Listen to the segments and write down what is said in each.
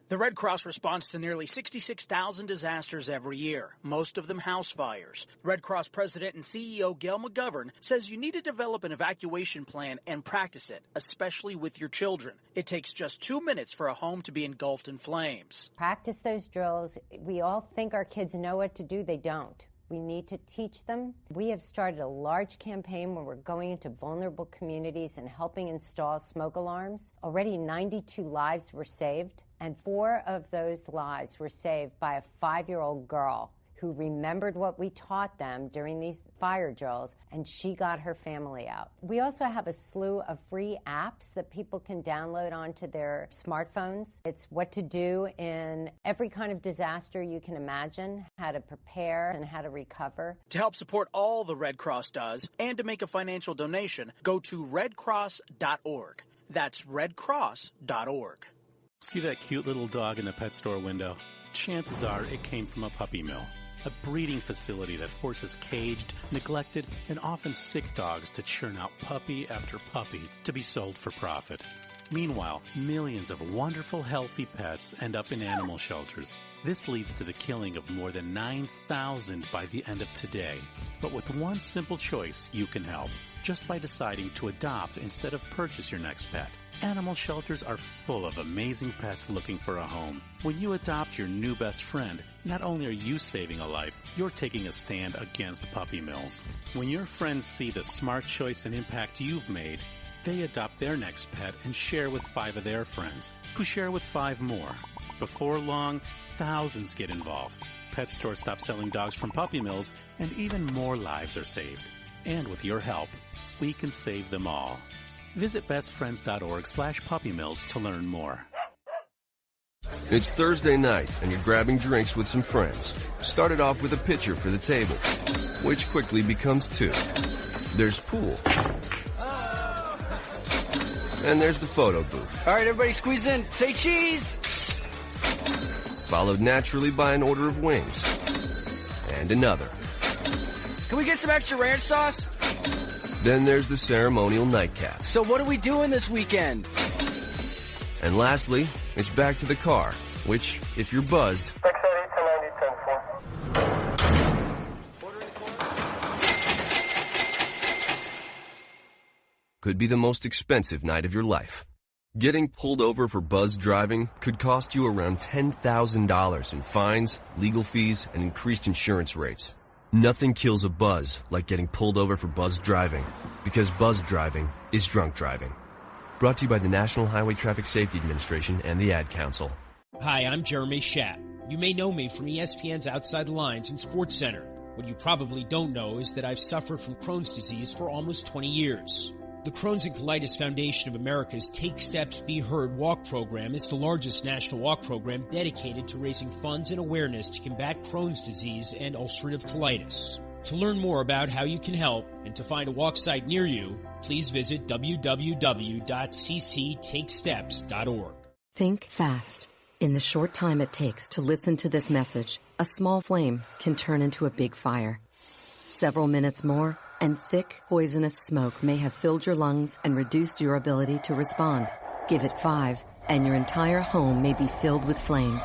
The Red Cross responds to nearly 66,000 disasters every year, most of them house fires. Red Cross President and CEO Gail McGovern says you need to develop an evacuation plan and practice it, especially with your children. It takes just 2 minutes for a home to be engulfed in flames. Practice those drills. We all think our kids know what to do. They don't. We need to teach them. We have started a large campaign where we're going into vulnerable communities and helping install smoke alarms. Already 92 lives were saved, and 4 of those lives were saved by a 5-year-old girl who remembered what we taught them during these fire drills, and she got her family out. We also have a slew of free apps that people can download onto their smartphones. It's what to do in every kind of disaster you can imagine, how to prepare and how to recover. To help support all the Red Cross does and to make a financial donation, go to redcross.org. That's redcross.org. See that cute little dog in the pet store window? Chances are it came from a puppy mill. A breeding facility that forces caged, neglected, and often sick dogs to churn out puppy after puppy to be sold for profit. Meanwhile, millions of wonderful, healthy pets end up in animal shelters. This leads to the killing of more than 9,000 by the end of today. But with one simple choice, you can help. Just by deciding to adopt instead of purchase your next pet. Animal shelters are full of amazing pets looking for a home. When you adopt your new best friend, not only are you saving a life, you're taking a stand against puppy mills. When your friends see the smart choice and impact you've made, they adopt their next pet and share with 5 of their friends, who share with 5 more. Before long, thousands get involved. Pet stores stop selling dogs from puppy mills, and even more lives are saved. And with your help, we can save them all. Visit bestfriends.org/puppymills to learn more. It's Thursday night, and you're grabbing drinks with some friends. Started off with a pitcher for the table, which quickly becomes 2. There's pool. And there's the photo booth. All right, everybody squeeze in. Say cheese! Followed naturally by an order of wings. And another. Can we get some extra ranch sauce? Then there's the ceremonial nightcap. So what are we doing this weekend? And lastly, it's back to the car, which, if you're buzzed, could be the most expensive night of your life. Getting pulled over for buzz driving could cost you around $10,000 in fines, legal fees, and increased insurance rates. Nothing kills a buzz like getting pulled over for buzz driving, because buzz driving is drunk driving. Brought to you by the National Highway Traffic Safety Administration and the Ad Council. Hi, I'm Jeremy Schaap. You may know me from ESPN's Outside the Lines and Sports Center. What you probably don't know is that I've suffered from Crohn's disease for almost 20 years. The Crohn's and Colitis Foundation of America's Take Steps, Be Heard walk program is the largest national walk program dedicated to raising funds and awareness to combat Crohn's disease and ulcerative colitis. To learn more about how you can help and to find a walk site near you, please visit www.cctakesteps.org. Think fast. In the short time it takes to listen to this message, a small flame can turn into a big fire. Several minutes more, and thick, poisonous smoke may have filled your lungs and reduced your ability to respond. Give it 5, and your entire home may be filled with flames.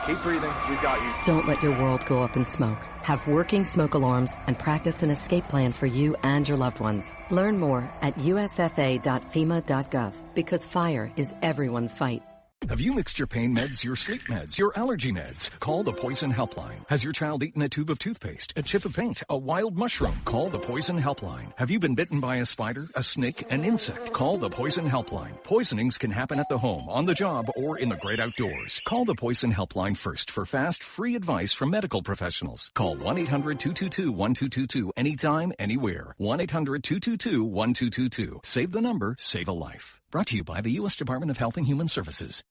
Keep breathing. We've got you. Don't let your world go up in smoke. Have working smoke alarms and practice an escape plan for you and your loved ones. Learn more at usfa.fema.gov, because fire is everyone's fight. Have you mixed your pain meds, your sleep meds, your allergy meds? Call the Poison Helpline. Has your child eaten a tube of toothpaste, a chip of paint, a wild mushroom? Call the Poison Helpline. Have you been bitten by a spider, a snake, an insect? Call the Poison Helpline. Poisonings can happen at the home, on the job, or in the great outdoors. Call the Poison Helpline first for fast, free advice from medical professionals. Call 1-800-222-1222 anytime, anywhere. 1-800-222-1222. Save the number, save a life. Brought to you by the U.S. Department of Health and Human Services.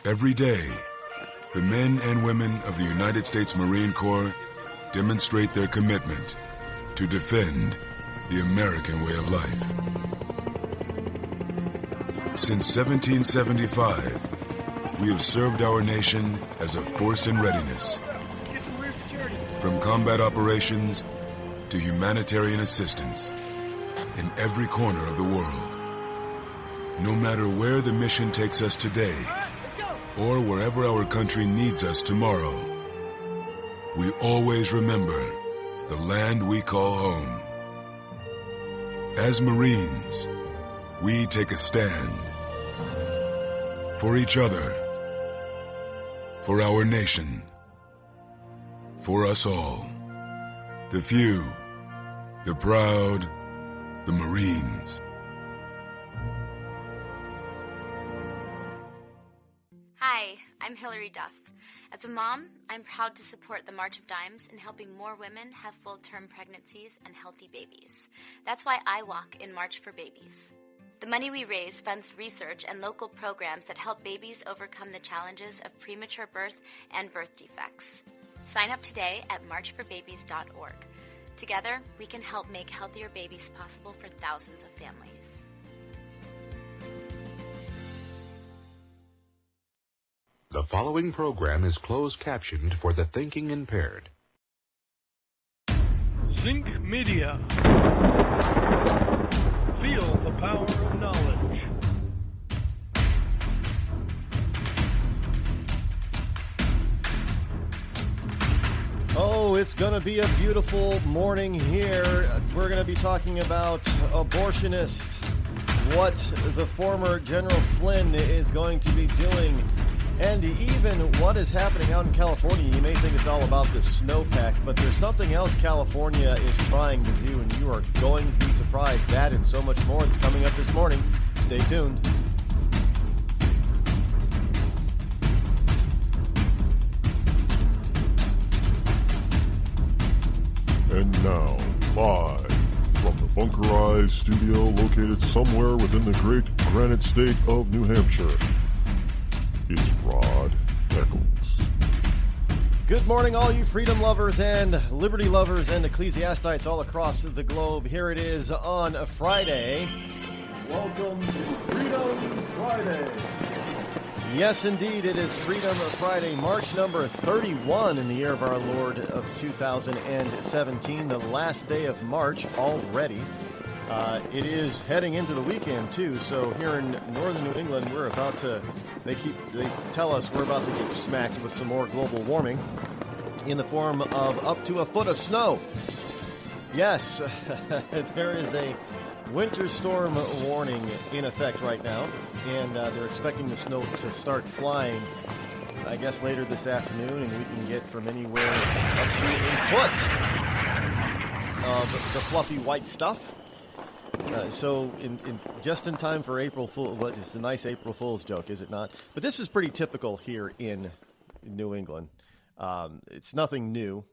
Every day, the men and women of the United States Marine Corps demonstrate their commitment to defend the American way of life. Since 1775, we have served our nation as a force in readiness. From combat operations to humanitarian assistance in every corner of the world. No matter where the mission takes us today, or wherever our country needs us tomorrow, we always remember the land we call home. As Marines, we take a stand for each other, for our nation, for us all, the few, the proud, the Marines. Hi, I'm Hillary Duff. As a mom, I'm proud to support the March of Dimes in helping more women have full-term pregnancies and healthy babies. That's why I walk in March for Babies. The money we raise funds research and local programs that help babies overcome the challenges of premature birth and birth defects. Sign up today at marchforbabies.org. Together, we can help make healthier babies possible for thousands of families. The following program is closed captioned for the thinking impaired. Zinc Media. Feel the power of knowledge. Oh, it's going to be a beautiful morning here. We're going to be talking about abortionists, what the former General Flynn is going to be doing, and even what is happening out in California. You may think it's all about the snowpack, but there's something else California is trying to do, and you are going to be surprised. That and so much more coming up this morning. Stay tuned. And now, live from the bunkerized studio located somewhere within the great granite state of New Hampshire, it's Rod Eccles. Good morning, all you freedom lovers and liberty lovers and ecclesiastites all across the globe. Here it is on a Friday. Welcome to Freedom Friday. Yes, indeed, it is Freedom Friday, March number 31 in the year of our Lord of 2017, the last day of March already. It is heading into the weekend, too, so here in northern New England, we're about to, they tell us we're about to get smacked with some more global warming in the form of up to a foot of snow. Yes, there is a winter storm warning in effect right now, and they're expecting the snow to start flying, I guess, later this afternoon, and we can get from anywhere up to a foot of the fluffy white stuff. So just in time for April Fool, well, it's a nice April Fool's joke, is it not? But this is pretty typical here in New England. It's nothing new.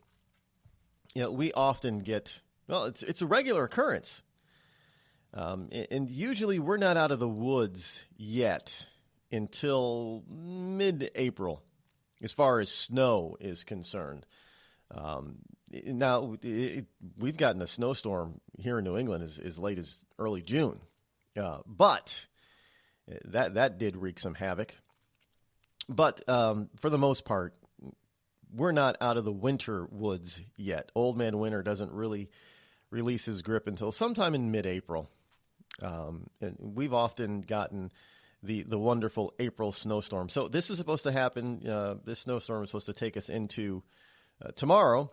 You know, we often get, well, it's a regular occurrence. And usually we're not out of the woods yet until mid-April, as far as snow is concerned. Now, we've gotten a snowstorm here in New England as late as early June. But that did wreak some havoc. But for the most part, we're not out of the winter woods yet. Old Man Winter doesn't really release his grip until sometime in mid-April. And we've often gotten the wonderful April snowstorm. So this is supposed to happen. This snowstorm is supposed to take us into tomorrow.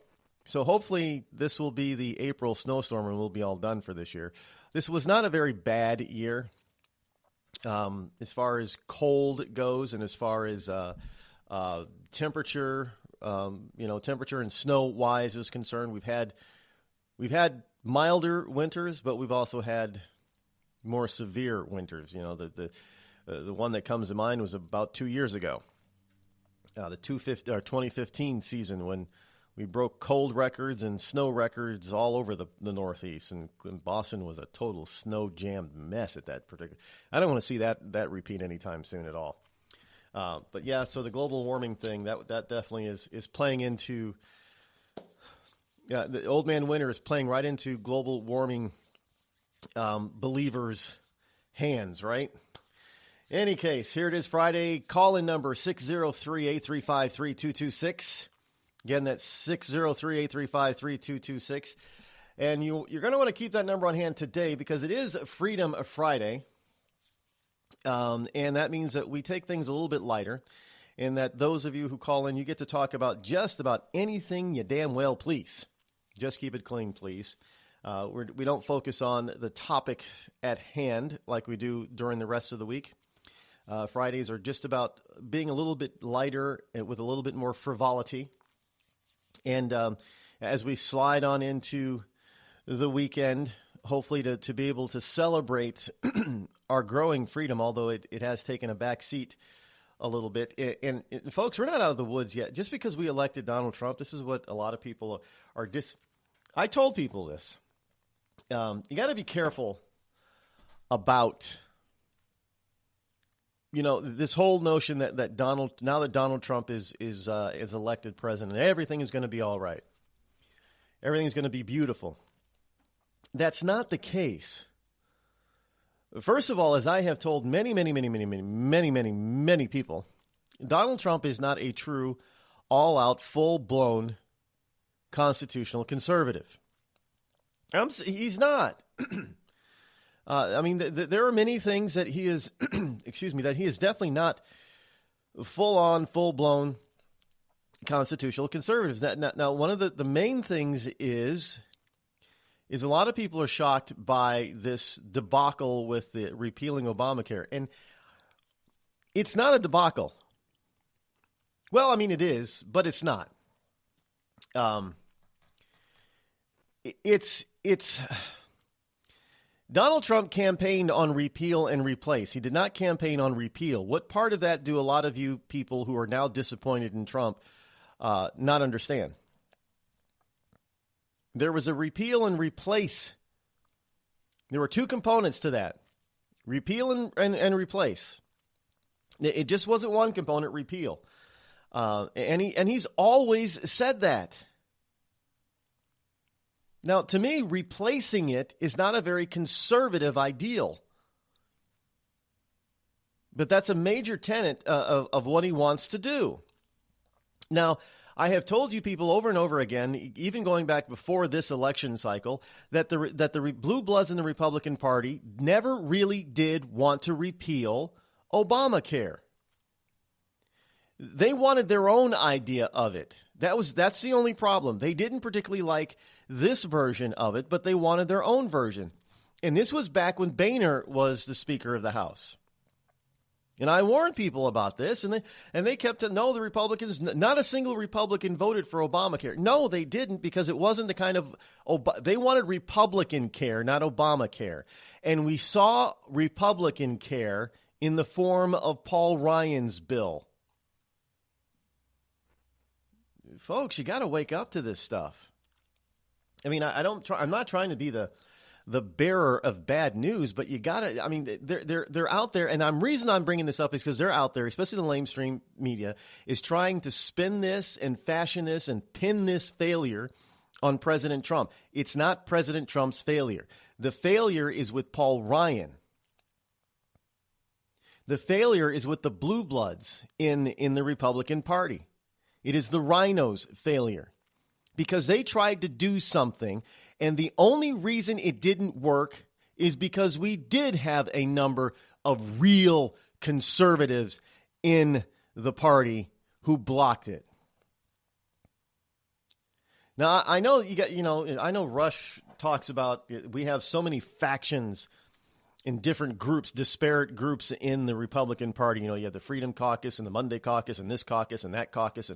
So hopefully this will be the April snowstorm and we'll be all done for this year. This was not a very bad year as far as cold goes and as far as temperature, temperature and snow-wise is concerned. We've had milder winters, but we've also had more severe winters. You know, the one that comes to mind was about 2 years ago, the 2015 season, when we broke cold records and snow records all over the Northeast, and Boston was a total snow-jammed mess at that particular. I don't want to see that repeat anytime soon at all. But yeah, so the global warming thing that definitely is playing into. Yeah, the Old Man Winter is playing right into global warming believers' hands, right? Any case, here it is Friday. Call-in number 603-835-3226. Again, that's 603-835-3226. And you're going to want to keep that number on hand today because it is Freedom Friday. And that means that we take things a little bit lighter. in that those of you who call in, you get to talk about just about anything you damn well please. Just keep it clean, please. We don't focus on the topic at hand like we do during the rest of the week. Fridays are just about being a little bit lighter with a little bit more frivolity. And as we slide on into the weekend, hopefully to be able to celebrate our growing freedom, although it has taken a back seat a little bit. And folks, we're not out of the woods yet. Just because we elected Donald Trump, this is what a lot of people are I told people this. You got to be careful about, this whole notion that Donald Trump is elected president, everything is going to be all right. Everything's going to be beautiful. That's not the case. First of all, as I have told many people, Donald Trump is not a true, all-out, full-blown constitutional conservative. He's not. There are many things that he is, that he is definitely not full-on, full-blown constitutional conservatives. Now, one of the main things is a lot of people are shocked by this debacle with the repealing Obamacare. And it's not a debacle. Well, it is, but it's not. It's Donald Trump campaigned on repeal and replace. He did not campaign on repeal. What part of that do a lot of you people who are now disappointed in Trump not understand? There was a repeal and replace. There were two components to that. Repeal and replace. It just wasn't one component, repeal. And he's always said that. Now, to me, replacing it is not a very conservative ideal. But that's a major tenet of what he wants to do. Now, I have told you people over and over again, even going back before this election cycle, that the blue bloods in the Republican Party never really did want to repeal Obamacare. They wanted their own idea of it. That's the only problem. They didn't particularly like this version of it, but they wanted their own version. And this was back when Boehner was the Speaker of the House. And I warned people about this, and they kept to no, the Republicans, not a single Republican voted for Obamacare. No, they didn't, because it wasn't the kind of, they wanted Republican care, not Obamacare. And we saw Republican care in the form of Paul Ryan's bill. Folks, you got to wake up to this stuff. I'm not trying to be the bearer of bad news, but you got to, they're out there, and the reason I'm bringing this up is because they're out there, especially the lamestream media, is trying to spin this and fashion this and pin this failure on President Trump. It's not President Trump's failure. The failure is with Paul Ryan. The failure is with the blue bloods in the Republican Party. It is the rhinos' failure because they tried to do something, and the only reason it didn't work is because we did have a number of real conservatives in the party who blocked it. Now, I know I know Rush talks about we have so many factions in different groups, disparate groups in the Republican Party. You have the Freedom Caucus and the Monday Caucus and this caucus and that caucus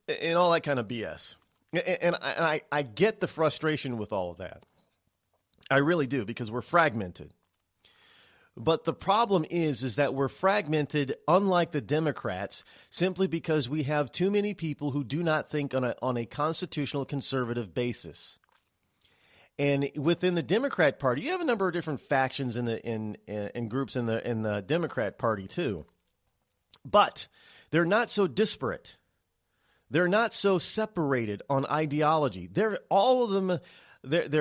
and all that kind of BS. And I get the frustration with all of that. I really do, because we're fragmented. But the problem is that we're fragmented, unlike the Democrats, simply because we have too many people who do not think on a constitutional conservative basis. And within the Democrat Party, you have a number of different factions in groups in the Democrat Party too. But they're not so disparate. They're not so separated on ideology. They're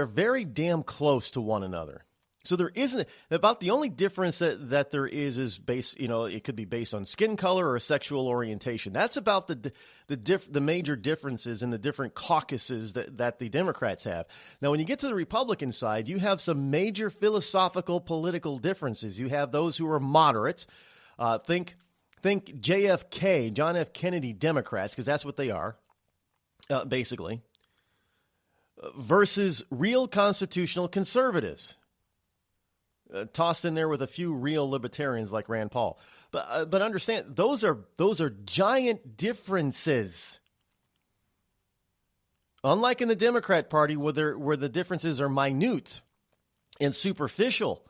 very damn close to one another. So there isn't about the only difference that there is based, it could be based on skin color or sexual orientation. That's about the major differences in the different caucuses that the Democrats have. Now, when you get to the Republican side, you have some major philosophical political differences. You have those who are moderates. Think think JFK, John F. Kennedy Democrats, because that's what they are, basically, versus real constitutional conservatives. Tossed in there with a few real libertarians like Rand Paul. But understand, those are giant differences. Unlike in the Democrat Party, where the differences are minute and superficial,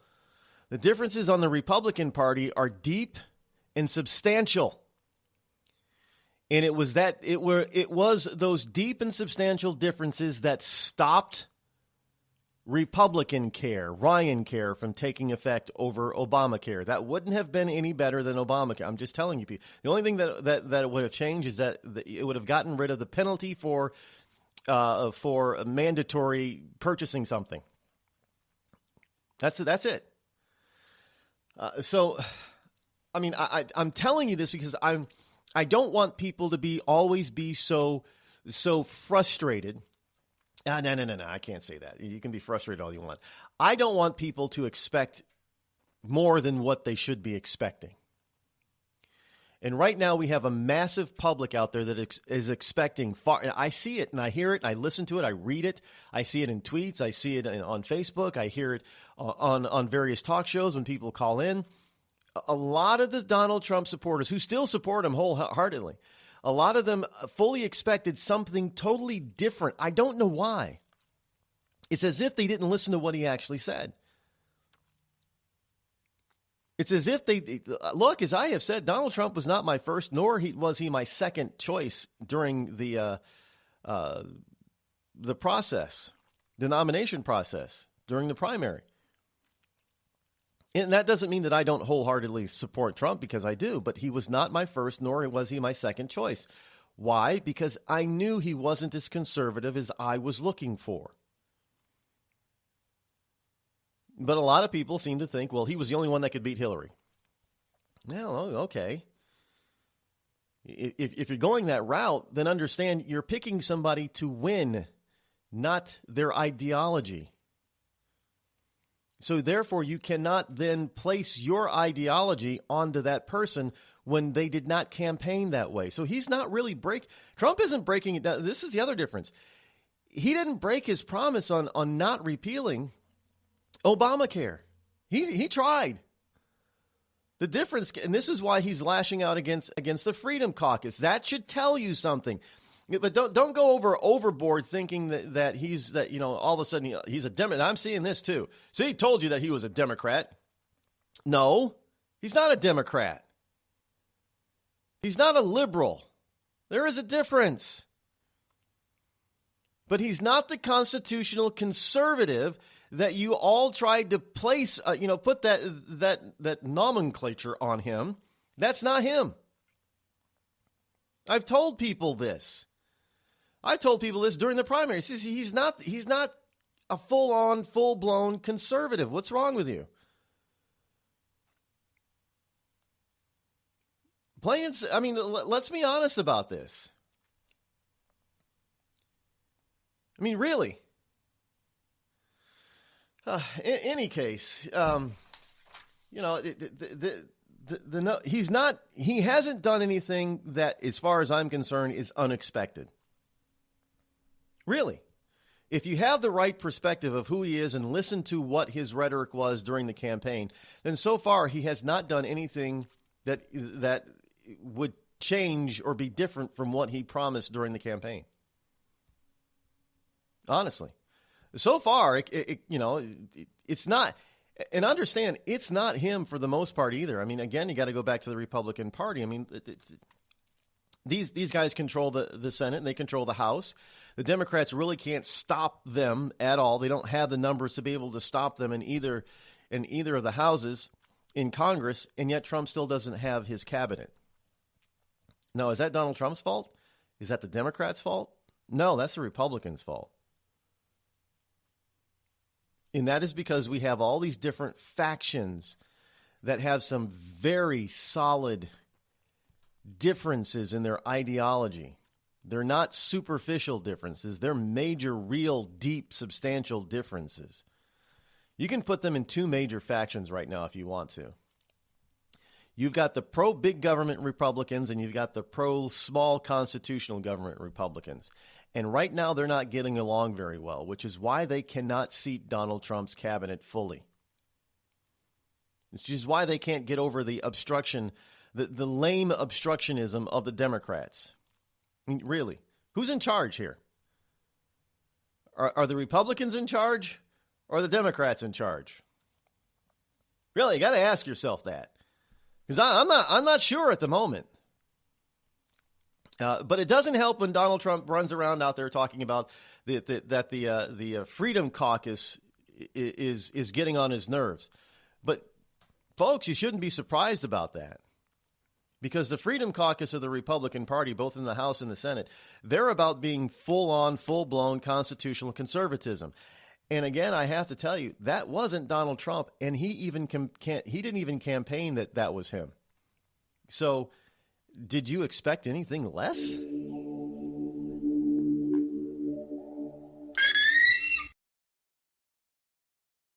the differences on the Republican Party are deep and substantial. And it was those deep and substantial differences that stopped Republican care, Ryan care, from taking effect over Obamacare. That wouldn't have been any better than Obamacare. I'm just telling you, people. The only thing that would have changed is that it would have gotten rid of the penalty for mandatory purchasing something. That's it. So, I mean, I'm telling you this because I don't want people to always be so frustrated. No, I can't say that. You can be frustrated all you want. I don't want people to expect more than what they should be expecting. And right now we have a massive public out there that is expecting far. I see it and I hear it. And I listen to it. I read it. I see it in tweets. I see it on Facebook. I hear it on various talk shows when people call in. A lot of the Donald Trump supporters who still support him wholeheartedly, a lot of them fully expected something totally different. I don't know why. It's as if they didn't listen to what he actually said. It's as if look, as I have said, Donald Trump was not my first, nor was he my second choice during the process, the nomination process, during the primary. And that doesn't mean that I don't wholeheartedly support Trump, because I do, but he was not my first, nor was he my second choice. Why? Because I knew he wasn't as conservative as I was looking for. But a lot of people seem to think, well, he was the only one that could beat Hillary. Well, okay. If you're going that route, then understand you're picking somebody to win, not their ideology. So therefore, you cannot then place your ideology onto that person when they did not campaign that way. So he's not really Trump isn't breaking it down. This is the other difference. He didn't break his promise on not repealing Obamacare. He tried. The difference, and this is why he's lashing out against the Freedom Caucus. That should tell you something. But don't go overboard thinking that all of a sudden he's a Democrat. I'm seeing this too. See, he told you that he was a Democrat. No, he's not a Democrat. He's not a liberal. There is a difference. But he's not the constitutional conservative that you all tried to place, put that nomenclature on him. That's not him. I've told people this. I told people this during the primary. He's not a full-on, full-blown conservative. What's wrong with you? Let's be honest about this. I mean, really. In any case, he hasn't done anything that, as far as I'm concerned, is unexpected. Really. If you have the right perspective of who he is and listen to what his rhetoric was during the campaign, then so far he has not done anything that would change or be different from what he promised during the campaign. Honestly. So far, it's not, and understand, it's not him for the most part either. I mean, again, you got to go back to the Republican Party. I mean, these guys control the Senate and they control the House. The Democrats really can't stop them at all. They don't have the numbers to be able to stop them in either of the houses in Congress, and yet Trump still doesn't have his cabinet. Now, is that Donald Trump's fault? Is that the Democrats' fault? No, that's the Republicans' fault. And that is because we have all these different factions that have some very solid differences in their ideology. They're not superficial differences. They're major, real, deep, substantial differences. You can put them in two major factions right now if you want to. You've got the pro-big government Republicans and you've got the pro-small constitutional government Republicans. And right now they're not getting along very well, which is why they cannot seat Donald Trump's cabinet fully. It's just why they can't get over the obstruction, the lame obstructionism of the Democrats. I mean, really, who's in charge here? Are the Republicans in charge or are the Democrats in charge? Really, you got to ask yourself that. Because I'm not sure at the moment. But it doesn't help when Donald Trump runs around out there talking about that the Freedom Caucus is getting on his nerves. But folks, you shouldn't be surprised about that. Because the Freedom Caucus of the Republican Party, both in the House and the Senate, they're about being full-on, full-blown constitutional conservatism. And again, I have to tell you, that wasn't Donald Trump, and he didn't even campaign that was him. So, did you expect anything less?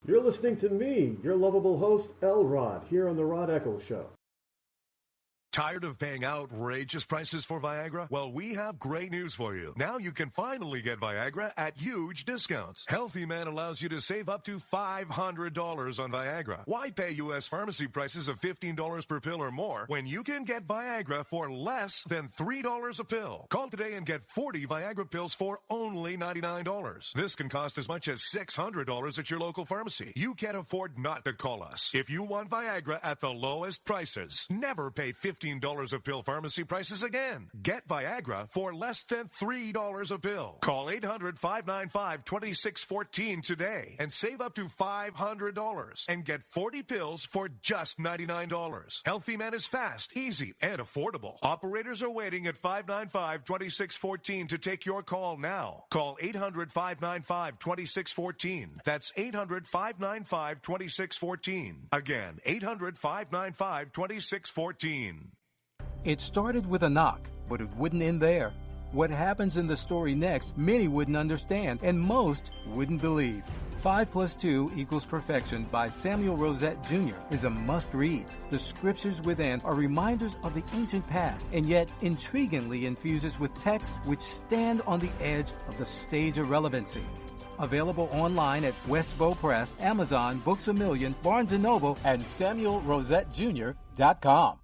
You're listening to me, your lovable host, L-Rod, here on the Rod Eccles Show. Tired of paying outrageous prices for Viagra? Well, we have great news for you. Now you can finally get Viagra at huge discounts. Healthy Man allows you to save up to $500 on Viagra. Why pay U.S. pharmacy prices of $15 per pill or more when you can get Viagra for less than $3 a pill? Call today and get 40 Viagra pills for only $99. This can cost as much as $600 at your local pharmacy. You can't afford not to call us. If you want Viagra at the lowest prices, never pay $15 a pill pharmacy prices again. Get Viagra for less than $3 a pill. Call 800-595-2614 today and save up to $500 and get 40 pills for just $99. Healthy Man is fast, easy, and affordable. Operators are waiting at 595-2614 to take your call now. Call 800-595-2614. That's 800-595-2614. Again, 800-595-2614. It started with a knock, but it wouldn't end there. What happens in the story next, many wouldn't understand, and most wouldn't believe. 5 + 2 = Perfection by Samuel Rosette Jr. is a must-read. The scriptures within are reminders of the ancient past, and yet intriguingly infuses with texts which stand on the edge of the stage of relevancy. Available online at Westbow Press, Amazon, Books A Million, Barnes & Noble, and SamuelRosetteJr.com.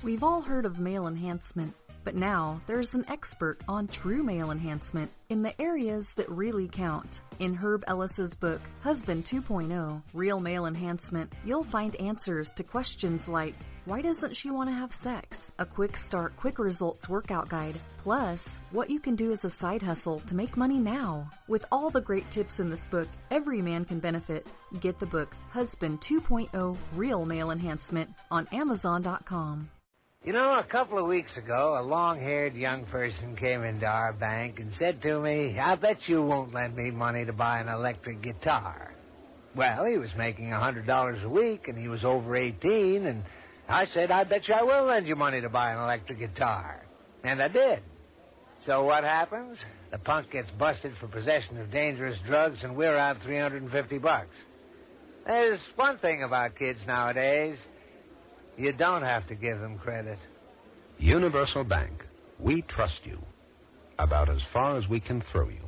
We've all heard of male enhancement, but now there's an expert on true male enhancement in the areas that really count. In Herb Ellis's book, Husband 2.0, Real Male Enhancement, you'll find answers to questions like, why doesn't she want to have sex? A quick start, quick results workout guide. Plus, what you can do as a side hustle to make money now. With all the great tips in this book, every man can benefit. Get the book, Husband 2.0, Real Male Enhancement, on Amazon.com. You know, a couple of weeks ago, a long-haired young person came into our bank and said to me, I bet you won't lend me money to buy an electric guitar. Well, he was making $100 a week, and he was over 18, and I said, I bet you I will lend you money to buy an electric guitar. And I did. So what happens? The punk gets busted for possession of dangerous drugs, and we're out $350. There's one thing about kids nowadays. You don't have to give them credit. Universal Bank. We trust you. About as far as we can throw you.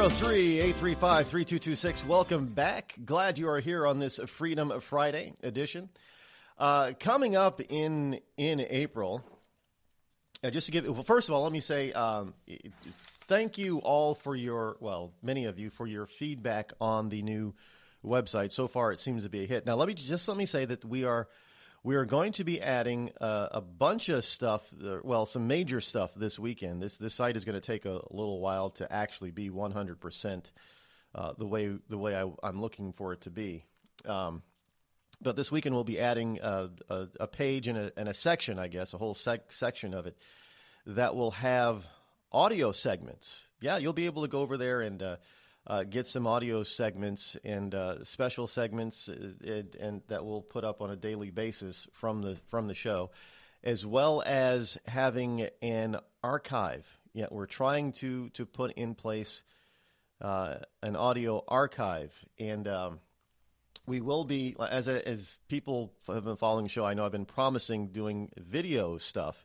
603-835-3226. Welcome back. Glad you are here on this Freedom Friday edition. Coming up in April, just to give, well, first of all, let me say thank you all for your, well, many of you for your feedback on the new website. So far, it seems to be a hit. Now, let me say that we are going to be adding a bunch of stuff, well, some major stuff this weekend. This site is going to take a little while to actually be 100% the way I'm looking for it to be. But this weekend we'll be adding a page and a section, I guess, a whole section of it that will have audio segments. Yeah, you'll be able to go over there and get some audio segments and special segments, and that we'll put up on a daily basis from the show, as well as having an archive. Yeah, we're trying to put in place an audio archive, and we will be, as people have been following the show, I know I've been promising doing video stuff,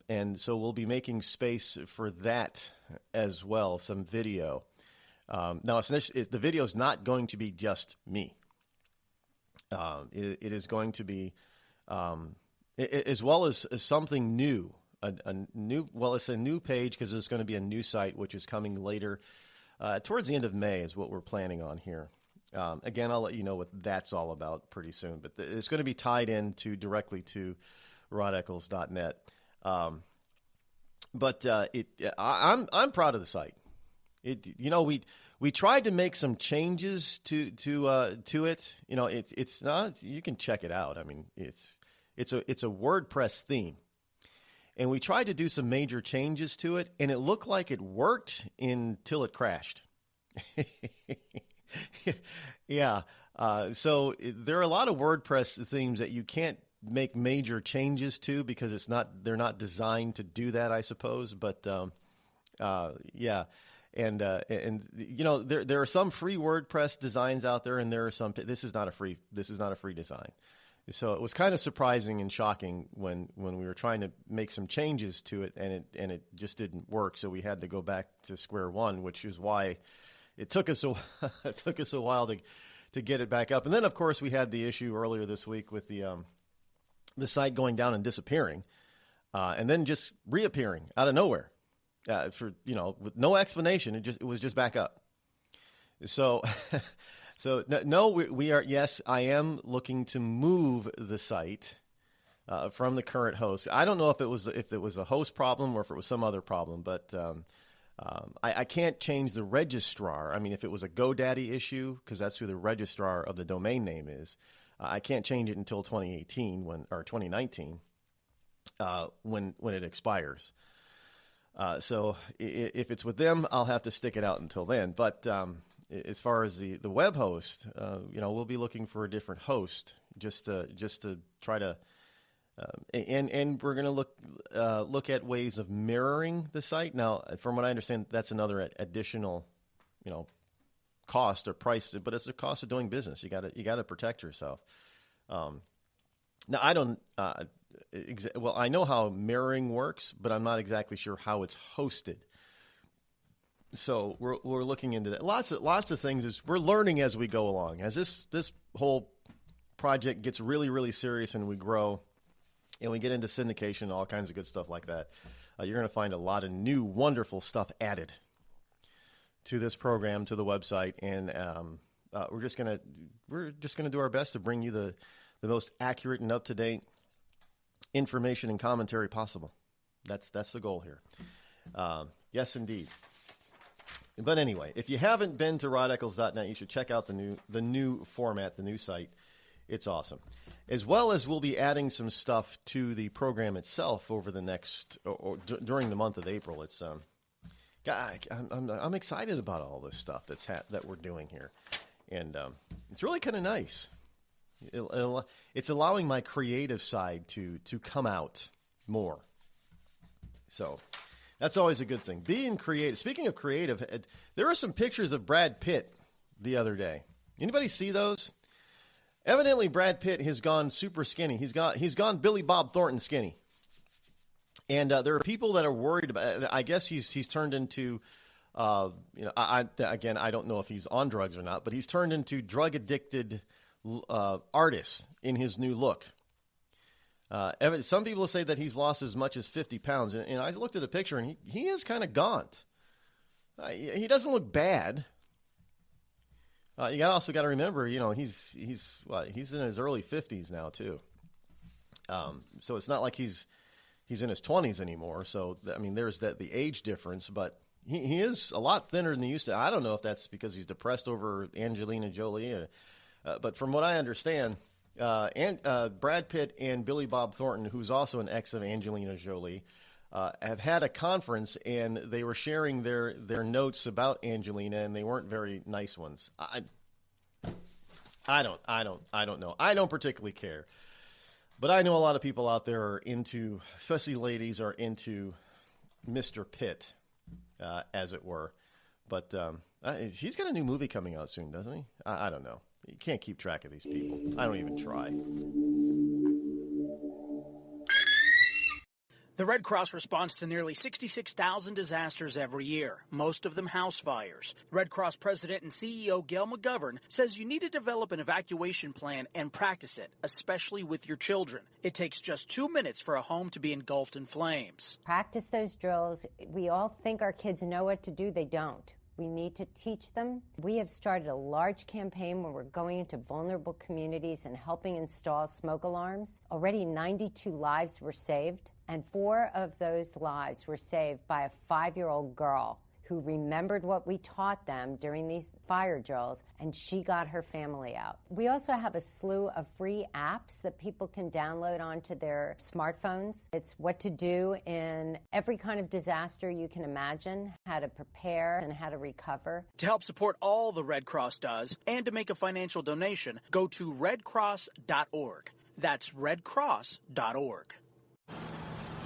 and so we'll be making space for that as well, some video. Now, the video is not going to be just me. It is going to be, as well as something new. It's a new page because there's going to be a new site which is coming later, towards the end of May is what we're planning on here. Again, I'll let you know what that's all about pretty soon, but it's going to be tied directly to rodeccles.net. I'm proud of the site. We tried to make some changes to it. It's not. You can check it out. I mean, it's a WordPress theme, and we tried to do some major changes to it, and it looked like it worked until it crashed. Yeah. So there are a lot of WordPress themes that you can't make major changes to because they're not designed to do that, I suppose. But yeah. And there are some free WordPress designs out there, and there are some. This is not a free design. So it was kind of surprising and shocking when we were trying to make some changes to it, and it just didn't work. So we had to go back to square one, which is why it took us a while to get it back up. And then of course we had the issue earlier this week with the site going down and disappearing, and then just reappearing out of nowhere. With no explanation, it was just back up. So, we are. Yes, I am looking to move the site from the current host. I don't know if it was a host problem or if it was some other problem, but I can't change the registrar. I mean, if it was a GoDaddy issue, because that's who the registrar of the domain name is, I can't change it until 2019 or 2019 when it expires. So if it's with them, I'll have to stick it out until then. But as far as the web host, we'll be looking for a different host just to try to, and we're going to look at ways of mirroring the site. Now, from what I understand, that's another additional, cost or price, but it's the cost of doing business. You got to protect yourself. Now, I don't. I know how mirroring works, but I'm not exactly sure how it's hosted. So we're looking into that. Lots of things. We're learning as we go along. As this whole project gets really, really serious and we grow, and we get into syndication and all kinds of good stuff like that, you're going to find a lot of new, wonderful stuff added to this program, to the website, and we're just gonna do our best to bring you the most accurate and up-to-date information and commentary possible. That's the goal here. Yes, indeed. But anyway, if you haven't been to rodeccles.net, you should check out the new format, the new site. It's awesome. As well as we'll be adding some stuff to the program itself over the next during the month of April. It's I'm excited about all this stuff that we're doing here, and it's really kind of nice. It's allowing my creative side to come out more. So that's always a good thing. Being creative. Speaking of creative, there were some pictures of Brad Pitt the other day. Anybody see those? Evidently, Brad Pitt has gone super skinny. He's gone Billy Bob Thornton skinny. And there are people that are worried about it. I guess he's turned into, I don't know if he's on drugs or not, but he's turned into drug-addicted artist in his new look. Some people say that he's lost as much as 50 pounds, and I looked at a picture, and he is kind of gaunt. He doesn't look bad. You also got to remember, he's in his early 50s now too. So it's not like he's in his 20s anymore. So there's the age difference, but he is a lot thinner than he used to. I don't know if that's because he's depressed over Angelina Jolie. But from what I understand, Brad Pitt and Billy Bob Thornton, who's also an ex of Angelina Jolie, have had a conference, and they were sharing their notes about Angelina, and they weren't very nice ones. I don't know. I don't particularly care. But I know a lot of people out there are into, especially ladies, are into Mr. Pitt, as it were. But he's got a new movie coming out soon, doesn't he? I don't know. You can't keep track of these people. I don't even try. The Red Cross responds to nearly 66,000 disasters every year, most of them house fires. Red Cross President and CEO Gail McGovern says you need to develop an evacuation plan and practice it, especially with your children. It takes just 2 minutes for a home to be engulfed in flames. Practice those drills. We all think our kids know what to do. They don't. We need to teach them. We have started a large campaign where we're going into vulnerable communities and helping install smoke alarms. Already 92 lives were saved, and 4 of those lives were saved by a 5-year-old girl who remembered what we taught them during these fire drills, and she got her family out. We also have a slew of free apps that people can download onto their smartphones. It's what to do in every kind of disaster you can imagine, how to prepare and how to recover. To help support all the Red Cross does and to make a financial donation, go to redcross.org. That's redcross.org.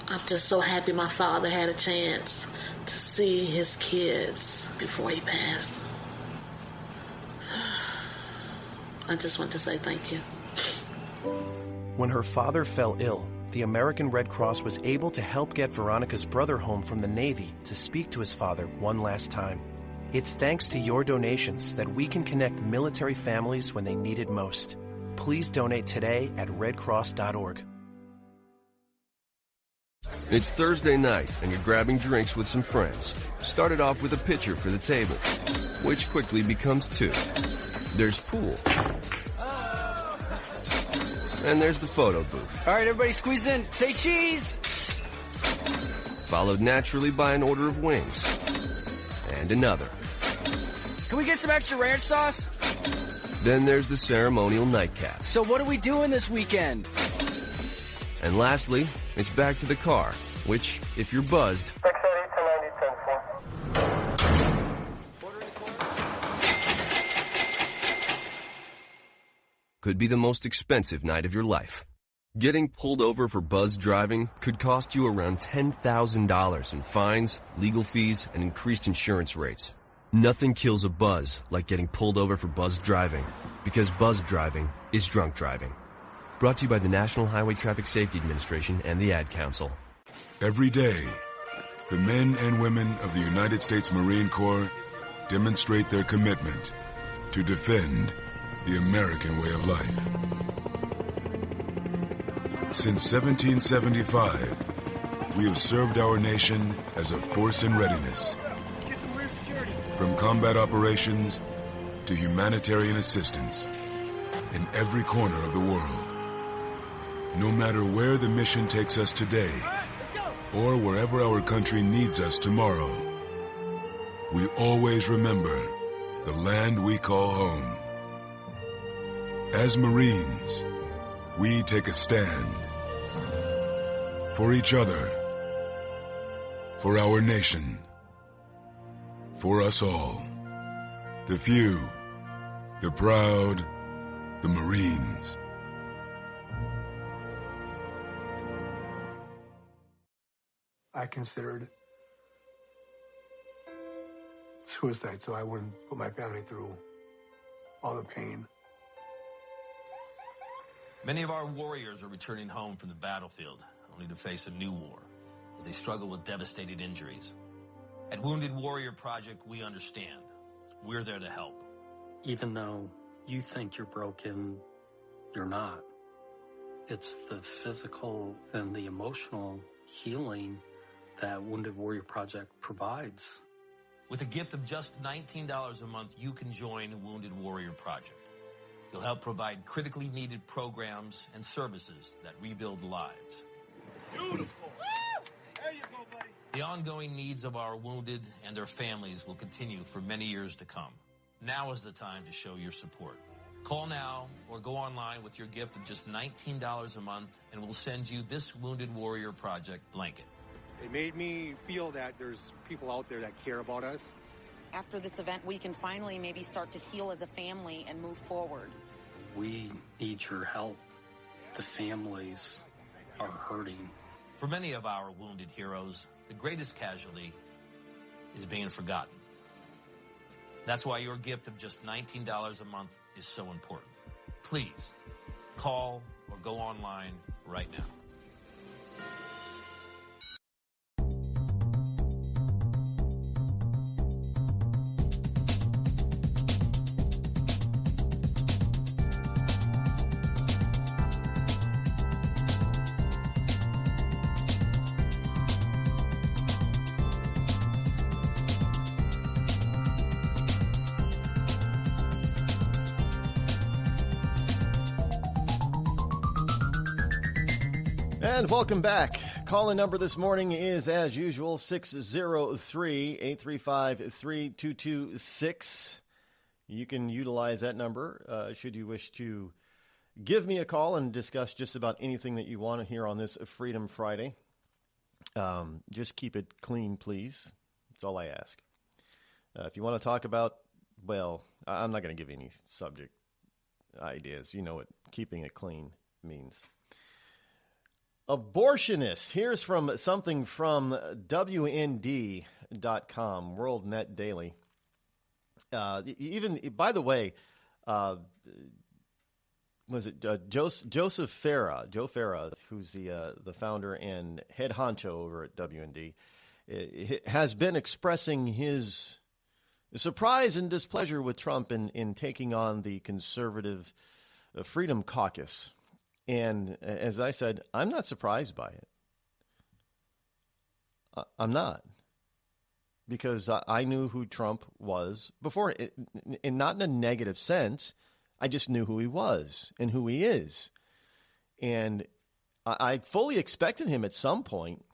I'm just so happy my father had a chance to see his kids before he passed. I just want to say thank you. When her father fell ill, the American Red Cross was able to help get Veronica's brother home from the Navy to speak to his father one last time. It's thanks to your donations that we can connect military families when they need it most. Please donate today at redcross.org. It's Thursday night, and you're grabbing drinks with some friends. Started off with a pitcher for the table, which quickly becomes 2. There's pool. And there's the photo booth. All right, everybody squeeze in. Say cheese! Followed naturally by an order of wings. And another. Can we get some extra ranch sauce? Then there's the ceremonial nightcap. So what are we doing this weekend? And lastly, it's back to the car, which, if you're buzzed, could be the most expensive night of your life. Getting pulled over for buzz driving could cost you around $10,000 in fines, legal fees, and increased insurance rates. Nothing kills a buzz like getting pulled over for buzz driving, because buzz driving is drunk driving. Brought to you by the National Highway Traffic Safety Administration and the Ad Council. Every day, the men and women of the United States Marine Corps demonstrate their commitment to defend the American way of life. Since 1775, we have served our nation as a force in readiness. From combat operations to humanitarian assistance in every corner of the world. No matter where the mission takes us today, or wherever our country needs us tomorrow, we always remember the land we call home. As Marines, we take a stand for each other, for our nation, for us all. The few, the proud, the Marines. I considered suicide so I wouldn't put my family through all the pain. Many of our warriors are returning home from the battlefield, only to face a new war as they struggle with devastating injuries. At Wounded Warrior Project, we understand. We're there to help. Even though you think you're broken, you're not. It's the physical and the emotional healing that Wounded Warrior Project provides. With a gift of just $19 a month, you can join Wounded Warrior Project. You'll help provide critically needed programs and services that rebuild lives. Beautiful. There you go, buddy. The ongoing needs of our wounded and their families will continue for many years to come. Now is the time to show your support. Call now or go online with your gift of just $19 a month, and we'll send you this Wounded Warrior Project blanket. It made me feel that there's people out there that care about us. After this event, we can finally maybe start to heal as a family and move forward. We need your help. The families are hurting. For many of our wounded heroes, the greatest casualty is being forgotten. That's why your gift of just $19 a month is so important. Please call or go online right now. And welcome back. Call-in number this morning is, as usual, 603-835-3226. You can utilize that number should you wish to give me a call and discuss just about anything that you want to hear on this Freedom Friday. Just keep it clean, please. That's all I ask. If you want to talk about, well, I'm not going to give you any subject ideas. You know what keeping it clean means. Abortionists. Here's from something from WND.com, World Net Daily. Even, by the way, was it Joseph Farah, Joe Farah, who's the founder and head honcho over at WND, has been expressing his surprise and displeasure with Trump in taking on the conservative Freedom Caucus. And as I said, I'm not surprised by it. I'm not. Because I knew who Trump was before, and not in a negative sense. I just knew who he was and who he is. And I fully expected him at some point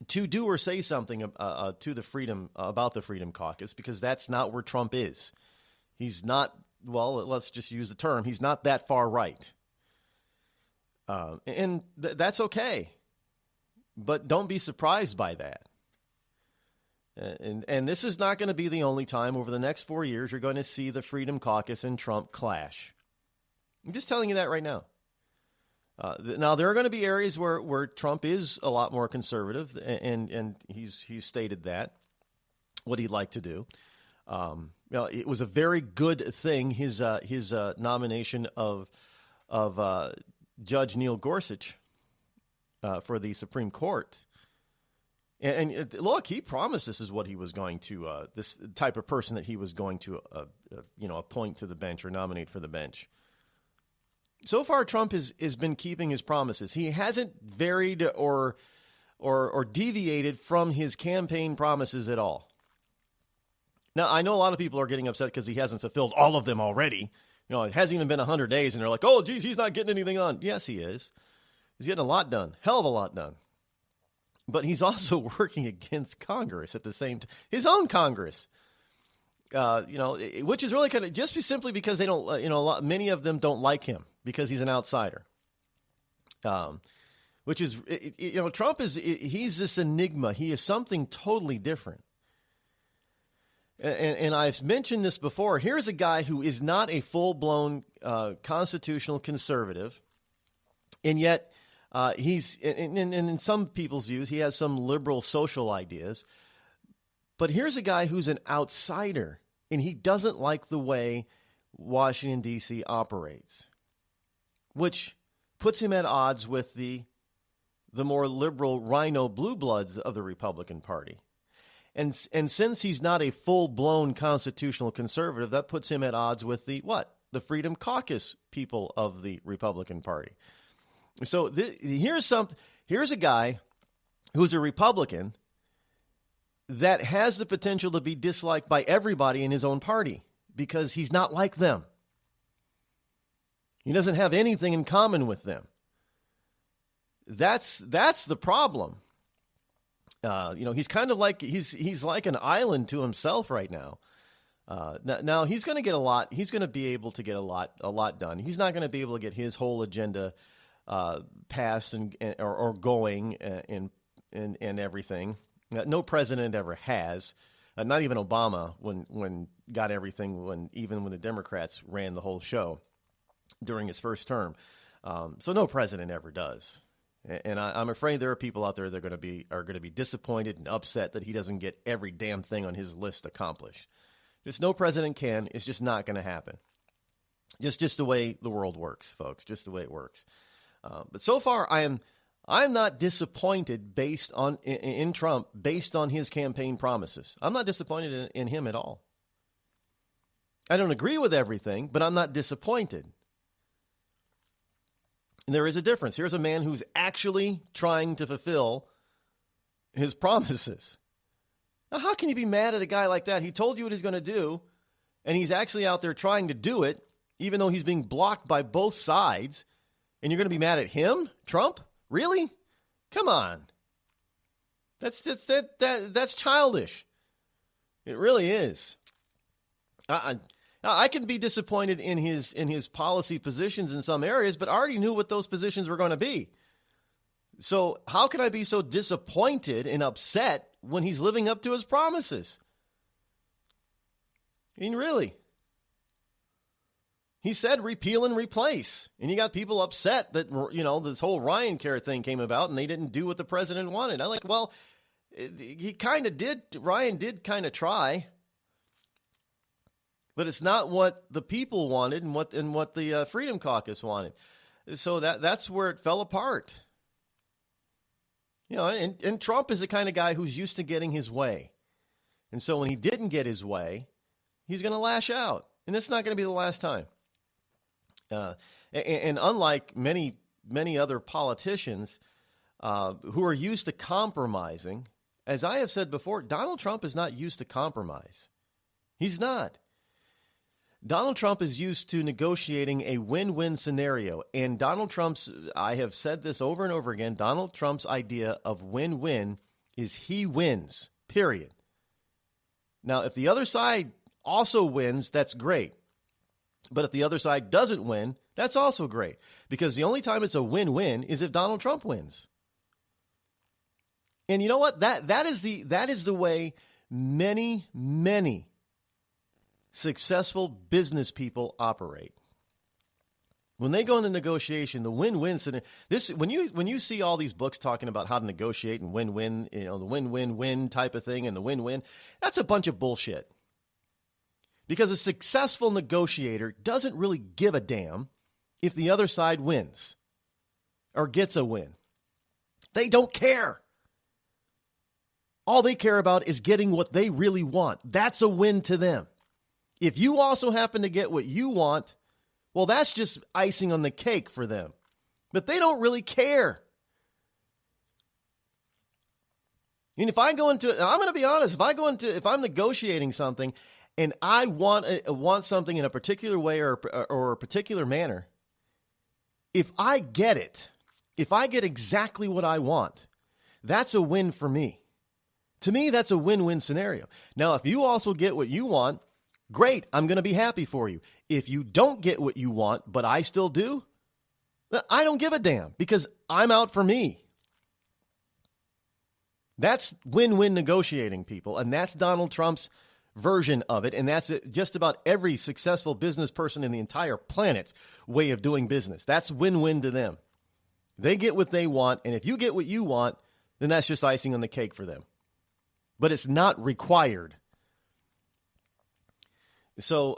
to do or say something to the Freedom about the Freedom Caucus, because that's not where Trump is. He's not, well, let's just use the term, he's not that far right. That's okay. But don't be surprised by that. And this is not going to be the only time. Over the next 4 years, you're going to see the Freedom Caucus and Trump clash. I'm just telling you that right now. Now, there are going to be areas where Trump is a lot more conservative, and he's stated that, what he'd like to do. It was a very good thing, his nomination of Judge Neil Gorsuch for the Supreme Court. And look, he promised this is what he was going to, this type of person that he was going to, appoint to the bench or nominate for the bench. So far, Trump has been keeping his promises. He hasn't varied or deviated from his campaign promises at all. Now, I know a lot of people are getting upset because he hasn't fulfilled all of them already. It hasn't even been 100 days, and they're like, oh, geez, he's not getting anything done. Yes, he is. He's getting a lot done, hell of a lot done. But he's also working against Congress at the same time, his own Congress, which is really kind of just simply because they don't, many of them don't like him because he's an outsider. Which is, Trump he's this enigma. He is something totally different. And I've mentioned this before. Here's a guy who is not a full-blown constitutional conservative, and yet he's, in some people's views, he has some liberal social ideas. But here's a guy who's an outsider, and he doesn't like the way Washington, D.C. operates, which puts him at odds with the more liberal rhino blue bloods of the Republican Party. And since he's not a full-blown constitutional conservative, that puts him at odds with the Freedom Caucus people of the Republican Party. So here's a guy who's a Republican that has the potential to be disliked by everybody in his own party because he's not like them. He doesn't have anything in common with them. That's the problem. He's kind of like he's like an island to himself right now. Now he's going to get a lot. He's going to be able to get a lot done. He's not going to be able to get his whole agenda passed or going and everything. No president ever has. Not even Obama when got everything even when the Democrats ran the whole show during his first term. So no president ever does. And I'm afraid there are people out there that are going to be disappointed and upset that he doesn't get every damn thing on his list accomplished. Just no president can. It's just not going to happen. Just the way the world works, folks. Just the way it works. But so far, I'm not disappointed in Trump based on his campaign promises. I'm not disappointed in him at all. I don't agree with everything, but I'm not disappointed. And there is a difference. Here's a man who's actually trying to fulfill his promises. Now, how can you be mad at a guy like that? He told you what he's going to do, and he's actually out there trying to do it, even though he's being blocked by both sides, and you're going to be mad at him, Trump? Really? Come on. That's childish. It really is. I can be disappointed in his policy positions in some areas, but I already knew what those positions were going to be. So how can I be so disappointed and upset when he's living up to his promises? I mean, really. He said repeal and replace, and you got people upset that, this whole Ryan Care thing came about and they didn't do what the president wanted. I'm like, well, he kind of did. Ryan did kind of try. But it's not what the people wanted and what the Freedom Caucus wanted. So that's where it fell apart. And Trump is the kind of guy who's used to getting his way. And so when he didn't get his way, he's going to lash out. And it's not going to be the last time. And unlike many other politicians who are used to compromising, as I have said before, Donald Trump is not used to compromise. He's not. Donald Trump is used to negotiating a win-win scenario. And I have said this over and over again, Donald Trump's idea of win-win is he wins, period. Now, if the other side also wins, that's great. But if the other side doesn't win, that's also great. Because the only time it's a win-win is if Donald Trump wins. And you know what? That is the way many successful business people operate. When they go into negotiation, the win-win scenario. When you see all these books talking about how to negotiate and win-win, the win-win-win type of thing and the win-win, that's a bunch of bullshit. Because a successful negotiator doesn't really give a damn if the other side wins or gets a win. They don't care. All they care about is getting what they really want. That's a win to them. If you also happen to get what you want, well, that's just icing on the cake for them. But they don't really care. And if I go into, I'm going to be honest, if I'm negotiating something and I want something in a particular way or a particular manner, if I get it, if I get exactly what I want, that's a win for me. To me, that's a win-win scenario. Now, if you also get what you want, great, I'm going to be happy for you. If you don't get what you want, but I still do, I don't give a damn because I'm out for me. That's win-win negotiating, people, and that's Donald Trump's version of it, and that's just about every successful business person in the entire planet's way of doing business. That's win-win to them. They get what they want, and if you get what you want, then that's just icing on the cake for them. But it's not required. So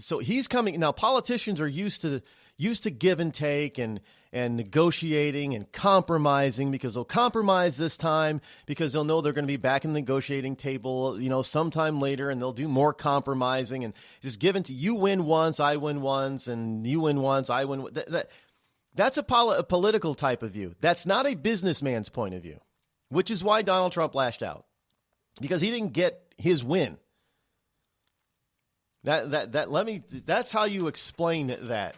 so he's coming now. Politicians are used to give and take and negotiating and compromising because they'll compromise this time because they'll know they're going to be back in the negotiating table, sometime later, and they'll do more compromising and just give to you win once, I win once, and you win once, I win. That's a political type of view. That's not a businessman's point of view, which is why Donald Trump lashed out because he didn't get his win. That's how you explain that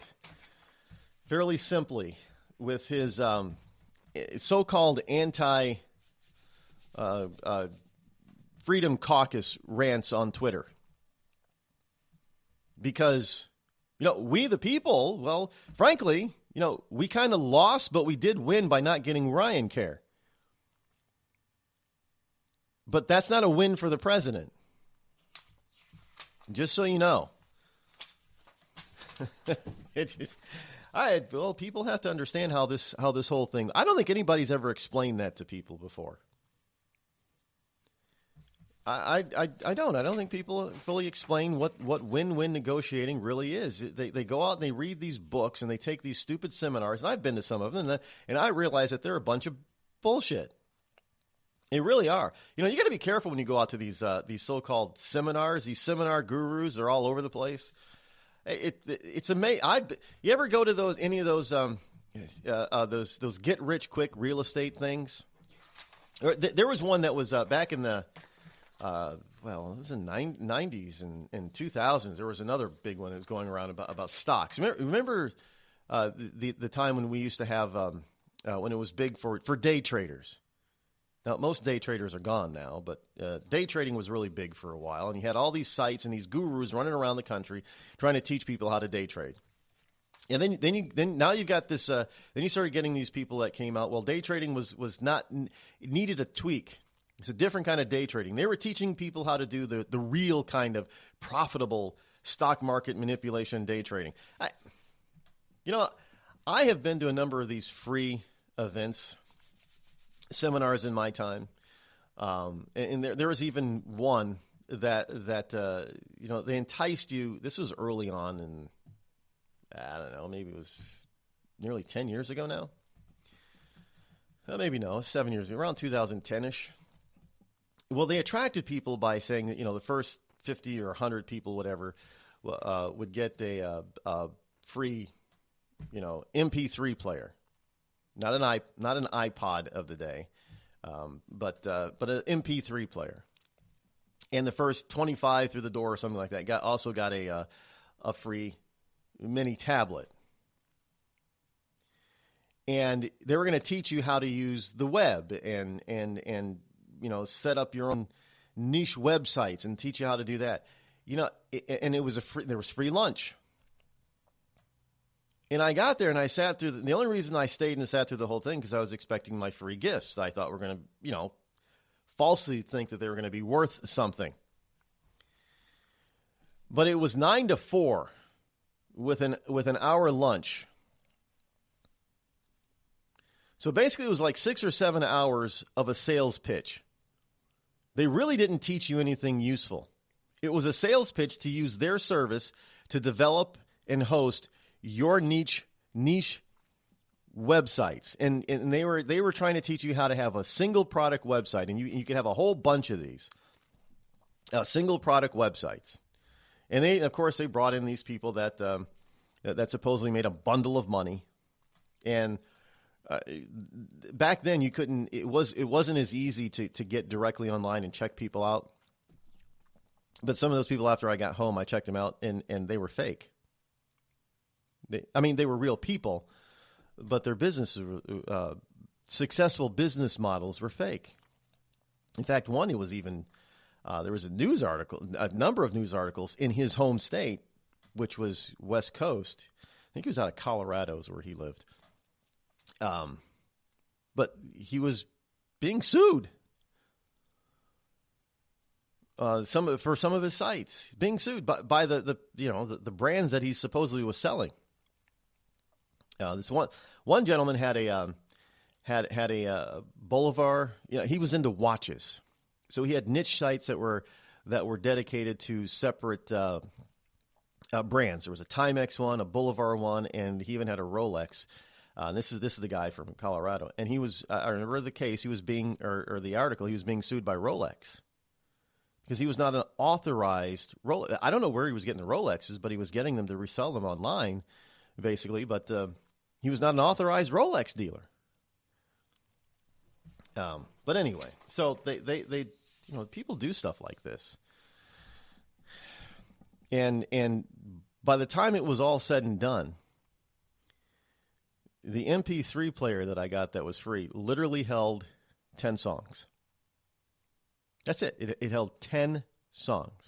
fairly simply with his so-called Freedom Caucus rants on Twitter. Because, we the people, well, frankly, we kind of lost, but we did win by not getting Ryan Care. But that's not a win for the president. Just so you know. Well, people have to understand how this whole thing. I don't think anybody's ever explained that to people before. I don't. I don't think people fully explain what win-win negotiating really is. They go out and they read these books and they take these stupid seminars. And I've been to some of them, and I realize that they're a bunch of bullshit. They really are. You know, you got to be careful when you go out to these so-called seminars. These seminar gurus are all over the place. It's amazing. You ever go to any of those get rich quick real estate things? There was one that was back in the it was in the 90s and 2000s. There was another big one that was going around about stocks. Remember the time when we used to have when it was big for day traders. Now, most day traders are gone now, but day trading was really big for a while, and you had all these sites and these gurus running around the country trying to teach people how to day trade. And now you've got this. Then you started getting these people that came out. Well, day trading was not it needed a tweak. It's a different kind of day trading. They were teaching people how to do the real kind of profitable stock market manipulation day trading. I have been to a number of these free events. Seminars in my time, and there was even one that they enticed you. This was early on, and I don't know, maybe it was nearly 10 years ago now. Maybe no, 7 years ago, around 2010-ish. Well, they attracted people by saying that the first 50 or 100 people, whatever, would get a free, MP3 player. Not an iPod of the day, but an MP3 player. And the first 25 through the door or something like that also got a free mini tablet. And they were going to teach you how to use the web and set up your own niche websites and teach you how to do that. And it was there was free lunch. And I got there and I sat through the only reason I stayed and sat through the whole thing because I was expecting my free gifts. I thought were going to, falsely think that they were going to be worth something. But it was 9 to 4 with an hour lunch. So basically it was like 6 or 7 hours of a sales pitch. They really didn't teach you anything useful. It was a sales pitch to use their service to develop and host your niche websites, and they were trying to teach you how to have a single product website, and you could have a whole bunch of these single product websites. And they brought in these people that supposedly made a bundle of money, and back then you couldn't. It wasn't as easy to get directly online and check people out. But some of those people, after I got home, I checked them out, and they were fake. They were real people, but their successful business models were fake. In fact, one, it was even, there was a number of news articles in his home state, which was West Coast. I think he was out of Colorado is where he lived. But he was being sued. For some of his sites, being sued by the brands that he supposedly was selling. This one gentleman had a boulevard. He was into watches, so he had niche sites that were dedicated to separate brands. There was a Timex one, a Boulevard one, and he even had a Rolex. This is the guy from Colorado, and he was. I remember the case. He was the article. He was being sued by Rolex because he was not an authorized Rolex. I don't know where he was getting the Rolexes, but he was getting them to resell them online, basically. But he was not an authorized Rolex dealer. But anyway, so they people do stuff like this. And by the time it was all said and done, the MP3 player that I got that was free literally held 10 songs. That's it. It held 10 songs.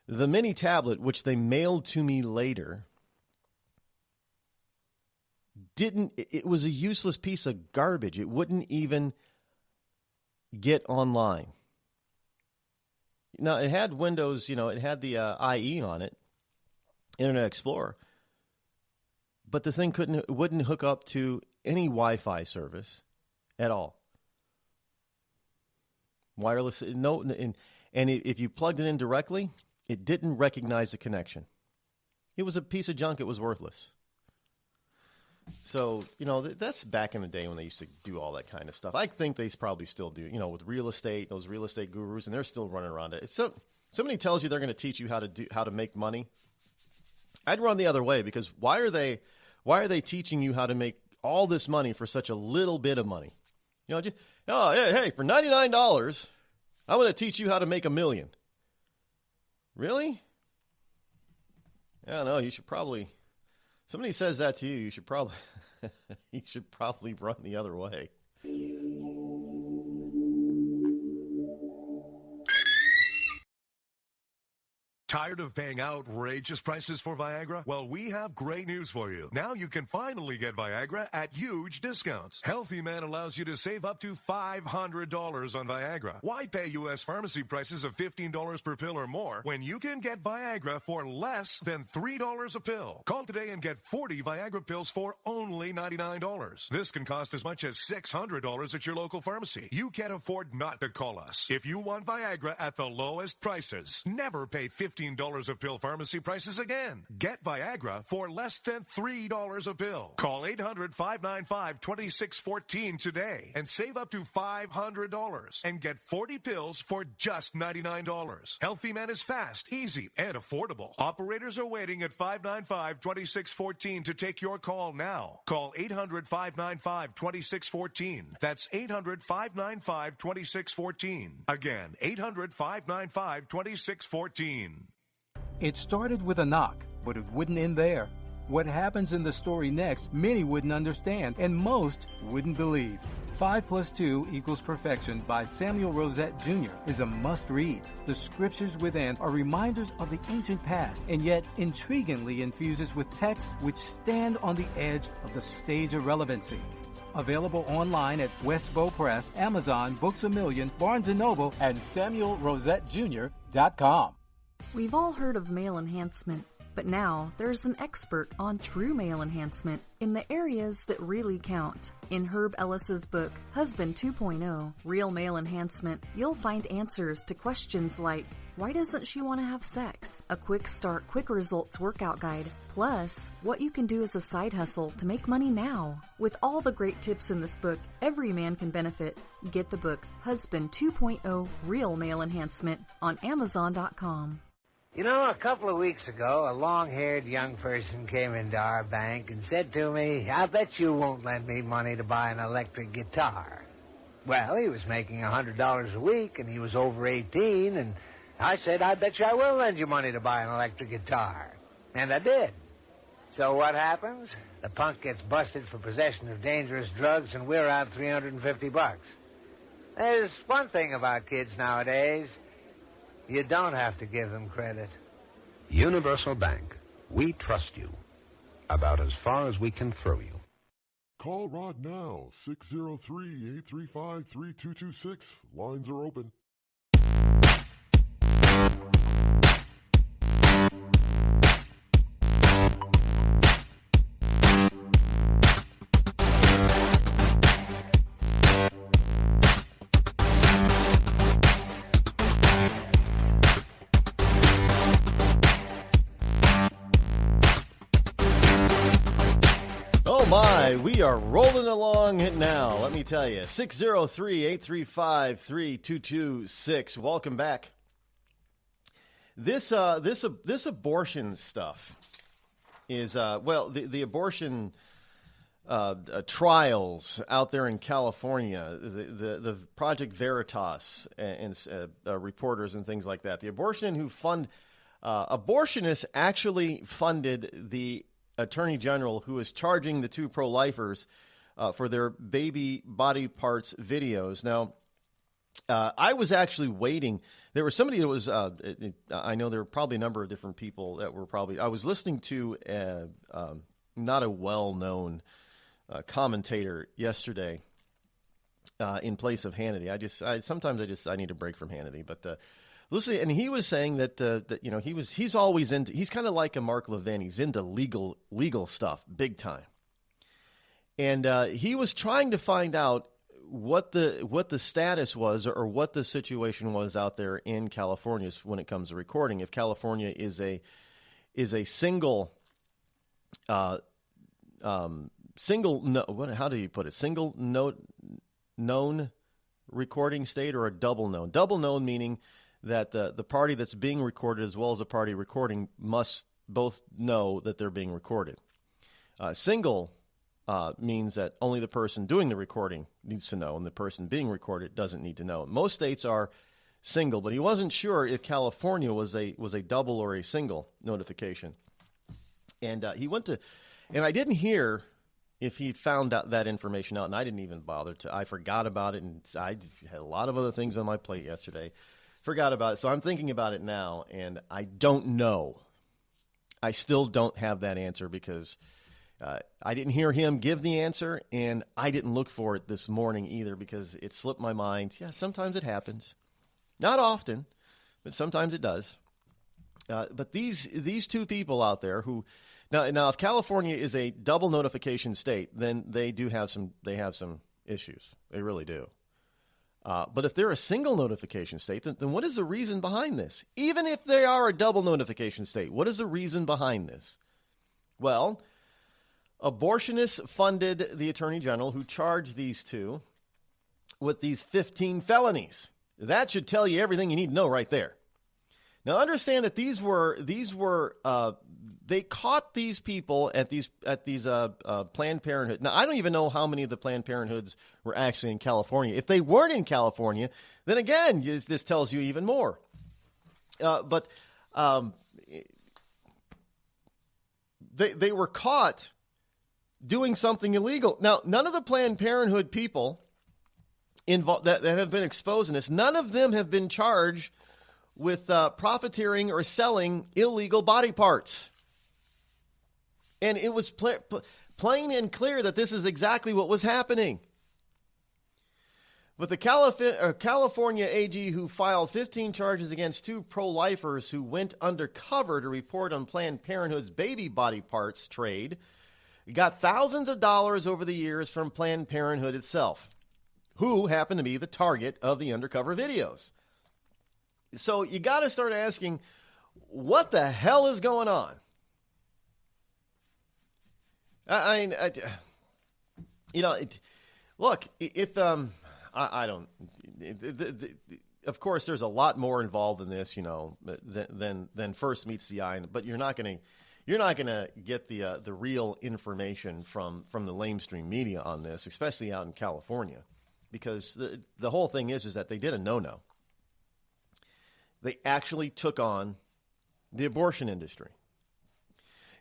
The mini tablet, which they mailed to me later, it was a useless piece of garbage. It wouldn't even get online. Now, it had Windows, it had the IE on it, Internet Explorer, but the thing wouldn't hook up to any Wi-Fi service at all. Wireless, no, and if you plugged it in directly, it didn't recognize the connection. It was a piece of junk. It was worthless. So, that's back in the day when they used to do all that kind of stuff. I think they probably still do, with real estate, those real estate gurus, and they're still running around it. Somebody tells you they're going to teach you how to make money. I'd run the other way, because why are they teaching you how to make all this money for such a little bit of money? Hey, for $99, I'm going to teach you how to make $1 million. Really? Yeah, no, you should probably. Somebody says that to you, you should probably run the other way. Tired of paying outrageous prices for Viagra? Well, we have great news for you. Now you can finally get Viagra at huge discounts. Healthy Man allows you to save up to $500 on Viagra. Why pay U.S. pharmacy prices of $15 per pill or more when you can get Viagra for less than $3 a pill? Call today and get 40 Viagra pills for only $99. This can cost as much as $600 at your local pharmacy. You can't afford not to call us. If you want Viagra at the lowest prices, never pay $15 a pill pharmacy prices again. Get Viagra for less than $3 a pill. Call 800-595-2614 today and save up to $500 and get 40 pills for just $99. Healthy Man is fast, easy, and affordable. Operators are waiting at 595-2614 to take your call now. Call 800-595-2614. That's 800-595-2614. Again, 800-595-2614. It started with a knock, but it wouldn't end there. What happens in the story next, many wouldn't understand, and most wouldn't believe. 5 + 2 = Perfection by Samuel Rosette Jr. is a must-read. The scriptures within are reminders of the ancient past, and yet intriguingly infuses with texts which stand on the edge of the stage of relevancy. Available online at Westbow Press, Amazon, Books A Million, Barnes & Noble, and SamuelRosetteJr.com. We've all heard of male enhancement, but now there's an expert on true male enhancement in the areas that really count. In Herb Ellis's book, Husband 2.0, Real Male Enhancement, you'll find answers to questions like, why doesn't she want to have sex? A quick start, quick results workout guide. Plus, what you can do as a side hustle to make money now. With all the great tips in this book, every man can benefit. Get the book, Husband 2.0, Real Male Enhancement, on Amazon.com. A couple of weeks ago, a long-haired young person came into our bank and said to me, I bet you won't lend me money to buy an electric guitar. Well, he was making $100 a week, and he was over 18, and I said, I bet you I will lend you money to buy an electric guitar. And I did. So what happens? The punk gets busted for possession of dangerous drugs, and we're out $350. There's one thing about kids nowadays. You don't have to give them credit. Universal Bank. We trust you. About as far as we can throw you. Call Rod now. 603-835-3226. Lines are open. We are rolling along now, let me tell you. 603-835-3226. Welcome back. This abortion stuff is, the abortion trials out there in California, the Project Veritas and reporters and things like that. The abortionists actually funded the Attorney General who is charging the two pro-lifers for their baby body parts videos. Now, I was actually waiting. There was somebody that was, I know there were probably a number of different people that were probably, I was listening to not a well-known commentator yesterday in place of Hannity. I need a break from Hannity. But listen, and he was saying that he's always into. He's kind of like a Mark Levin. He's into legal stuff, big time. And he was trying to find out what the status was or what the situation was out there in California when it comes to recording. If California is a single how do you put it? Single known recording state or a double known? Double known meaning that the party that's being recorded as well as the party recording must both know that they're being recorded. Single means that only the person doing the recording needs to know, and the person being recorded doesn't need to know. Most states are single, but he wasn't sure if California was a double or a single notification. And he went to, and I didn't hear if he found out that information out, and I didn't even bother to. I forgot about it, and I had a lot of other things on my plate yesterday. Forgot about it, so I'm thinking about it now, and I don't know. I still don't have that answer because I didn't hear him give the answer, and I didn't look for it this morning either because it slipped my mind. Yeah, sometimes it happens. Not often, but sometimes it does. But these two people out there who now if California is a double notification state, then they have some issues. They really do. But if they're a single notification state, then what is the reason behind this? Even if they are a double notification state, what is the reason behind this? Well, abortionists funded the Attorney General who charged these two with these 15 felonies. That should tell you everything you need to know right there. Now, understand that they caught these people at these Planned Parenthood. Now, I don't even know how many of the Planned Parenthoods were actually in California. If they weren't in California, then again, this tells you even more. But they were caught doing something illegal. Now, none of the Planned Parenthood people involved that have been exposed in this, none of them have been charged with profiteering or selling illegal body parts. And it was plain and clear that this is exactly what was happening. But the California AG who filed 15 charges against two pro-lifers who went undercover to report on Planned Parenthood's baby body parts trade got thousands of dollars over the years from Planned Parenthood itself, who happened to be the target of the undercover videos. So you got to start asking, what the hell is going on? Look, if I don't. Of course, there's a lot more involved in this, than first meets the eye. But you're not gonna get the real information from the lamestream media on this, especially out in California, because the whole thing is that they did a no-no. They actually took on the abortion industry.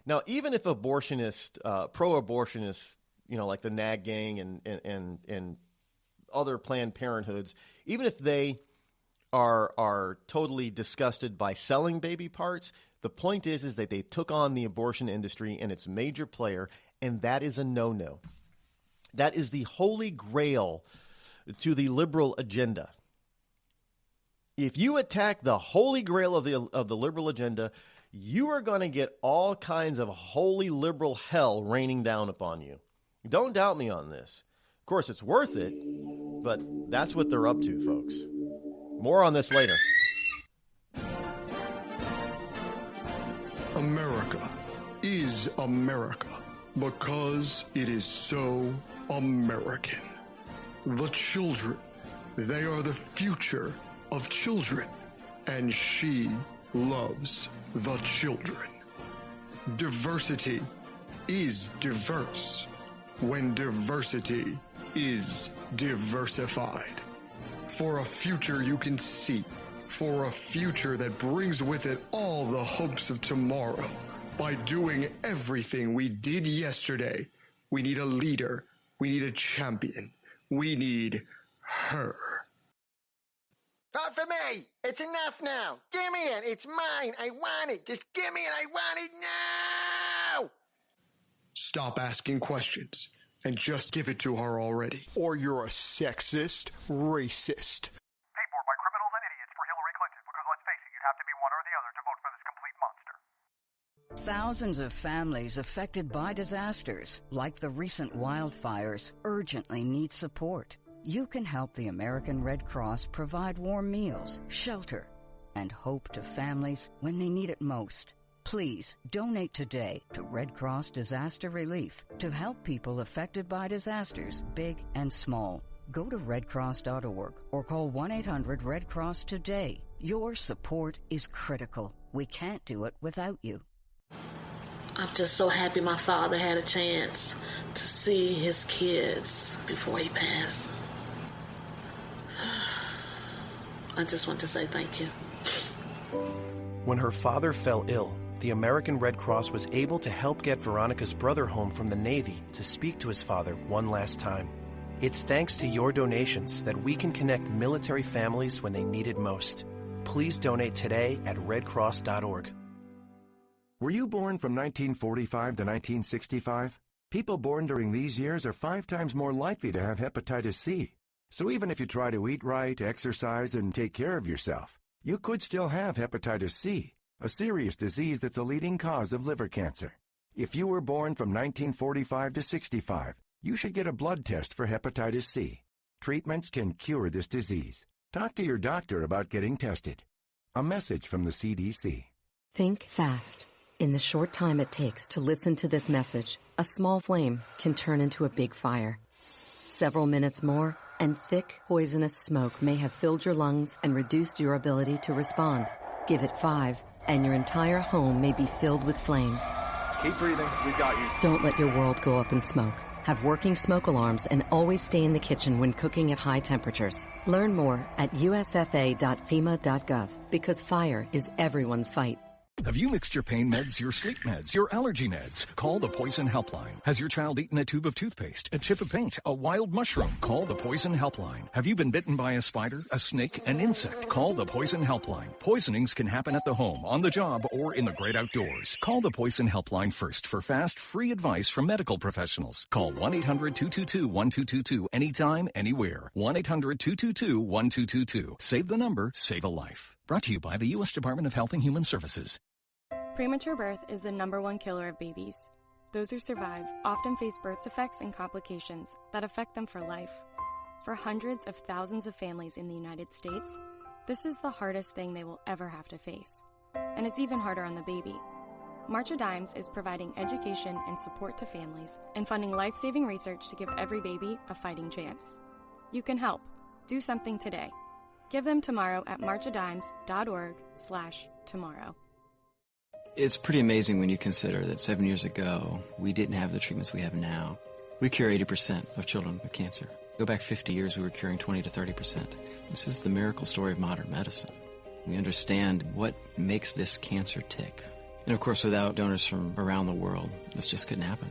Now, even if pro-abortionists, like the NAG gang and other Planned Parenthoods, even if they are totally disgusted by selling baby parts, the point is that they took on the abortion industry and its major player, and that is a no-no. That is the holy grail to the liberal agenda. If you attack the holy grail of the liberal agenda, you are going to get all kinds of holy liberal hell raining down upon you. Don't doubt me on this. Of course, it's worth it, but that's what they're up to, folks. More on this later. America is America because it is so American. The children, they are the future of children, and she loves the children. Diversity is diverse when diversity is diversified. For a future you can see, for a future that brings with it all the hopes of tomorrow. By doing everything we did yesterday, we need a leader, we need a champion, we need her. Vote for me! It's enough now! Give me it! It's mine! I want it! Just give me it! I want it now! Stop asking questions and just give it to her already. Or you're a sexist racist. Paid for by criminals and idiots for Hillary Clinton, because let's face it, you'd have to be one or the other to vote for this complete monster. Thousands of families affected by disasters, like the recent wildfires, urgently need support. You can help the American Red Cross provide warm meals, shelter, and hope to families when they need it most. Please donate today to Red Cross Disaster Relief to help people affected by disasters, big and small. Go to redcross.org or call 1-800-RED-CROSS today. Your support is critical. We can't do it without you. I'm just so happy my father had a chance to see his kids before he passed. I just want to say thank you. When her father fell ill, the American Red Cross was able to help get Veronica's brother home from the Navy to speak to his father one last time. It's thanks to your donations that we can connect military families when they need it most. Please donate today at redcross.org. Were you born from 1945 to 1965? People born during these years are 5 times more likely to have hepatitis C. So even if you try to eat right, exercise, and take care of yourself, you could still have hepatitis C, a serious disease that's a leading cause of liver cancer. If you were born from 1945 to 65, you should get a blood test for hepatitis C. Treatments can cure this disease. Talk to your doctor about getting tested. A message from the CDC. Think fast. In the short time it takes to listen to this message, a small flame can turn into a big fire. Several minutes more, and thick, poisonous smoke may have filled your lungs and reduced your ability to respond. Give it 5, and your entire home may be filled with flames. Keep breathing. We've got you. Don't let your world go up in smoke. Have working smoke alarms and always stay in the kitchen when cooking at high temperatures. Learn more at usfa.fema.gov, because fire is everyone's fight. Have you mixed your pain meds, your sleep meds, your allergy meds? Call the Poison Helpline. Has your child eaten a tube of toothpaste, a chip of paint, a wild mushroom? Call the Poison Helpline. Have you been bitten by a spider, a snake, an insect? Call the Poison Helpline. Poisonings can happen at the home, on the job, or in the great outdoors. Call the Poison Helpline first for fast, free advice from medical professionals. Call 1-800-222-1222 anytime, anywhere. 1-800-222-1222. Save the number, save a life. Brought to you by the U.S. Department of Health and Human Services. Premature birth is the #1 killer of babies. Those who survive often face birth defects and complications that affect them for life. For hundreds of thousands of families in the United States, this is the hardest thing they will ever have to face. And it's even harder on the baby. March of Dimes is providing education and support to families and funding life-saving research to give every baby a fighting chance. You can help. Do something today. Give them tomorrow at marchofdimes.org/tomorrow. It's pretty amazing when you consider that 7 years ago, we didn't have the treatments we have now. We cure 80% of children with cancer. Go back 50 years, we were curing 20 to 30%. This is the miracle story of modern medicine. We understand what makes this cancer tick. And of course, without donors from around the world, this just couldn't happen.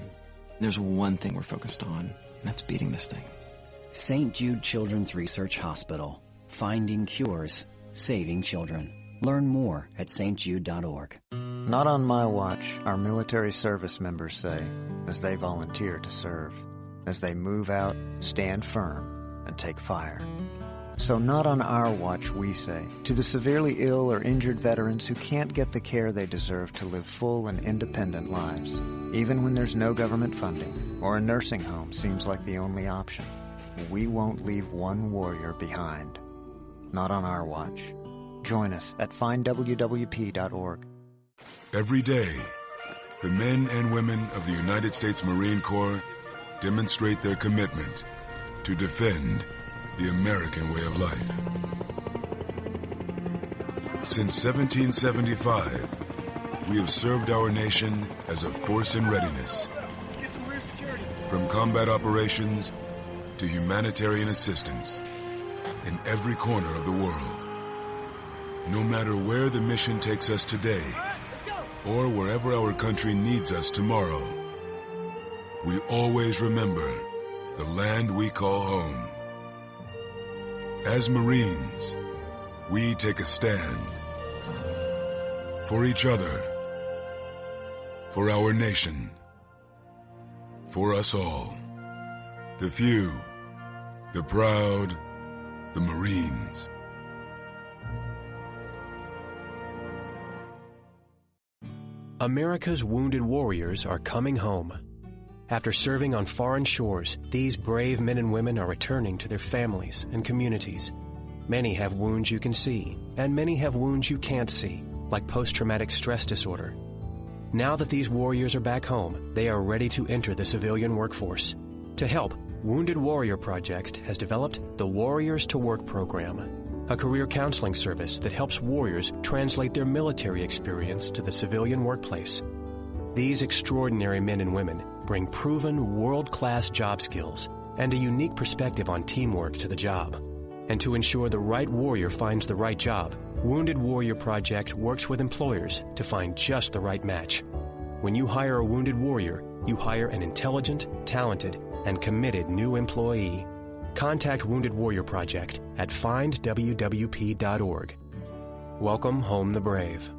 There's one thing we're focused on, and that's beating this thing. St. Jude Children's Research Hospital. Finding cures, saving children. Learn more at stjude.org. Not on my watch, our military service members say, as they volunteer to serve. As they move out, stand firm, and take fire. So not on our watch, we say, to the severely ill or injured veterans who can't get the care they deserve to live full and independent lives, even when there's no government funding or a nursing home seems like the only option. We won't leave one warrior behind. Not on our watch. Join us at findwwp.org. Every day, the men and women of the United States Marine Corps demonstrate their commitment to defend the American way of life. Since 1775, we have served our nation as a force in readiness. From combat operations to humanitarian assistance in every corner of the world. No matter where the mission takes us today, or wherever our country needs us tomorrow, we always remember the land we call home. As Marines, we take a stand for each other, for our nation, for us all. The few, the proud, the Marines. America's wounded warriors are coming home. After serving on foreign shores, these brave men and women are returning to their families and communities. Many have wounds you can see, and many have wounds you can't see, like post-traumatic stress disorder. Now that these warriors are back home, they are ready to enter the civilian workforce. To help, Wounded Warrior Project has developed the Warriors to Work program, a career counseling service that helps warriors translate their military experience to the civilian workplace. These extraordinary men and women bring proven world-class job skills and a unique perspective on teamwork to the job. And to ensure the right warrior finds the right job, Wounded Warrior Project works with employers to find just the right match. When you hire a wounded warrior, you hire an intelligent, talented, and committed new employee. Contact Wounded Warrior Project at findwwp.org. Welcome home the brave.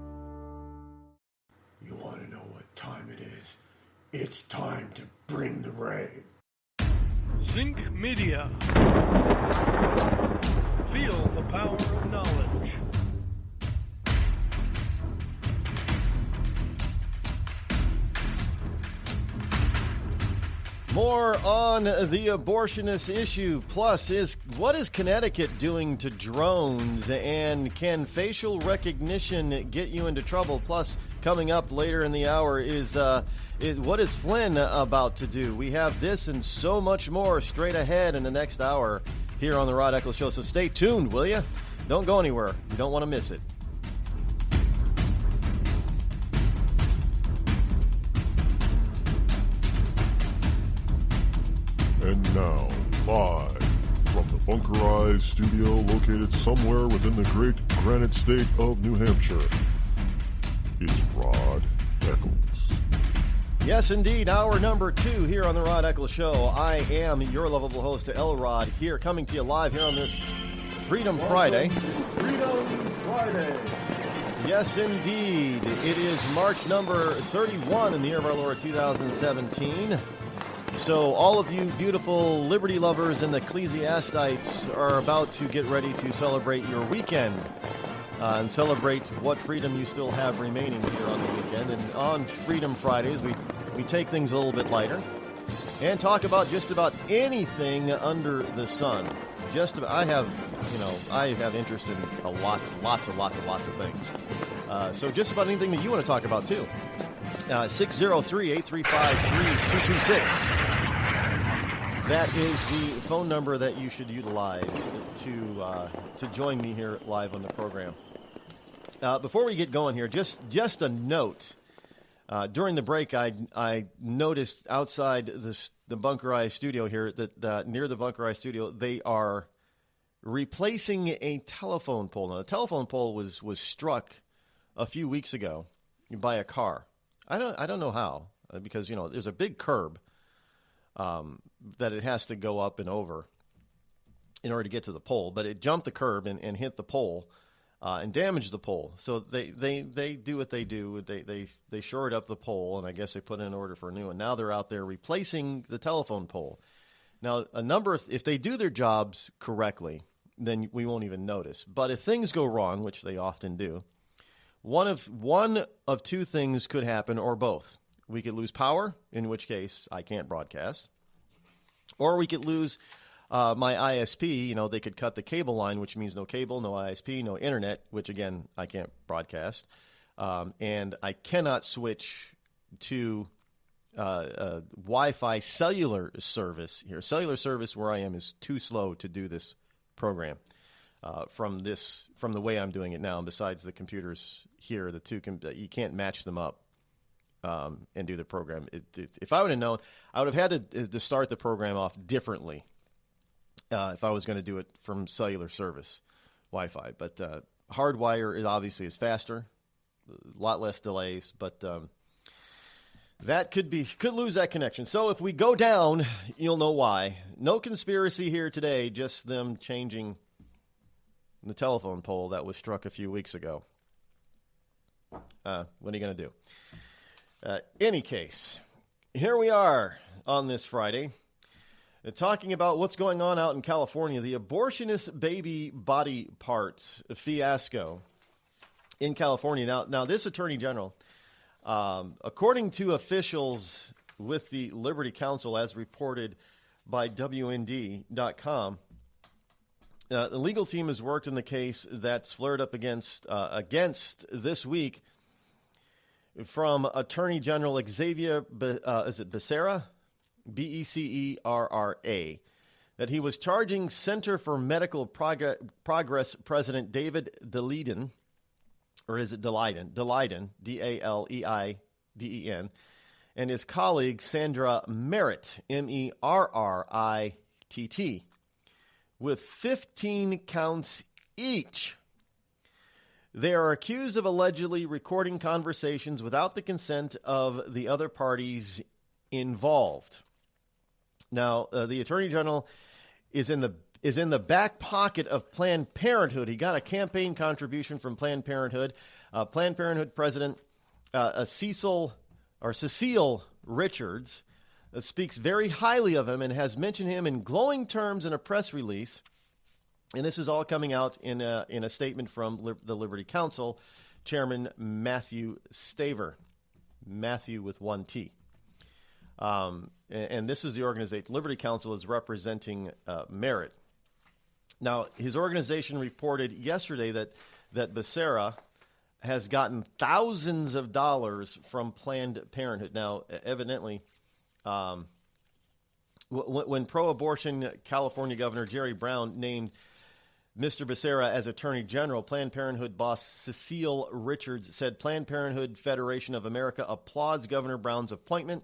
You want to know what time it is? It's time to bring the rain. Zinc Media. Feel the power of knowledge. More on the abortionist issue. Plus, what is Connecticut doing to drones? And can facial recognition get you into trouble? Plus, coming up later in the hour is what is Flynn about to do? We have this and so much more straight ahead in the next hour here on the Rod Eccles Show. So stay tuned, will you? Don't go anywhere. You don't want to miss it. And now, live from the bunkerized studio located somewhere within the great granite state of New Hampshire, it's Rod Eccles. Yes, indeed. Hour number 2 here on the Rod Eccles Show. I am your lovable host, Elrod, here, coming to you live here on this Freedom Friday. Freedom Friday. Yes, indeed. It is March number 31 in the year of our Lord 2017. So all of you beautiful liberty lovers and ecclesiastites are about to get ready to celebrate your weekend and celebrate what freedom you still have remaining here on the weekend. And on Freedom Fridays, we take things a little bit lighter and talk about just about anything under the sun. I have interest in lots of things. So just about anything that you want to talk about too. 603-835-3226. That is the phone number that you should utilize to join me here live on the program. Before we get going here, just a note. During the break, I noticed outside the bunkerized studio here that near the bunkerized studio they are replacing a telephone pole. Now, the telephone pole was struck a few weeks ago by a car. I don't know how, because there's a big curb that it has to go up and over in order to get to the pole. But it jumped the curb and hit the pole and damaged the pole. So they do what they do. They shored up the pole, and I guess they put in an order for a new one. Now they're out there replacing the telephone pole. Now, if they do their jobs correctly, then we won't even notice. But if things go wrong, which they often do, one of two things could happen, or both. We could lose power, in which case I can't broadcast, or we could lose my ISP. They could cut the cable line, which means no cable, no ISP, no internet, which again I can't broadcast, and I cannot switch to Wi-Fi cellular service here. Cellular service where I am is too slow to do this program from the way I'm doing it now. And besides the computers here, the two you can't match them up and do the program. If I would have known, I would have had to start the program off differently if I was going to do it from cellular service Wi-Fi. But hardwire obviously is faster, a lot less delays, but that could lose that connection. So if we go down, you'll know why. No conspiracy here today, just them changing the telephone pole that was struck a few weeks ago. What are you going to do? Any case, here we are on this Friday. Talking about what's going on out in California, the abortionist baby body parts fiasco in California. Now this Attorney General, according to officials with the Liberty Counsel, as reported by WND.com, the legal team has worked in the case that's flared up against this week from Attorney General Xavier, is it Becerra? Becerra, that he was charging Center for Medical Progress President David Daleiden, or is it Daleiden, Daleiden, and his colleague Sandra Merritt, Merritt, with 15 counts each. They are accused of allegedly recording conversations without the consent of the other parties involved. Now, the Attorney General is in the back pocket of Planned Parenthood. He got a campaign contribution from Planned Parenthood. Planned Parenthood President Cecile Richards speaks very highly of him and has mentioned him in glowing terms in a press release. And this is all coming out in a statement from the Liberty Counsel, Chairman Matthew Staver, Matthew with one T. And this is the organization. Liberty Counsel is representing Merritt. Now, his organization reported yesterday that Becerra has gotten thousands of dollars from Planned Parenthood. Now, evidently, when pro-abortion California Governor Jerry Brown named Mr. Becerra as Attorney General, Planned Parenthood boss Cecile Richards said Planned Parenthood Federation of America applauds Governor Brown's appointment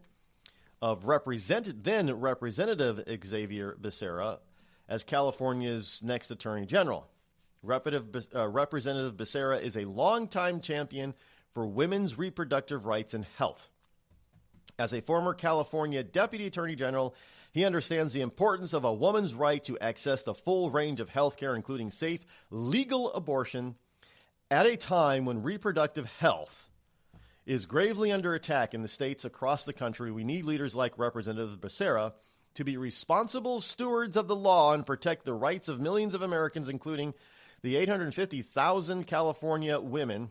of Representative Xavier Becerra as California's next Attorney General. Representative Becerra is a longtime champion for women's reproductive rights and health. As a former California Deputy Attorney General, he understands the importance of a woman's right to access the full range of health care, including safe, legal abortion, at a time when reproductive health is gravely under attack in the states across the country. We need leaders like Representative Becerra to be responsible stewards of the law and protect the rights of millions of Americans, including the 850,000 California women,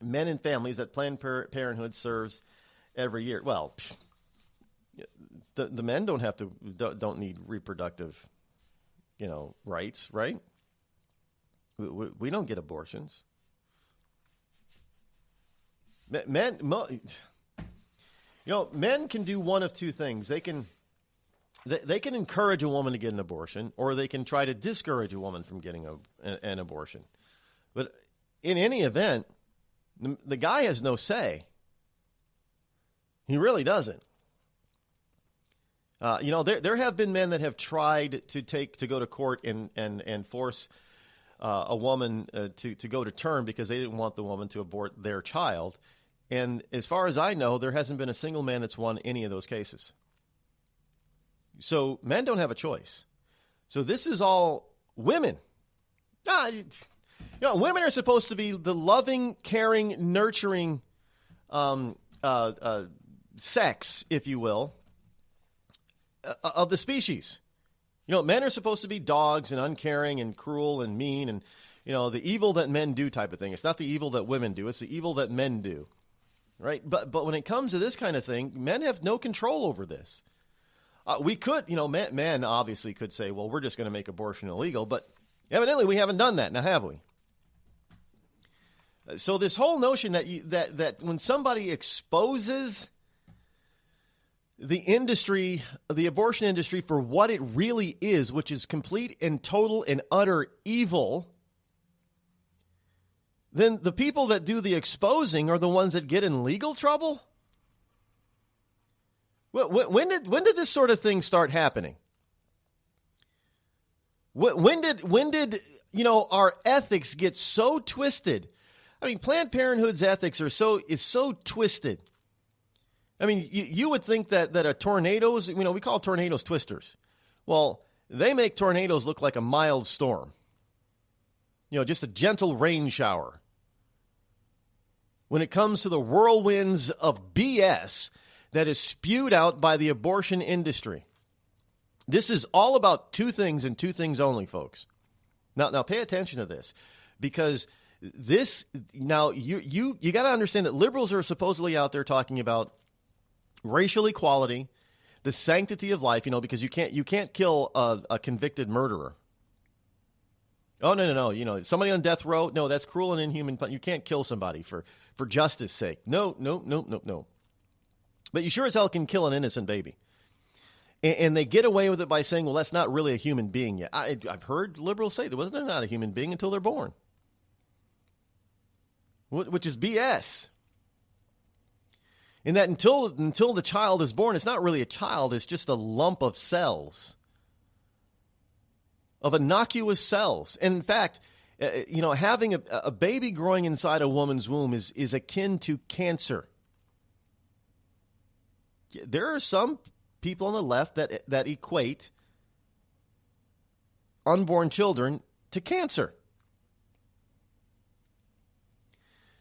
men, and families that Planned Parenthood serves every year. Well, the men don't need reproductive, rights, right? We don't get abortions. Men can do one of two things. They can encourage a woman to get an abortion, or they can try to discourage a woman from getting an abortion. But in any event, the guy has no say. He really doesn't. There have been men that have tried to go to court and force a woman to go to term because they didn't want the woman to abort their child. And as far as I know, there hasn't been a single man that's won any of those cases. So men don't have a choice. So this is all women. Women are supposed to be the loving, caring, nurturing sex, if you will, of the species. Men are supposed to be dogs and uncaring and cruel and mean and, the evil that men do type of thing. It's not the evil that women do. It's the evil that men do. Right? But when it comes to this kind of thing, men have no control over this. We could, men obviously could say, well, we're just going to make abortion illegal. But evidently we haven't done that now, have we? So this whole notion that when somebody exposes the industry, the abortion industry, for what it really is, which is complete and total and utter evil, then the people that do the exposing are the ones that get in legal trouble? When did this sort of thing start happening? When did our ethics get so twisted? I mean, Planned Parenthood's ethics is so twisted. I mean, you would think that a tornadoes, we call tornadoes twisters. Well, they make tornadoes look like a mild storm. Just a gentle rain shower. When it comes to the whirlwinds of BS that is spewed out by the abortion industry. This is all about two things and two things only, folks. Now pay attention to this, because this, now you got to understand that liberals are supposedly out there talking about racial equality, the sanctity of life, because you can't kill a convicted murderer. Oh, no. Somebody on death row, no, that's cruel and inhuman. You can't kill somebody for justice sake. No. But you sure as hell can kill an innocent baby. And they get away with it by saying, well, that's not really a human being yet. I've heard liberals say that they're not a human being until they're born, which is BS. In that until the child is born, it's not really a child. It's just a lump of cells, of innocuous cells. And in fact, having a baby growing inside a woman's womb is akin to cancer. There are some people on the left that equate unborn children to cancer.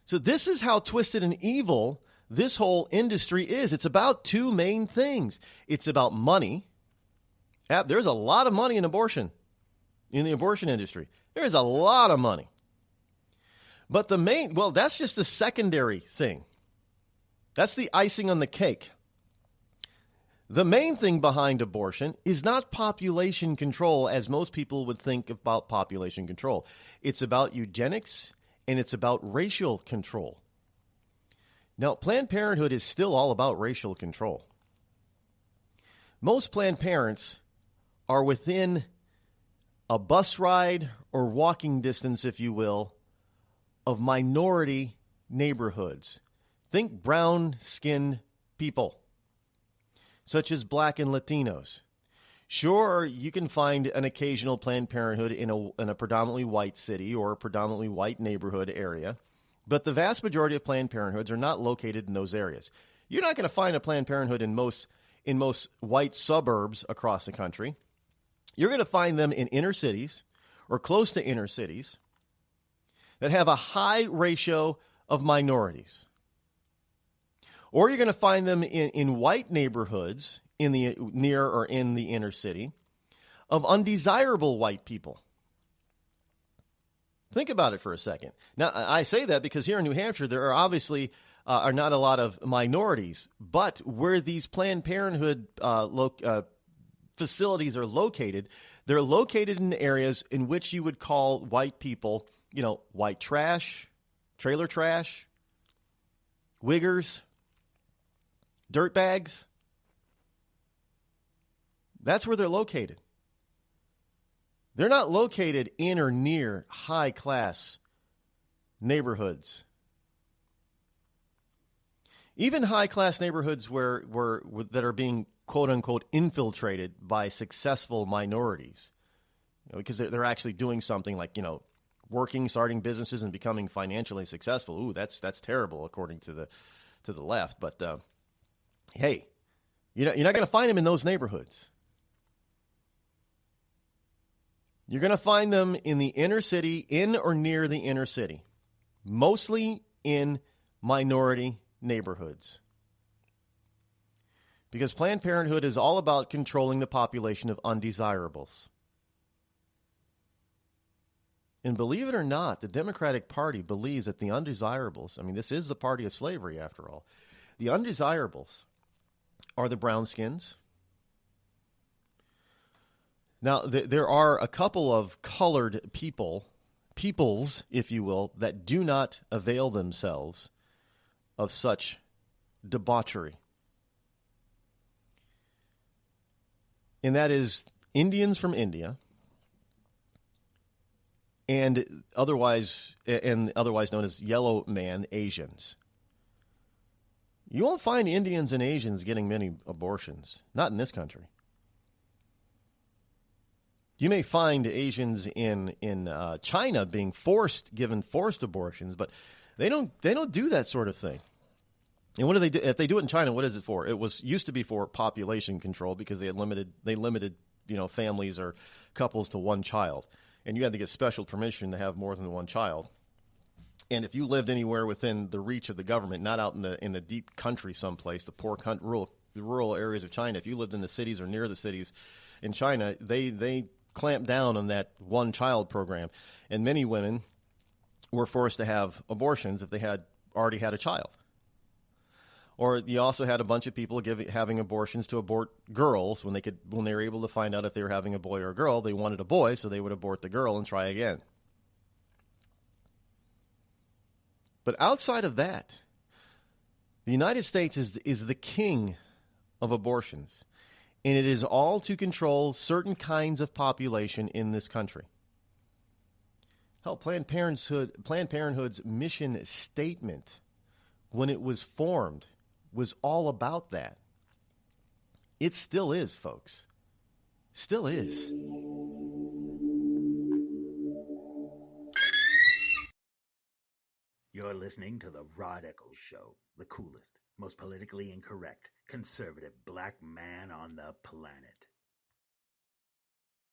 So this is how twisted and evil this whole industry is. It's about two main things. It's about money. There's a lot of money in abortion, in the abortion industry. There's a lot of money. But that's just the secondary thing. That's the icing on the cake. The main thing behind abortion is not population control, as most people would think about population control. It's about eugenics, and it's about racial control. Now, Planned Parenthood is still all about racial control. Most Planned Parents are within a bus ride or walking distance, if you of minority neighborhoods. Think brown-skinned people, such as black and Latinos. Sure, you can find an occasional Planned Parenthood in a predominantly white city or a predominantly white neighborhood area, but the vast majority of Planned Parenthoods are not located in those areas. You're not going to find a Planned Parenthood in most white suburbs across the country. You're going to find them in inner cities or close to inner cities that have a high ratio of minorities. Or you're going to find them in white neighborhoods in the near or in the inner city of undesirable white people. Think about it for a second. Now, I say that because here in New Hampshire, there are obviously are not a lot of minorities, but where these Planned Parenthood facilities are located, they're located in areas in which you would call white people, white trash, trailer trash, wiggers, dirtbags. That's where they're located. They're not located in or near high-class neighborhoods. Even high-class neighborhoods that are being, quote-unquote, infiltrated by successful minorities, because they're actually doing something like, working, starting businesses, and becoming financially successful. Ooh, that's terrible, according to the left. But hey, you're not going to find them in those neighborhoods. You're going to find them in the inner city, in or near the inner city, mostly in minority neighborhoods. Because Planned Parenthood is all about controlling the population of undesirables. And believe it or not, the Democratic Party believes that the undesirables, this is the party of slavery after all, the undesirables are the brown skins. Now, there are a couple of colored peoples, if you will, that do not avail themselves of such debauchery. And that is Indians from India and otherwise known as yellow man Asians. You won't find Indians and Asians getting many abortions, not in this country. You may find Asians in China being given forced abortions, but they don't do that sort of thing. And what do they do? If they do it in China, what is it for? It used to be for population control because they limited families or couples to one child, and you had to get special permission to have more than one child. And if you lived anywhere within the reach of the government, not out in the deep country someplace, the poor rural areas of China, if you lived in the cities or near the cities, in China, they clamped down on that one-child program, and many women were forced to have abortions if they had already had a child. Or you also had a bunch of people having abortions to abort girls when they were able to find out if they were having a boy or a girl. They wanted a boy, so they would abort the girl and try again. But outside of that, the United States is the king of abortions, and it is all to control certain kinds of population in this country. Hell, Planned Parenthood's mission statement, when it was formed, was all about that. It still is, folks. Still is. You're listening to the Rod Eccles Show, the coolest, most politically incorrect, conservative black man on the planet.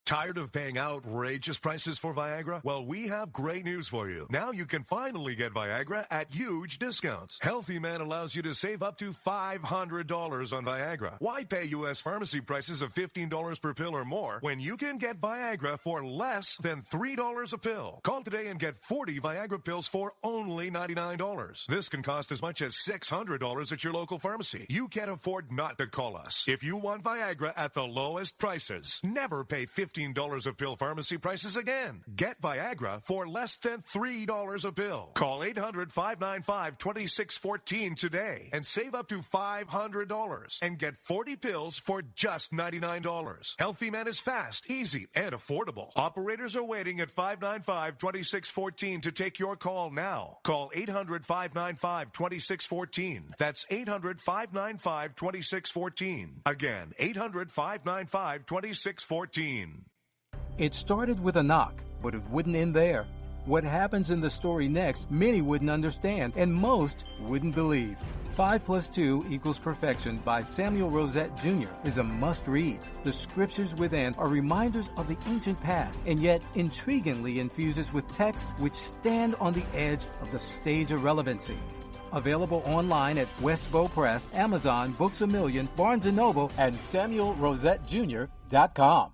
Tired of paying outrageous prices for Viagra? Well, we have great news for you. Now you can finally get Viagra at huge discounts. Healthy Man allows you to save up to $500 on Viagra. Why pay U.S. pharmacy prices of $15 per pill or more when you can get Viagra for less than $3 a pill? Call today and get 40 Viagra pills for only $99. This can cost as much as $600 at your local pharmacy. You can't afford not to call us. If you want Viagra at the lowest prices, never pay $15 a pill pharmacy prices again. Get Viagra for less than $3 a pill. Call 800-595-2614 today and save up to $500 and get 40 pills for just $99. Healthy Man is fast, easy, and affordable. Operators are waiting at 595-2614 to take your call now. Call 800-595-2614. That's 800-595-2614. Again, 800-595-2614. It started with a knock, but it wouldn't end there. What happens in the story next, many wouldn't understand, and most wouldn't believe. 5 + 2 = Perfection by Samuel Rosette Jr. is a must-read. The scriptures within are reminders of the ancient past, and yet intriguingly infuses with texts which stand on the edge of the stage of relevancy. Available online at Westbow Press, Amazon, Books A Million, Barnes & Noble, and SamuelRosetteJr.com.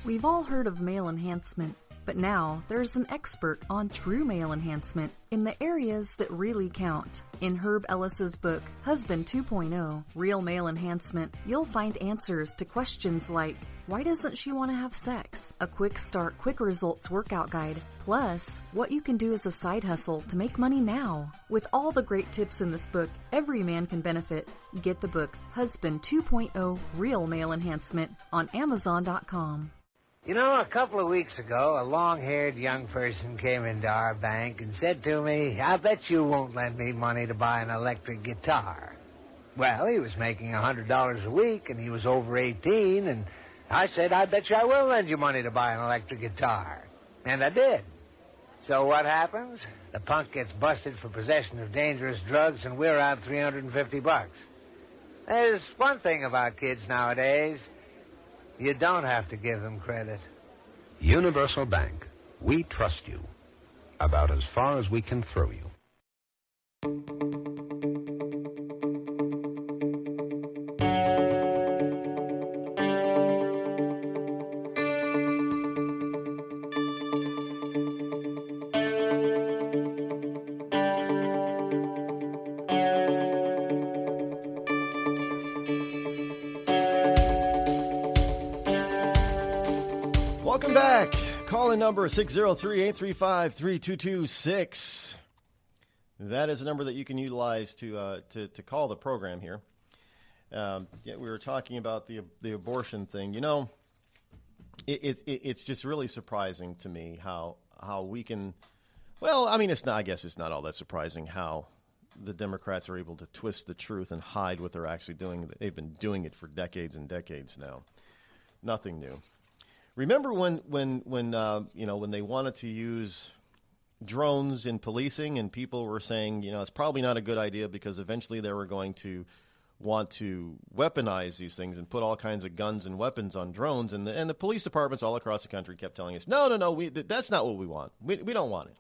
We've all heard of male enhancement, but now there's an expert on true male enhancement in the areas that really count. In Herb Ellis's book, Husband 2.0, Real Male Enhancement, you'll find answers to questions like, why doesn't she want to have sex? A quick start, quick results workout guide. Plus, what you can do as a side hustle to make money now. With all the great tips in this book, every man can benefit. Get the book, Husband 2.0, Real Male Enhancement, on Amazon.com. You know, a couple of weeks ago, a long-haired young person came into our bank and said to me, I bet you won't lend me money to buy an electric guitar. Well, he was making $100 a week, and he was over 18, and I said, I bet you I will lend you money to buy an electric guitar. And I did. So what happens? The punk gets busted for possession of dangerous drugs, and we're out $350. There's one thing about kids nowadays. You don't have to give them credit. Universal Bank. We trust you. About as far as we can throw you. Welcome back. Call-in number 603-835-3226. That is a number that you can utilize to call the program here. We were talking about the abortion thing. You know, it's just really surprising to me how we can. Well, I mean, it's not. I guess it's not all that surprising how the Democrats are able to twist the truth and hide what they're actually doing. They've been doing it for decades and decades now. Nothing new. Remember when they wanted to use drones in policing and people were saying, it's probably not a good idea because eventually they were going to want to weaponize these things and put all kinds of guns and weapons on drones, and the police departments all across the country kept telling us, no, that's not what we want. We don't want it.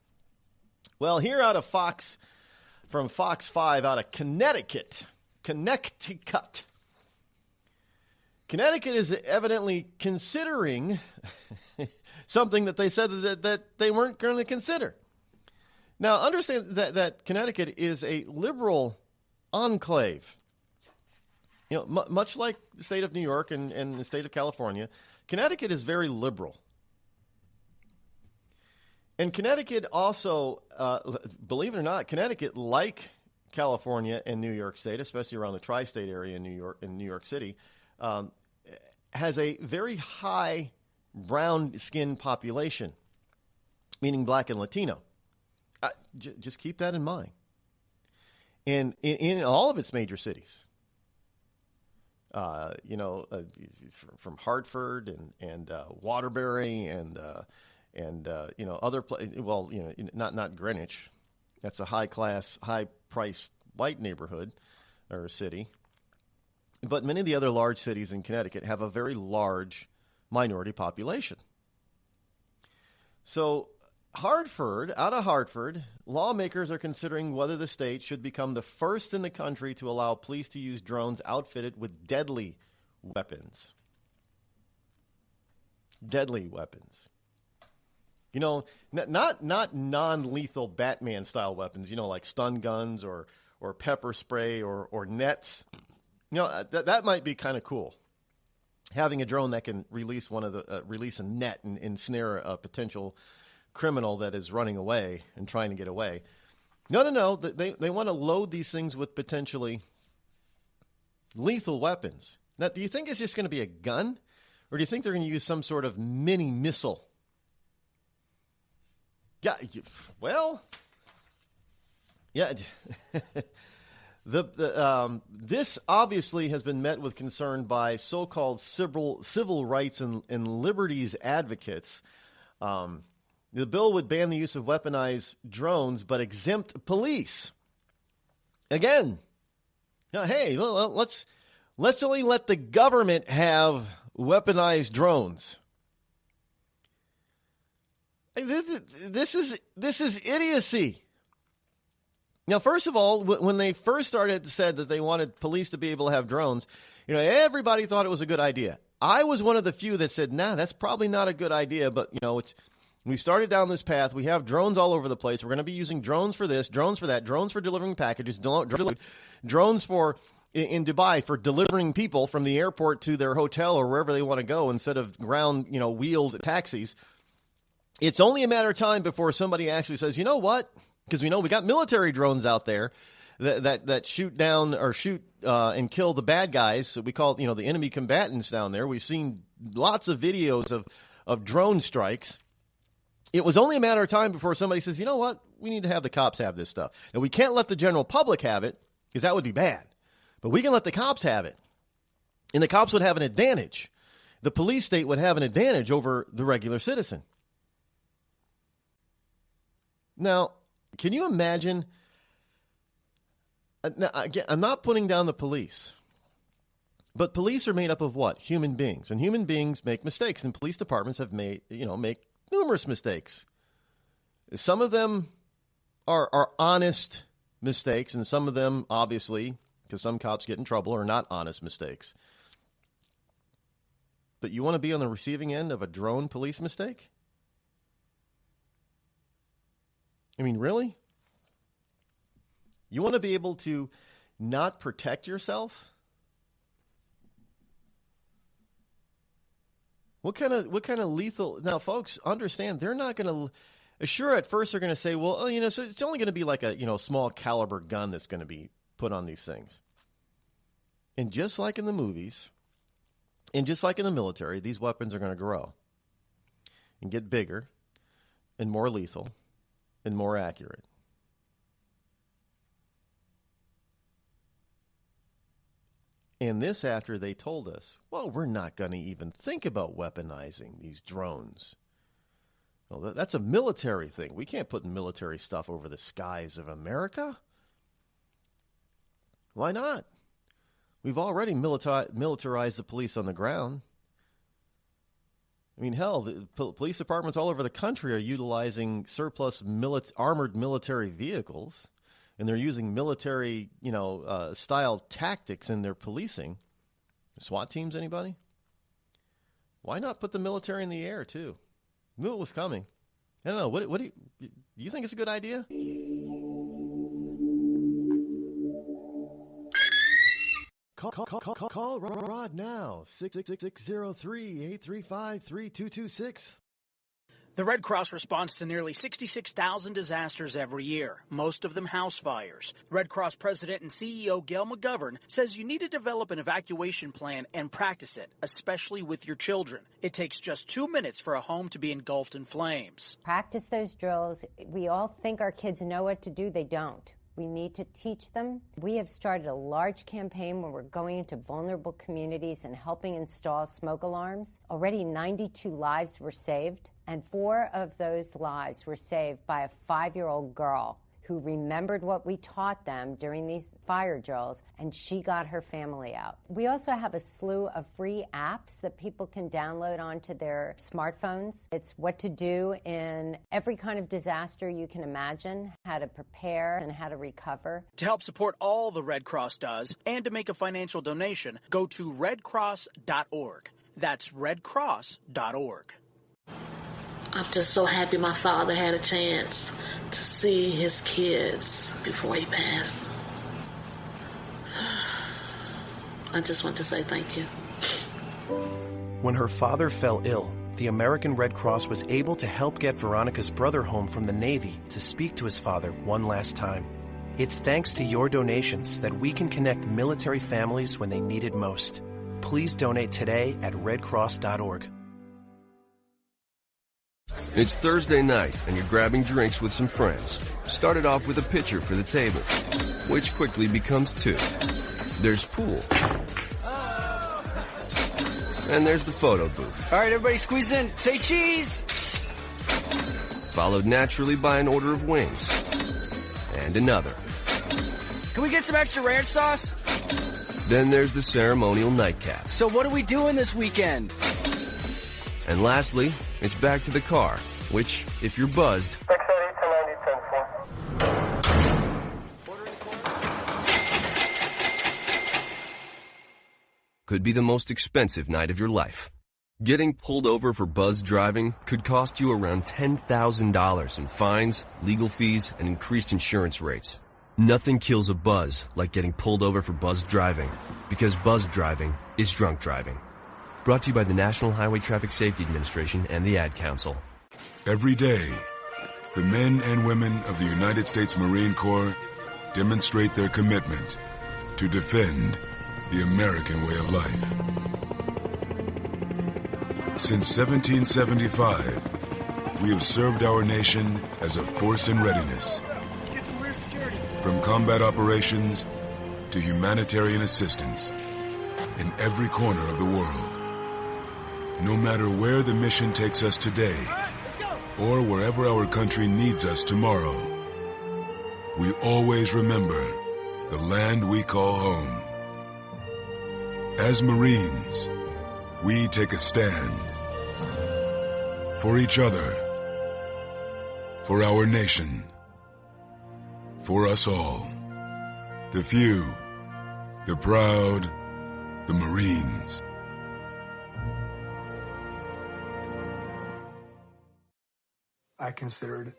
Well, here out of from Fox 5 out of Connecticut, Connecticut is evidently considering something that they said that they weren't going to consider. Now, understand that Connecticut is a liberal enclave. Much like the state of New York and the state of California, Connecticut is very liberal. And Connecticut also, believe it or not, Connecticut, like California and New York State, especially around the tri-state area in New York City, has a very high brown skin population, meaning black and Latino. Just keep that in mind. And in all of its major cities, from Hartford and Waterbury and other places. Well, not Greenwich. That's a high-class, high-priced white neighborhood or city. But many of the other large cities in Connecticut have a very large minority population. So out of Hartford, lawmakers are considering whether the state should become the first in the country to allow police to use drones outfitted with deadly weapons. Deadly weapons. Not non-lethal Batman-style weapons, like stun guns or pepper spray or nets. That might be kind of cool. Having a drone that can release a net and ensnare a potential criminal that is running away and trying to get away. No. They want to load these things with potentially lethal weapons. Now, do you think it's just going to be a gun? Or do you think they're going to use some sort of mini missile? Yeah, this obviously has been met with concern by so-called civil rights and liberties advocates. The bill would ban the use of weaponized drones, but exempt police. Again, hey, let's only let the government have weaponized drones. This is idiocy. Now, first of all, when they first said that they wanted police to be able to have drones, everybody thought it was a good idea. I was one of the few that said, nah, that's probably not a good idea, but, we started down this path. We have drones all over the place. We're going to be using drones for this, drones for that, drones for delivering packages, drones in Dubai for delivering people from the airport to their hotel or wherever they want to go instead of ground, wheeled taxis. It's only a matter of time before somebody actually says, you know what? Because we got military drones out there that shoot down or shoot and kill the bad guys. So we call it, the enemy combatants down there. We've seen lots of videos of drone strikes. It was only a matter of time before somebody says, you know what? We need to have the cops have this stuff. And we can't let the general public have it because that would be bad. But we can let the cops have it. And the cops would have an advantage. The police state would have an advantage over the regular citizen. Now, can you imagine? Now, again, I'm not putting down the police. But police are made up of what? Human beings. And human beings make mistakes. And police departments have make numerous mistakes. Some of them are honest mistakes, and some of them, obviously, because some cops get in trouble, are not honest mistakes. But you want to be on the receiving end of a drone police mistake? I mean, really? You want to be able to not protect yourself? What kind of lethal? Now, folks, understand they're not going to. Sure, at first they're going to say, well, so it's only going to be like a small caliber gun that's going to be put on these things. And just like in the movies, and just like in the military, these weapons are going to grow and get bigger and more lethal and more accurate. And this after they told us, well, we're not going to even think about weaponizing these drones. Well, that's a military thing. We can't put military stuff over the skies of America. Why not? We've already militarized the police on the ground. I mean, hell, the police departments all over the country are utilizing surplus armored military vehicles. And they're using military, style tactics in their policing. SWAT teams, anybody? Why not put the military in the air, too? Knew it was coming. I don't know. What do you think it's a good idea? Call Rod now. 666-603-835-3226. The Red Cross responds to nearly 66,000 disasters every year, most of them house fires. Red Cross President and CEO Gail McGovern says you need to develop an evacuation plan and practice it, especially with your children. It takes just 2 minutes for a home to be engulfed in flames. Practice those drills. We all think our kids know what to do. They don't. We need to teach them. We have started a large campaign where we're going into vulnerable communities and helping install smoke alarms. Already 92 lives were saved, and 4 of those lives were saved by a 5-year-old girl who remembered what we taught them during these fire drills, and she got her family out. We also have a slew of free apps that people can download onto their smartphones. It's what to do in every kind of disaster you can imagine, how to prepare and how to recover. To help support all the Red Cross does and to make a financial donation, go to redcross.org. That's redcross.org. I'm just so happy my father had a chance to see his kids before he passed. I just want to say thank you. When her father fell ill, the American Red Cross was able to help get Veronica's brother home from the Navy to speak to his father one last time. It's thanks to your donations that we can connect military families when they need it most. Please donate today at redcross.org. It's Thursday night, and you're grabbing drinks with some friends. Started off with a pitcher for the table, which quickly becomes 2. There's pool. And there's the photo booth. All right, everybody squeeze in. Say cheese! Followed naturally by an order of wings. And another. Can we get some extra ranch sauce? Then there's the ceremonial nightcap. So what are we doing this weekend? And lastly, it's back to the car, which, if you're buzzed, could be the most expensive night of your life. Getting pulled over for buzz driving could cost you around $10,000 in fines, legal fees, and increased insurance rates. Nothing kills a buzz like getting pulled over for buzz driving, because buzz driving is drunk driving. Brought to you by the National Highway Traffic Safety Administration and the Ad Council. Every day, the men and women of the United States Marine Corps demonstrate their commitment to defend the American way of life. Since 1775, we have served our nation as a force in readiness. From combat operations to humanitarian assistance in every corner of the world. No matter where the mission takes us today, or wherever our country needs us tomorrow, we always remember the land we call home. As Marines, we take a stand for each other, for our nation, for us all, the few, the proud, the Marines. I considered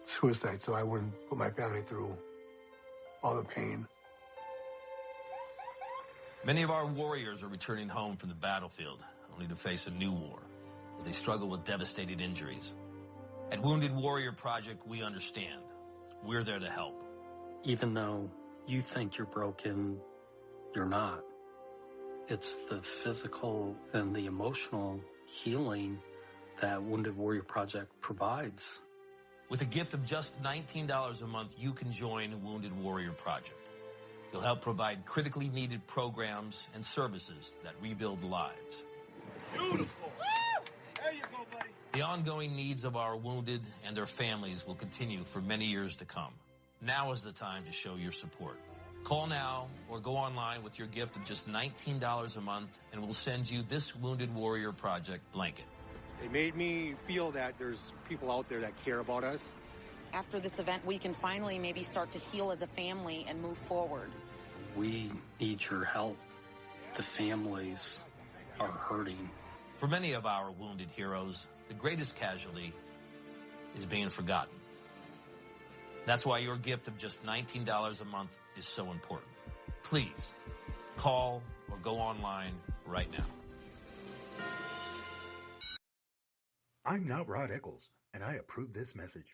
suicide so I wouldn't put my family through all the pain. Many of our warriors are returning home from the battlefield, only to face a new war as they struggle with devastating injuries. At Wounded Warrior Project, we understand. We're there to help. Even though you think you're broken, you're not. It's the physical and the emotional healing that Wounded Warrior Project provides. With a gift of just $19 a month, you can join Wounded Warrior Project. You'll help provide critically needed programs and services that rebuild lives. Beautiful. There you go, buddy. The ongoing needs of our wounded and their families will continue for many years to come. Now is the time to show your support. Call now or go online with your gift of just $19 a month, and we'll send you this Wounded Warrior Project blanket. It made me feel that there's people out there that care about us. After this event, we can finally maybe start to heal as a family and move forward. We need your help. The families are hurting. For many of our wounded heroes, the greatest casualty is being forgotten. That's why your gift of just $19 a month is so important. Please call or go online right now. I'm not Rod Eccles, and I approve this message.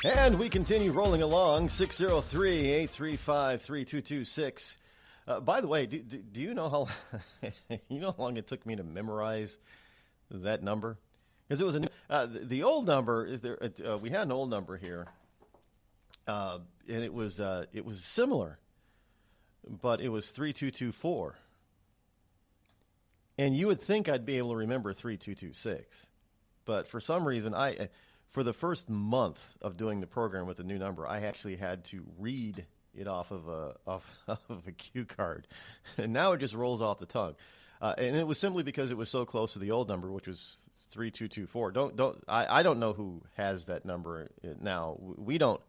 And we continue rolling along, 603-835-3226. By the way, do you know how long it took me to memorize that number? Because it was the old number. We had an old number here, and it was similar, but it was 3224. And you would think I'd be able to remember 3226, but for some reason for the first month of doing the program with the new number, I actually had to read it off of a cue card, and now it just rolls off the tongue. And it was simply because it was so close to the old number, which was 3224. I don't know who has that number now. We don't.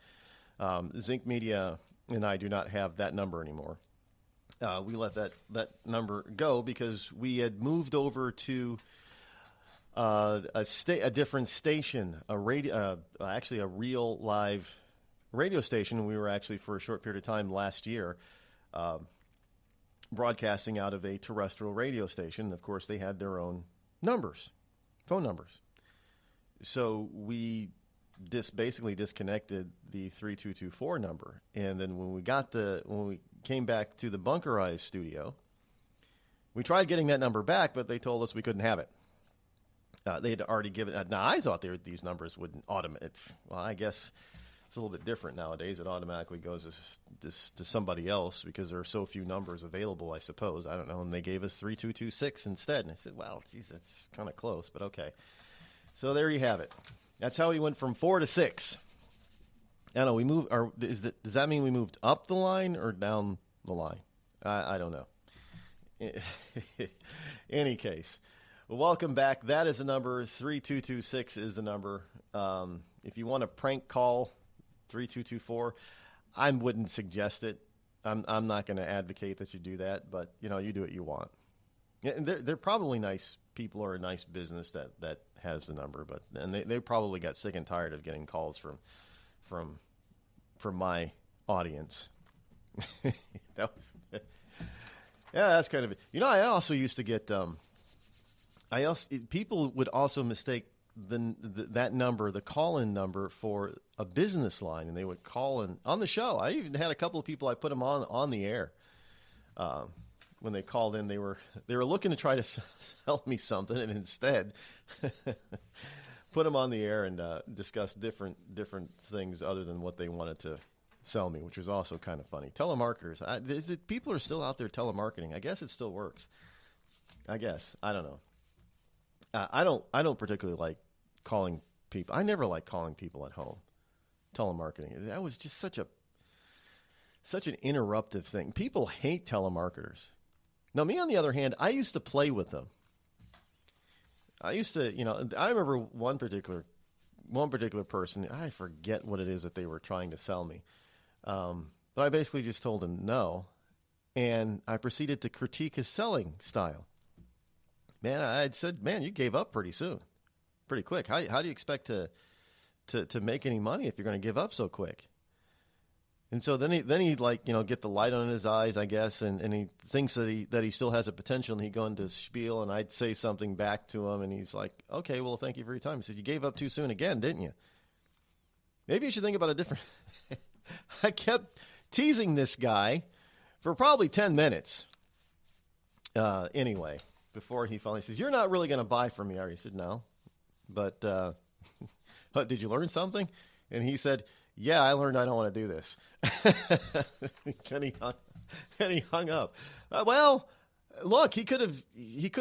Zinc Media and I do not have that number anymore. We let that number go because we had moved over to a different station, actually a real live radio station. We were actually, for a short period of time last year, broadcasting out of a terrestrial radio station. Of course, they had their own phone numbers. So we basically disconnected the 3224 number, and then when we came back to the Bunkerized studio, we tried getting that number back, but they told us we couldn't have it. They had already given. Now I thought these numbers wouldn't automatically. Well, I guess it's a little bit different nowadays. It automatically goes to somebody else because there are so few numbers available. I suppose, I don't know. And they gave us 3226 instead. And I said, "Well, geez, that's kind of close, but okay." So there you have it. That's how we went from 4 to 6. I don't know. We moved. Does that mean we moved up the line or down the line? I don't know. Any case. Well, welcome back. That is the number. 3226 is the number. If you want to prank call 3224, I wouldn't suggest it. I'm not going to advocate that you do that, but you do what you want. And they're probably nice people or a nice business that has the number, and they probably got sick and tired of getting calls from my audience. That's kind of it. I also used to get people would also mistake that number, the call-in number, for a business line, and they would call in on the show. I even had a couple of people, I put them on the air. When they called in, they were looking to try to sell me something, and instead put them on the air and discuss different things other than what they wanted to sell me, which was also kind of funny. Telemarketers, people are still out there telemarketing. I guess it still works. I guess, I don't know. I don't particularly like calling people. I never like calling people at home. Telemarketing. That was just such an interruptive thing. People hate telemarketers. Now, me on the other hand, I used to play with them. I remember one particular person. I forget what it is that they were trying to sell me, but I basically just told him no, and I proceeded to critique his selling style. Man, I'd said, man, you gave up pretty quick. How do you expect to make any money if you're going to give up so quick? And so then he get the light on his eyes, I guess, and he thinks that he still has a potential, and he'd go into spiel, and I'd say something back to him, and he's like, okay, well, thank you for your time. He said, you gave up too soon again, didn't you? Maybe you should think about a different... I kept teasing this guy for probably 10 minutes. Anyway, before he finally says, you're not really going to buy from me, are you? I said, no. But did you learn something? And he said, yeah, I learned I don't want to do this. And he hung up. Well, look, he could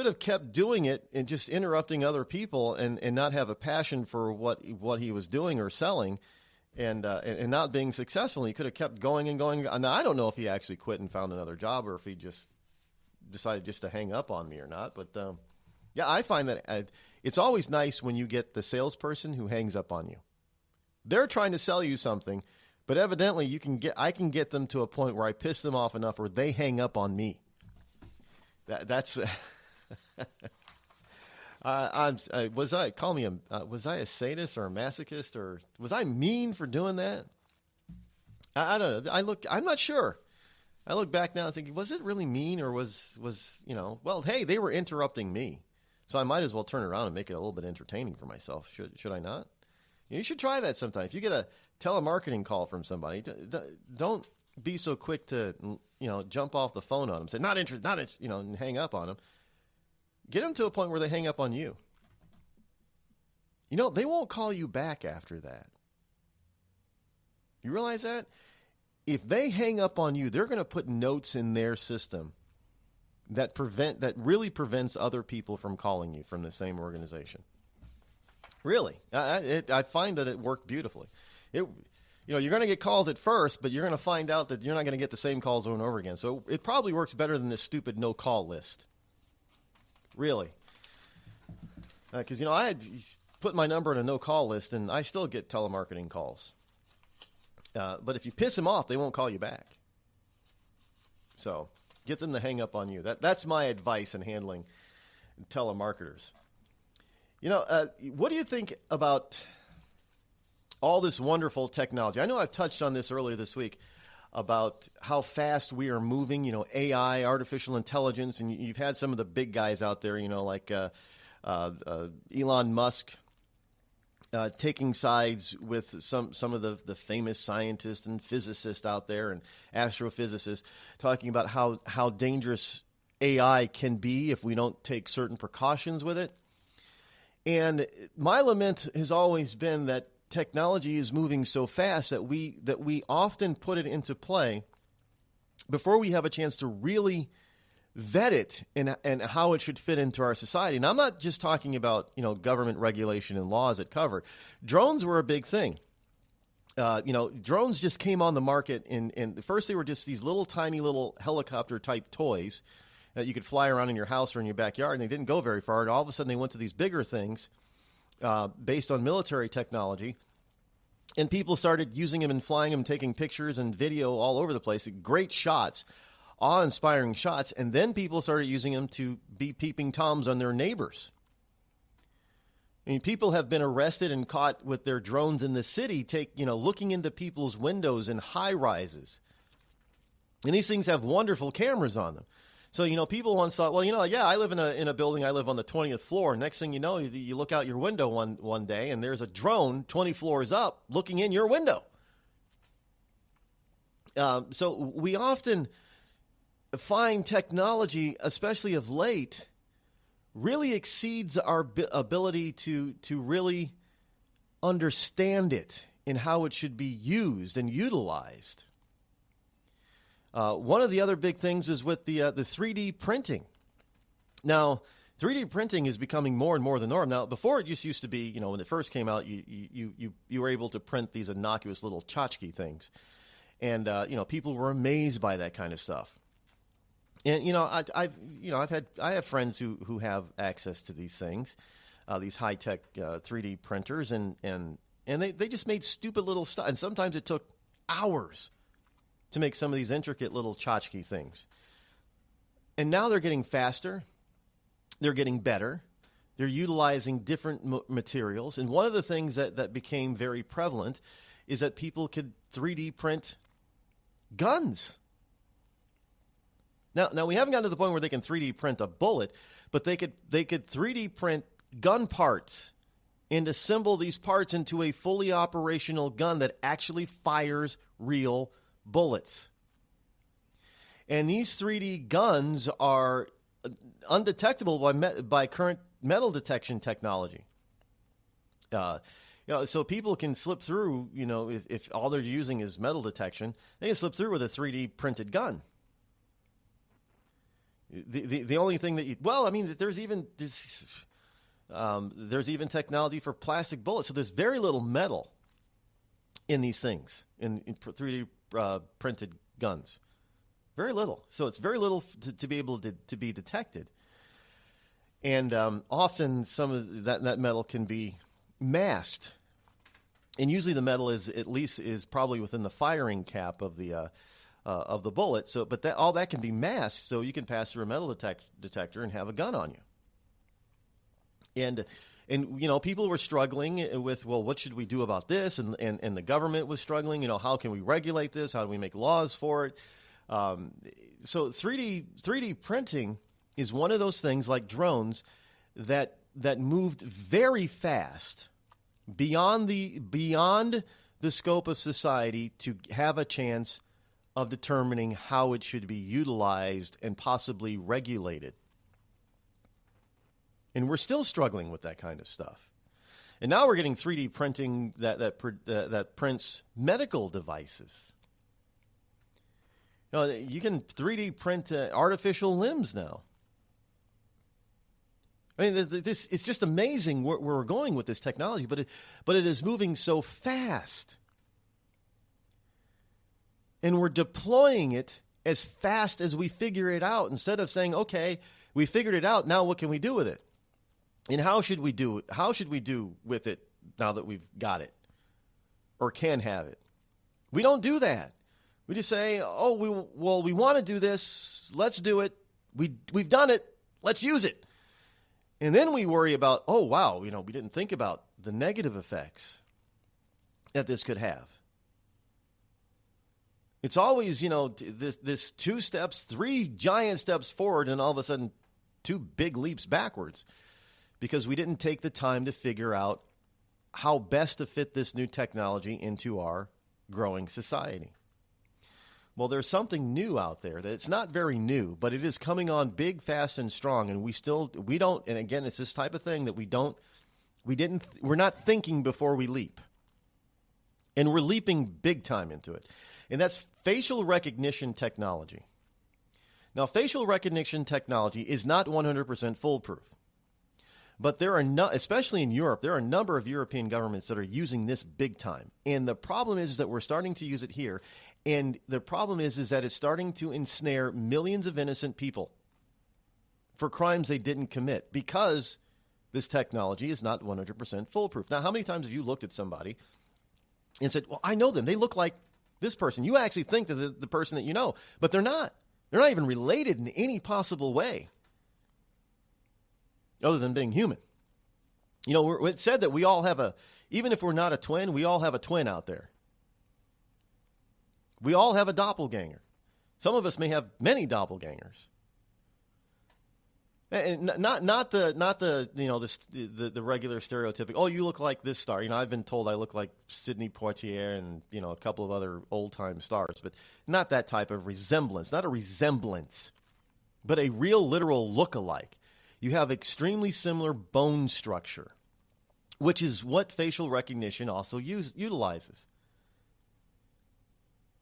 have kept doing it and just interrupting other people and not have a passion for what he was doing or selling, and not being successful. He could have kept going and going. Now, I don't know if he actually quit and found another job or if he just decided just to hang up on me or not. But, yeah, I find that it's always nice when you get the salesperson who hangs up on you. They're trying to sell you something, but evidently I can get them to a point where I piss them off enough where they hang up on me. That's was I a sadist or a masochist, or was I mean for doing that? I don't know. I'm not sure. I look back now and think, was it really mean, or was well, hey, they were interrupting me, so I might as well turn around and make it a little bit entertaining for myself. Should I not? You should try that sometime. If you get a telemarketing call from somebody, don't be so quick to jump off the phone on them. Say not interested, and hang up on them. Get them to a point where they hang up on you. They won't call you back after that. You realize that? If they hang up on you, they're going to put notes in their system that really prevents other people from calling you from the same organization. Really, I find that it worked beautifully. You're going to get calls at first, but you're going to find out that you're not going to get the same calls over and over again. So it probably works better than this stupid no-call list. Really. Because, I had put my number in a no-call list, and I still get telemarketing calls. But if you piss them off, they won't call you back. So get them to hang up on you. That's my advice in handling telemarketers. What do you think about all this wonderful technology? I know I've touched on this earlier this week about how fast we are moving, AI, artificial intelligence, and you've had some of the big guys out there, like Elon Musk taking sides with some of the famous scientists and physicists out there and astrophysicists talking about how dangerous AI can be if we don't take certain precautions with it. And my lament has always been that technology is moving so fast that we often put it into play before we have a chance to really vet it and how it should fit into our society. And I'm not just talking about government regulation and laws that cover it. Drones were a big thing. Drones just came on the market, and first they were just these little tiny little helicopter type toys that you could fly around in your house or in your backyard, and they didn't go very far. And all of a sudden they went to these bigger things based on military technology, and people started using them and flying them, taking pictures and video all over the place. Great shots, awe-inspiring shots, and then people started using them to be peeping toms on their neighbors. I mean, people have been arrested and caught with their drones in the city, looking into people's windows in high-rises. And these things have wonderful cameras on them. So, people once thought, well, I live in a building. I live on the 20th floor. Next thing you know, you look out your window one day, and there's a drone 20 floors up looking in your window. So we often find technology, especially of late, really exceeds our ability to really understand it and how it should be used and utilized. One of the other big things is with the 3D printing. Now, 3D printing is becoming more and more the norm. Now, before it just used to be, when it first came out, you were able to print these innocuous little tchotchke things, and people were amazed by that kind of stuff. And I have friends who have access to these things, these high tech 3D printers, and they just made stupid little stuff, and sometimes it took hours to make some of these intricate little tchotchke things. And now they're getting faster. They're getting better. They're utilizing different materials. And one of the things that became very prevalent is that people could 3D print guns. Now we haven't gotten to the point where they can 3D print a bullet, but they could 3D print gun parts and assemble these parts into a fully operational gun that actually fires real bullets. And these 3D guns are undetectable by current metal detection technology. So people can slip through, if all they're using is metal detection, they can slip through with a 3D printed gun. The only thing that there's even technology for plastic bullets. So there's very little metal in these things, in 3D printed guns. Very little. So it's very little to be able to be detected. And often some of that metal can be masked. And usually the metal is probably within the firing cap of the bullet. So, but all that can be masked, so you can pass through a metal detector and have a gun on you. And people were struggling with, well, what should we do about this? And the government was struggling. How can we regulate this? How do we make laws for it? So 3D printing is one of those things like drones that moved very fast beyond the scope of society to have a chance of determining how it should be utilized and possibly regulated. And we're still struggling with that kind of stuff. And now we're getting 3D printing that prints medical devices. You can 3D print artificial limbs now. I mean, it's just amazing where we're going with this technology, but it is moving so fast. And we're deploying it as fast as we figure it out, instead of saying, okay, we figured it out, now what can we do with it? And how should we do it? How should we do with it now that we've got it or can have it? We don't do that. We just say, we want to do this. Let's do it. We've done it. Let's use it. And then we worry about, we didn't think about the negative effects that this could have. It's always, this 2 steps, 3 giant steps forward, and all of a sudden 2 big leaps backwards, because we didn't take the time to figure out how best to fit this new technology into our growing society. Well, there's something new out there that it's not very new, but it is coming on big, fast, and strong, and we don't, and again, it's this type of thing that we're not thinking before we leap. And we're leaping big time into it. And that's facial recognition technology. Now, facial recognition technology is not 100% foolproof. But there are especially in Europe, there are a number of European governments that are using this big time. And the problem is that we're starting to use it here. And the problem is that it's starting to ensnare millions of innocent people for crimes they didn't commit, because this technology is not 100% foolproof. Now, how many times have you looked at somebody and said, well, I know them. They look like this person. You actually think that the person that you know, but they're not. They're not even related in any possible way other than being human. It's said that we all have even if we're not a twin, we all have a twin out there. We all have a doppelganger. Some of us may have many doppelgangers. And not the regular stereotypic, oh, you look like this star. I've been told I look like Sidney Poitier and, a couple of other old-time stars, but not that type of resemblance. Not a resemblance, but a real literal look-alike. You have extremely similar bone structure, which is what facial recognition also utilizes.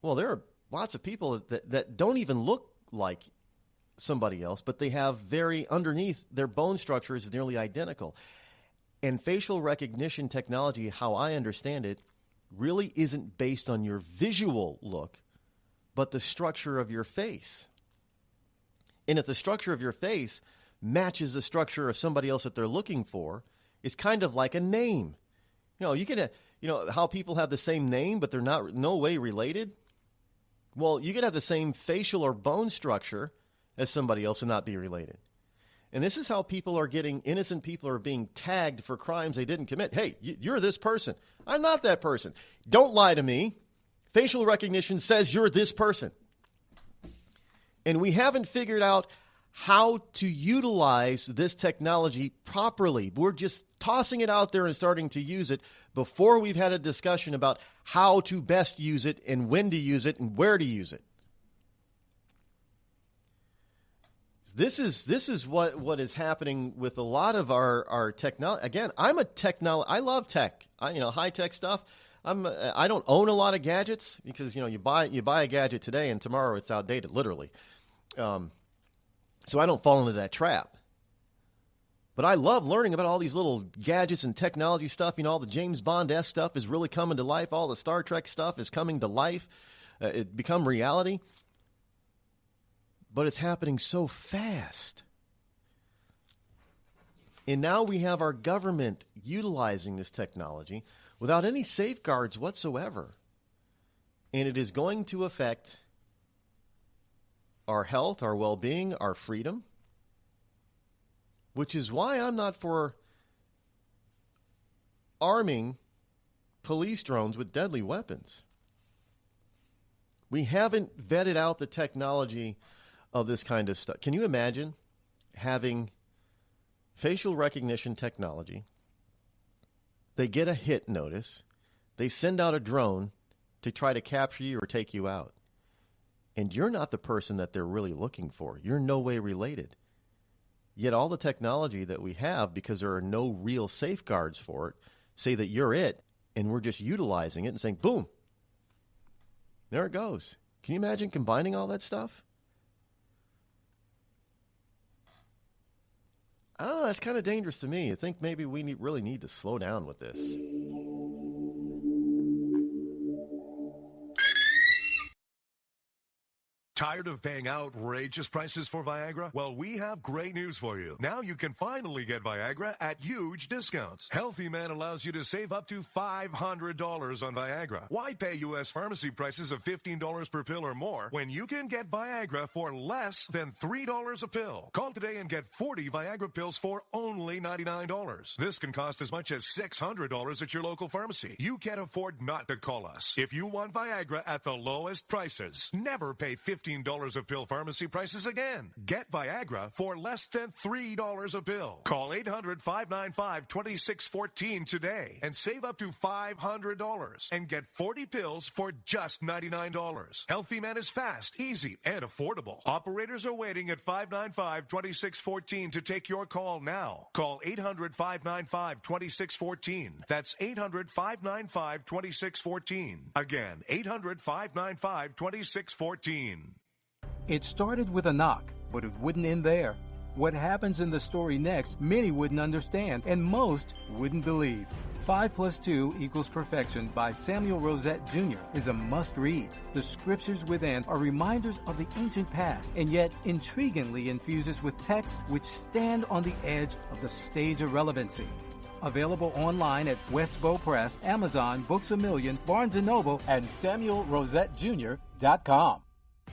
Well, there are lots of people that don't even look like somebody else, but they have underneath, their bone structure is nearly identical. And facial recognition technology, how I understand it, really isn't based on your visual look, but the structure of your face. And if the structure of your face matches the structure of somebody else that they're looking for, it's kind of like a name. You can, how people have the same name, but they're no way related. Well, you could have the same facial or bone structure as somebody else and not be related. And this is how innocent people are being tagged for crimes they didn't commit. Hey, you're this person. I'm not that person. Don't lie to me. Facial recognition says you're this person. And we haven't figured out how to utilize this technology properly. We're just tossing it out there and starting to use it before we've had a discussion about how to best use it and when to use it and where to use it. This is what is happening with a lot of our technology. Again, I love tech. High tech stuff. I don't own a lot of gadgets because you buy a gadget today and tomorrow it's outdated, literally. So I don't fall into that trap. But I love learning about all these little gadgets and technology stuff. You know, all the James Bond-esque stuff is really coming to life. All the Star Trek stuff is coming to life. It become reality. But it's happening so fast. And now we have our government utilizing this technology without any safeguards whatsoever. And it is going to affect our health, our well-being, our freedom, which is why I'm not for arming police drones with deadly weapons. We haven't vetted out the technology of this kind of stuff. Can you imagine having facial recognition technology? They get a hit notice. They send out a drone to try to capture you or take you out. And you're not the person that they're really looking for. You're no way related. Yet all the technology that we have, because there are no real safeguards for it, say that you're it, and we're just utilizing it and saying, boom, there it goes. Can you imagine combining all that stuff? I don't know, that's kind of dangerous to me. I think maybe we really need to slow down with this. Tired of paying outrageous prices for Viagra? Well, we have great news for you. Now you can finally get Viagra at huge discounts. Healthy Man allows you to save up to $500 on Viagra. Why pay U.S. pharmacy prices of $15 per pill or more when you can get Viagra for less than $3 a pill? Call today and get 40 Viagra pills for only $99. This can cost as much as $600 at your local pharmacy. You can't afford not to call us. If you want Viagra at the lowest prices, never pay $15 a pill pharmacy prices again. Get Viagra for less than $3 a pill. Call 800-595-2614 today and save up to $500 and get 40 pills for just $99. Healthy Man is fast, easy, and affordable. Operators are waiting at 595-2614 to take your call now. Call 800-595-2614. That's 800-595-2614. Again, 800-595-2614. It started with a knock, but it wouldn't end there. What happens in the story next, many wouldn't understand, and most wouldn't believe. 5 + 2 = Perfection by Samuel Rosette Jr. is a must-read. The scriptures within are reminders of the ancient past, and yet intriguingly infuses with texts which stand on the edge of the stage of relevancy. Available online at Westbow Press, Amazon, Books A Million, Barnes & Noble, and SamuelRosetteJr.com.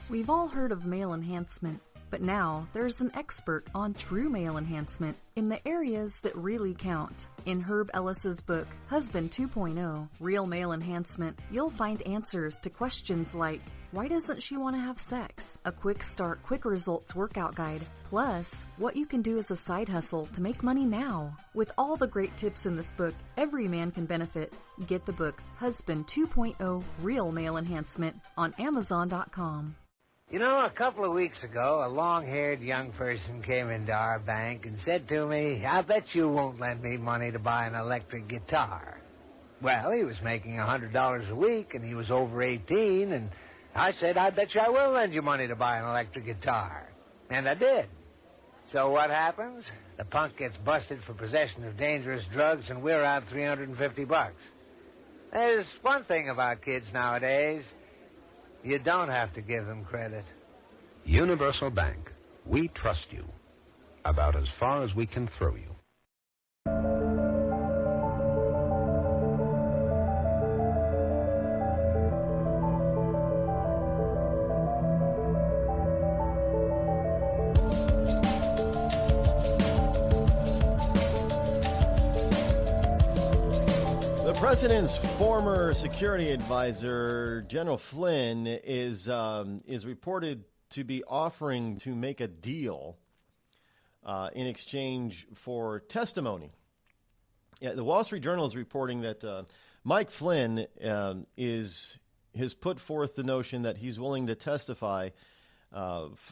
We've all heard of male enhancement, but now there's an expert on true male enhancement in the areas that really count. In Herb Ellis's book, Husband 2.0, Real Male Enhancement, you'll find answers to questions like, why doesn't she want to have sex? A quick start, quick results workout guide. Plus, what you can do as a side hustle to make money now. With all the great tips in this book, every man can benefit. Get the book, Husband 2.0, Real Male Enhancement, on Amazon.com. You know, a couple of weeks ago, a long-haired young person came into our bank and said to me, I bet you won't lend me money to buy an electric guitar. Well, he was making $100 a week, and he was over 18, and I said, I bet you I will lend you money to buy an electric guitar. And I did. So what happens? The punk gets busted for possession of dangerous drugs, and we're out $350. There's one thing about kids nowadays. You don't have to give them credit. Universal Bank. We trust you. About as far as we can throw you. The president's former security advisor, General Flynn, is reported to be offering to make a deal in exchange for testimony. Yeah, the Wall Street Journal is reporting that Mike Flynn has put forth the notion that he's willing to testify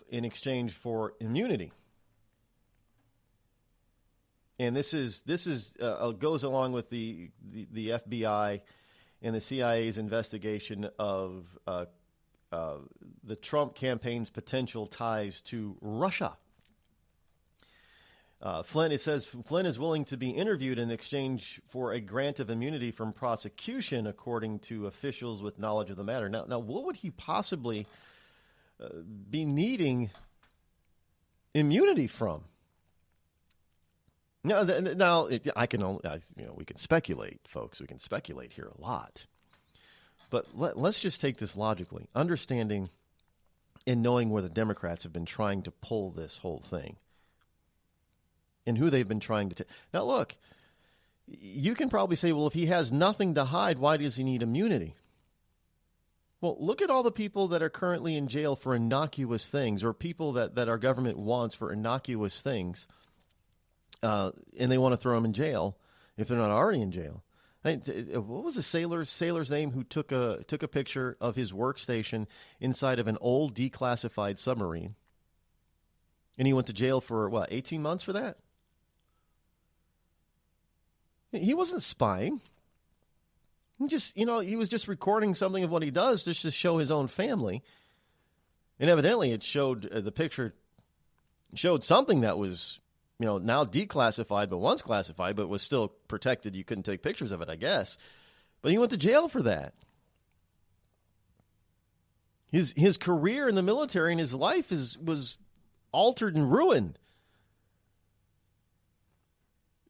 in exchange for immunity. And this goes along with the FBI and the CIA's investigation of the Trump campaign's potential ties to Russia. Flynn, it says Flynn is willing to be interviewed in exchange for a grant of immunity from prosecution, according to officials with knowledge of the matter. Now, what would he possibly be needing immunity from? We can speculate, folks. We can speculate here a lot. But let's just take this logically, understanding and knowing where the Democrats have been trying to pull this whole thing and who they've been trying to Now, look, you can probably say, well, if he has nothing to hide, why does he need immunity? Well, look at all the people that are currently in jail for innocuous things, or people that our government wants for innocuous things, and they want to throw them in jail if they're not already in jail. What was the sailor's name who took a picture of his workstation inside of an old declassified submarine, and he went to jail for 18 months for that? He wasn't spying. He was just recording something of what he does just to show his own family. And evidently it showed, the picture showed something that was, now declassified, but once classified, but was still protected. You couldn't take pictures of it, I guess. But he went to jail for that. His career in the military and his life was altered and ruined.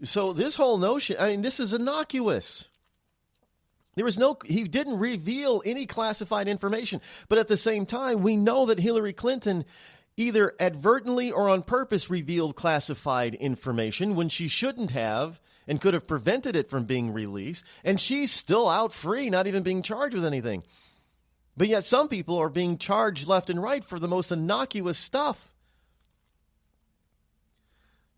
So this whole notion, this is innocuous. He didn't reveal any classified information. But at the same time, we know that Hillary Clinton either advertently or on purpose revealed classified information when she shouldn't have and could have prevented it from being released. And she's still out free, not even being charged with anything. But yet some people are being charged left and right for the most innocuous stuff.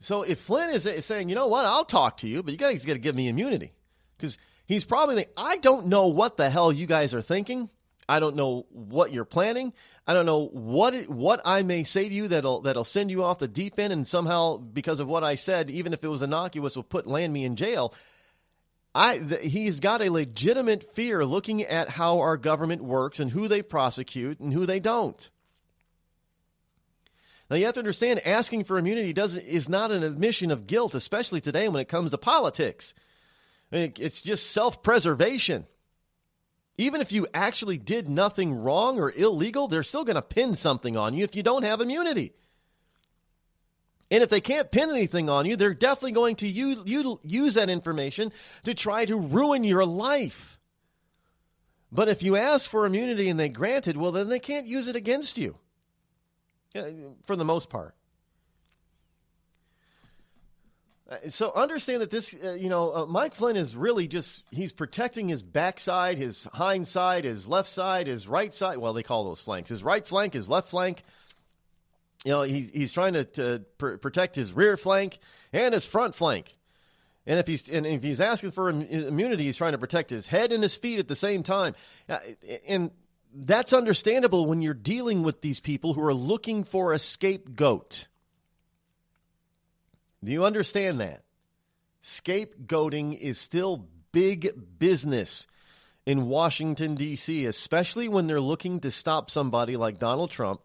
So if Flynn is saying, you know what, I'll talk to you, but you guys got to give me immunity. Because he's probably thinking, I don't know what the hell you guys are thinking. I don't know what you're planning. I don't know what I may say to you that'll send you off the deep end, and somehow, because of what I said, even if it was innocuous, will land me in jail. He's got a legitimate fear looking at how our government works and who they prosecute and who they don't. Now, you have to understand, asking for immunity is not an admission of guilt, especially today when it comes to politics. It's just self-preservation. Even if you actually did nothing wrong or illegal, they're still going to pin something on you if you don't have immunity. And if they can't pin anything on you, they're definitely going to use that information to try to ruin your life. But if you ask for immunity and they grant it, well, then they can't use it against you. For the most part. So understand that this, Mike Flynn is really he's protecting his backside, his hind side, his left side, his right side. Well, they call those flanks. His right flank, his left flank. He's trying to protect his rear flank and his front flank. And if he's asking for immunity, he's trying to protect his head and his feet at the same time. And that's understandable when you're dealing with these people who are looking for a scapegoat. Do you understand that? Scapegoating is still big business in Washington, D.C., especially when they're looking to stop somebody like Donald Trump,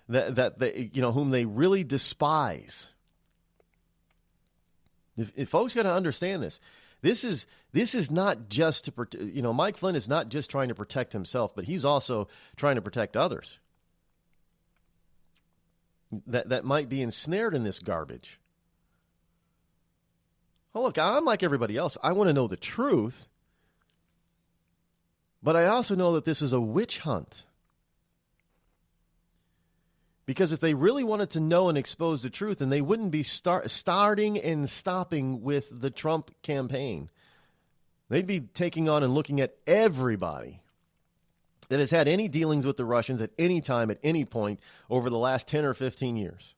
that they, whom they really despise. If folks got to understand this. This is not just to Mike Flynn is not just trying to protect himself, but he's also trying to protect others that might be ensnared in this garbage. Well, look, I'm like everybody else. I want to know the truth, but I also know that this is a witch hunt. Because if they really wanted to know and expose the truth, then they wouldn't be starting and stopping with the Trump campaign. They'd be taking on and looking at everybody that has had any dealings with the Russians at any time, at any point over the last 10 or 15 years.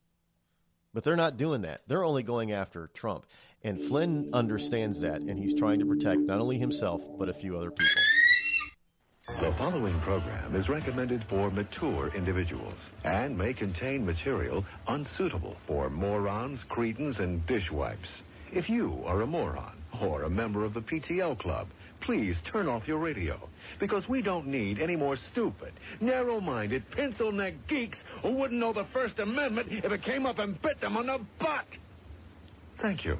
But they're not doing that. They're only going after Trump. And Flynn understands that, and he's trying to protect not only himself, but a few other people. The following program is recommended for mature individuals and may contain material unsuitable for morons, cretins, and dishwipes. If you are a moron or a member of the PTL Club, please turn off your radio, because we don't need any more stupid, narrow-minded, pencil-neck geeks who wouldn't know the First Amendment if it came up and bit them on the butt. Thank you.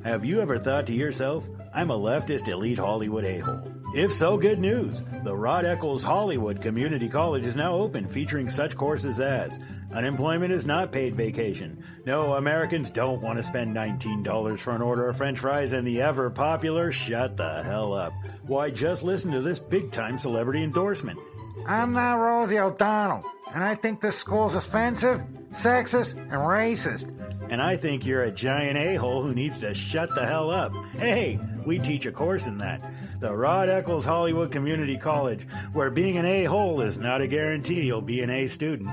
Have you ever thought to yourself, I'm a leftist elite Hollywood a-hole? If so, good news. The Rod Eccles Hollywood Community College is now open, featuring such courses as unemployment is not paid vacation. No, Americans don't want to spend $19 for an order of French fries, and the ever popular shut the hell up. Why, just listen to this big-time celebrity endorsement. I'm not Rosie O'Donnell, and I think this school's offensive, sexist, and racist. And I think you're a giant a-hole who needs to shut the hell up. Hey, we teach a course in that. The Rod Eccles Hollywood Community College, where being an a-hole is not a guarantee you'll be an A student.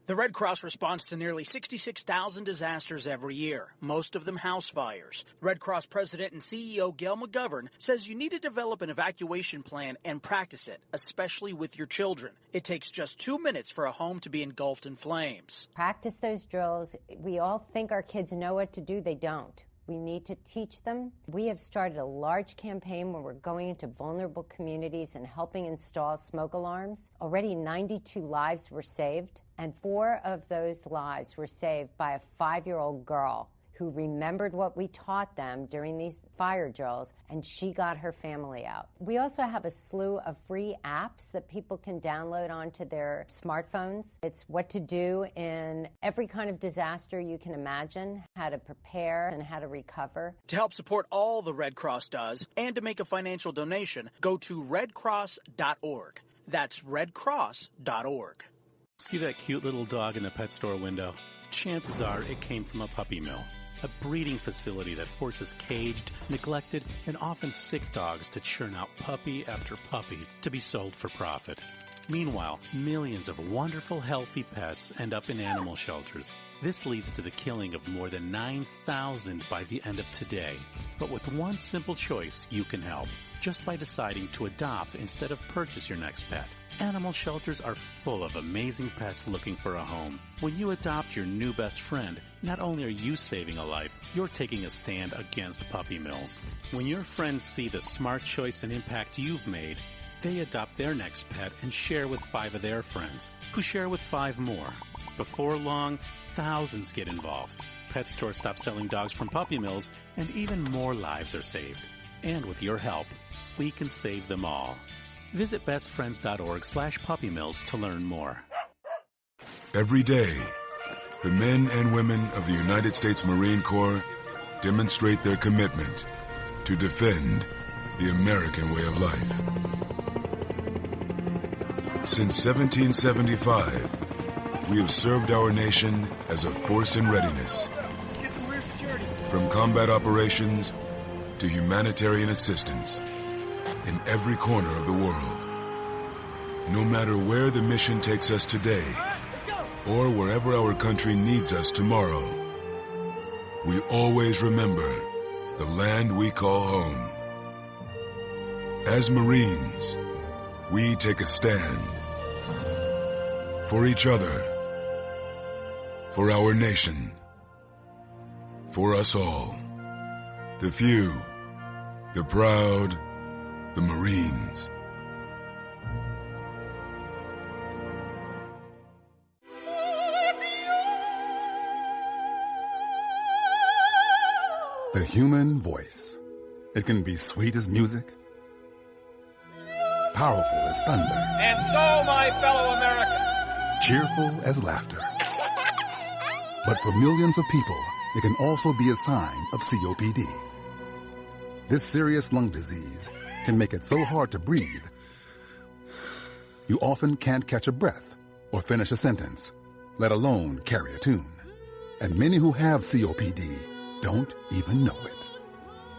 The Red Cross responds to nearly 66,000 disasters every year, most of them house fires. Red Cross President and CEO Gail McGovern says you need to develop an evacuation plan and practice it, especially with your children. It takes just 2 minutes for a home to be engulfed in flames. Practice those drills. We all think our kids know what to do. They don't. We need to teach them. We have started a large campaign where we're going into vulnerable communities and helping install smoke alarms. Already 92 lives were saved, and 4 of those lives were saved by a 5-year-old girl who remembered what we taught them during these fire drills, and she got her family out. We also have a slew of free apps that people can download onto their smartphones. It's what to do in every kind of disaster you can imagine, how to prepare and how to recover. To help support all the Red Cross does and to make a financial donation, go to redcross.org. That's redcross.org. See that cute little dog in the pet store window? Chances are it came from a puppy mill. A breeding facility that forces caged, neglected, and often sick dogs to churn out puppy after puppy to be sold for profit. Meanwhile, millions of wonderful, healthy pets end up in animal shelters. This leads to the killing of more than 9,000 by the end of today. But with one simple choice, you can help. Just by deciding to adopt instead of purchase your next pet. Animal shelters are full of amazing pets looking for a home. When you adopt your new best friend, not only are you saving a life, you're taking a stand against puppy mills. When your friends see the smart choice and impact you've made, they adopt their next pet and share with 5 of their friends, who share with 5 more. Before long, thousands get involved. Pet stores stop selling dogs from puppy mills, and even more lives are saved. And with your help, we can save them all. Visit bestfriends.org/puppymills to learn more. Every day, the men and women of the United States Marine Corps demonstrate their commitment to defend the American way of life. Since 1775, we have served our nation as a force in readiness. From combat operations to humanitarian assistance in every corner of the world. No matter where the mission takes us today, or wherever our country needs us tomorrow, we always remember the land we call home. As Marines, we take a stand for each other, for our nation, for us all. The few, the proud, the Marines. The human voice. It can be sweet as music, powerful as thunder, And so, my fellow Americans, cheerful as laughter. But for millions of people, it can also be a sign of COPD. This serious lung disease can make it so hard to breathe, you often can't catch a breath or finish a sentence, let alone carry a tune. And many who have COPD don't even know it.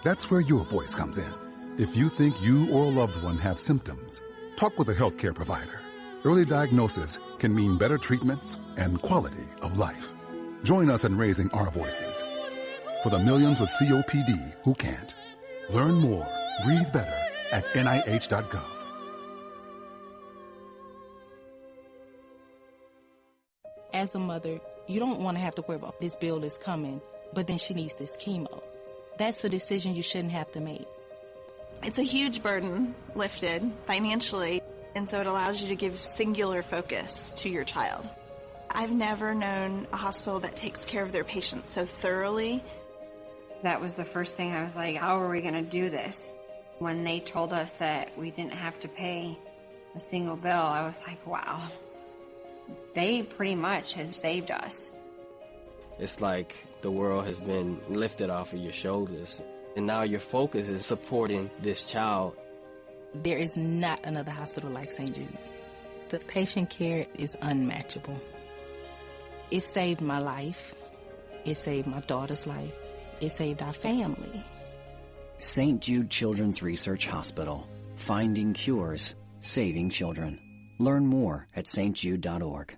That's where your voice comes in. If you think you or a loved one have symptoms, talk with a healthcare provider. Early diagnosis can mean better treatments and quality of life. Join us in raising our voices for the millions with COPD who can't. Learn more, breathe better at NIH.gov. As a mother, you don't want to have to worry about this bill is coming, but then she needs this chemo. That's a decision you shouldn't have to make. It's a huge burden lifted financially. In And so it allows you to give singular focus to your child. I've never known a hospital that takes care of their patients so thoroughly. That was the first thing I was like, how are we going to do this? When they told us that we didn't have to pay a single bill, I was like, wow. They pretty much have saved us. It's like the world has been lifted off of your shoulders, and now your focus is supporting this child. There is not another hospital like St. Jude. The patient care is unmatchable. It saved my life. It saved my daughter's life. It saved our family. St. Jude Children's Research Hospital. Finding cures, saving children. Learn more at stjude.org.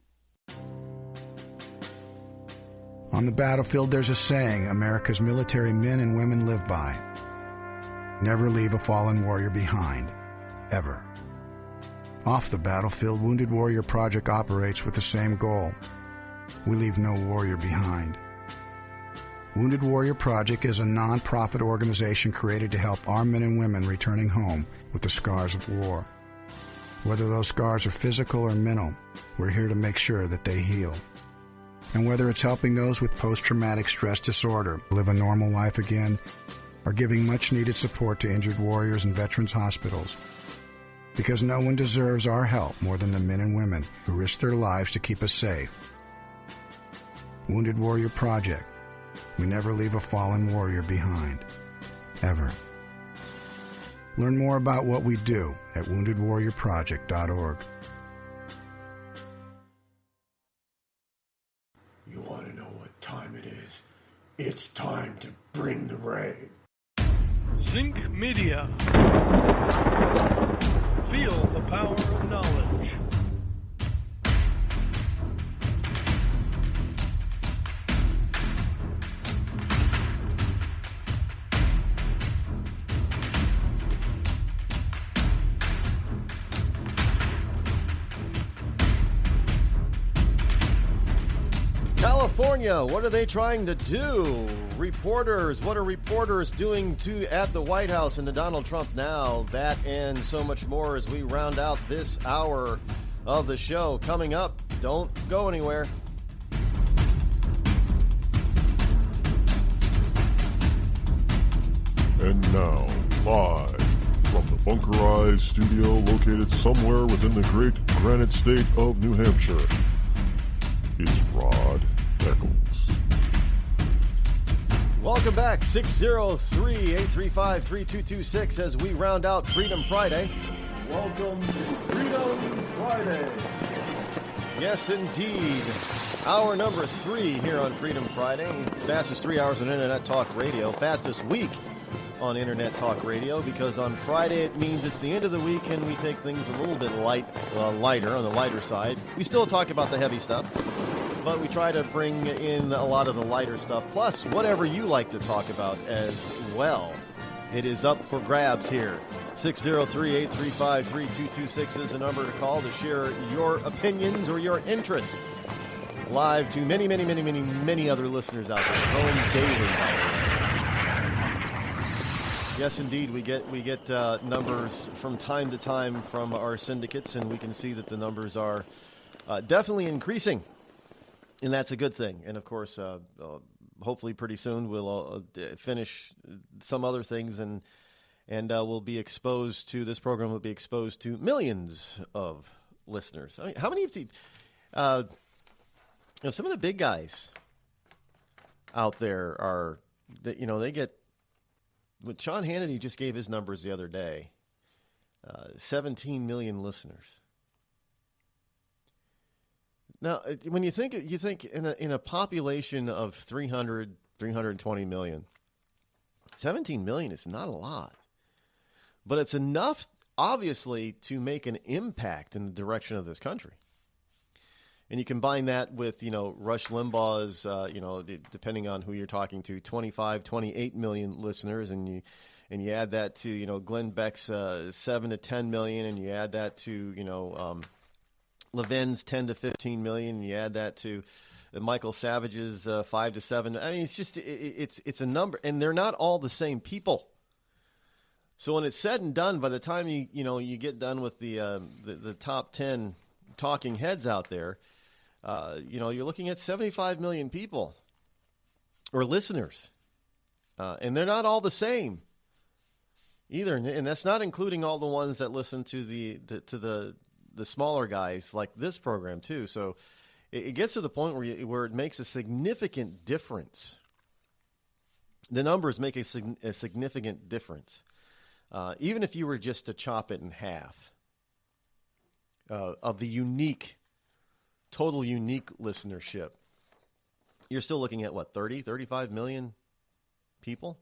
On the battlefield, there's a saying America's military men and women live by. Never leave a fallen warrior behind. Ever. Off the battlefield, Wounded Warrior Project operates with the same goal. We leave no warrior behind. Wounded Warrior Project is a non-profit organization created to help our men and women returning home with the scars of war. Whether those scars are physical or mental, we're here to make sure that they heal. And whether it's helping those with post-traumatic stress disorder live a normal life again, or giving much-needed support to injured warriors in veterans' hospitals. Because no one deserves our help more than the men and women who risk their lives to keep us safe. Wounded Warrior Project. We never leave a fallen warrior behind. Ever. Learn more about what we do at woundedwarriorproject.org. You want to know what time it is? It's time to bring the rain. Zinc Media. Feel the power of knowledge. California, what are they trying to do? Reporters, what are reporters doing at the White House and to Donald Trump now? That and so much more as we round out this hour of the show. Coming up, don't go anywhere. And now, live from the bunkerized studio located somewhere within the great granite state of New Hampshire, it's Rod Eccles. Welcome back, 603-835-3226 as we round out Freedom Friday. Welcome to Freedom Friday. Yes, indeed. Hour number 3 here on Freedom Friday. Fastest 3 hours on Internet Talk Radio. Fastest week on Internet Talk Radio, because on Friday it means it's the end of the week and we take things a little bit lighter, on the lighter side. We still talk about the heavy stuff, but we try to bring in a lot of the lighter stuff, plus whatever you like to talk about as well. It is up for grabs here. 603-835-3226 is the number to call to share your opinions or your interests. Live to many, many, many, many, many other listeners out there. Growing daily, by the way. Yes, indeed, we get numbers from time to time from our syndicates, and we can see that the numbers are definitely increasing, and that's a good thing. And of course, hopefully, pretty soon we'll finish some other things, and we'll be exposed to this program. Will be exposed to millions of listeners. I mean, how many of the some of the big guys out there are that they get. When Sean Hannity just gave his numbers the other day, 17 million listeners. Now, when you think in a population of 320 million, 17 million is not a lot, but it's enough, obviously, to make an impact in the direction of this country. And you combine that with, Rush Limbaugh's, depending on who you're talking to, 25, 28 million listeners, and you add that to, Glenn Beck's 7 to 10 million, and you add that to, Levin's 10 to 15 million, and you add that to Michael Savage's 5 to 7. I mean, it's just it's a number, and they're not all the same people. So when it's said and done, by the time you get done with the top 10 talking heads out there, you're looking at 75 million people or listeners, and they're not all the same either, and that's not including all the ones that listen to the smaller guys like this program too. So it gets to the point where it makes a significant difference. The numbers make a significant difference. Even if you were just to chop it in half of the total unique listenership, you're still looking at, 35 million people?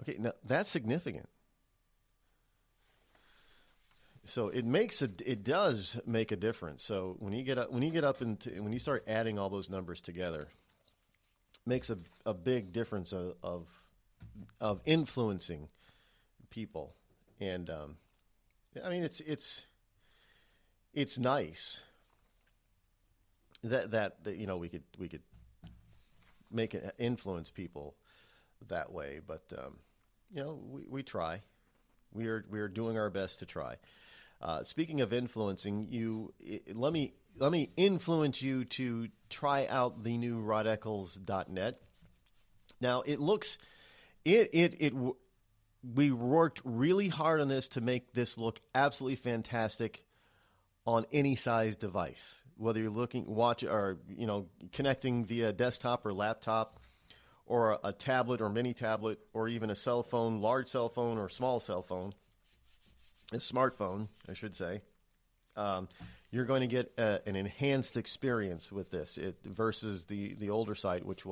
Okay, now that's significant. So it does make a difference. So when you when you start adding all those numbers together, it makes a big difference of influencing people. And I mean, it's nice that we could make it influence people that way, but we try. We are doing our best to try. Speaking of influencing you, let me influence you to try out the new RodEccles.net. Now we worked really hard on this to make this look absolutely fantastic on any size device, whether you're connecting via desktop or laptop, or a tablet or mini tablet, or even a cell phone, large cell phone or small cell phone, a smartphone, I should say. You're going to get an enhanced experience with this versus the older site, which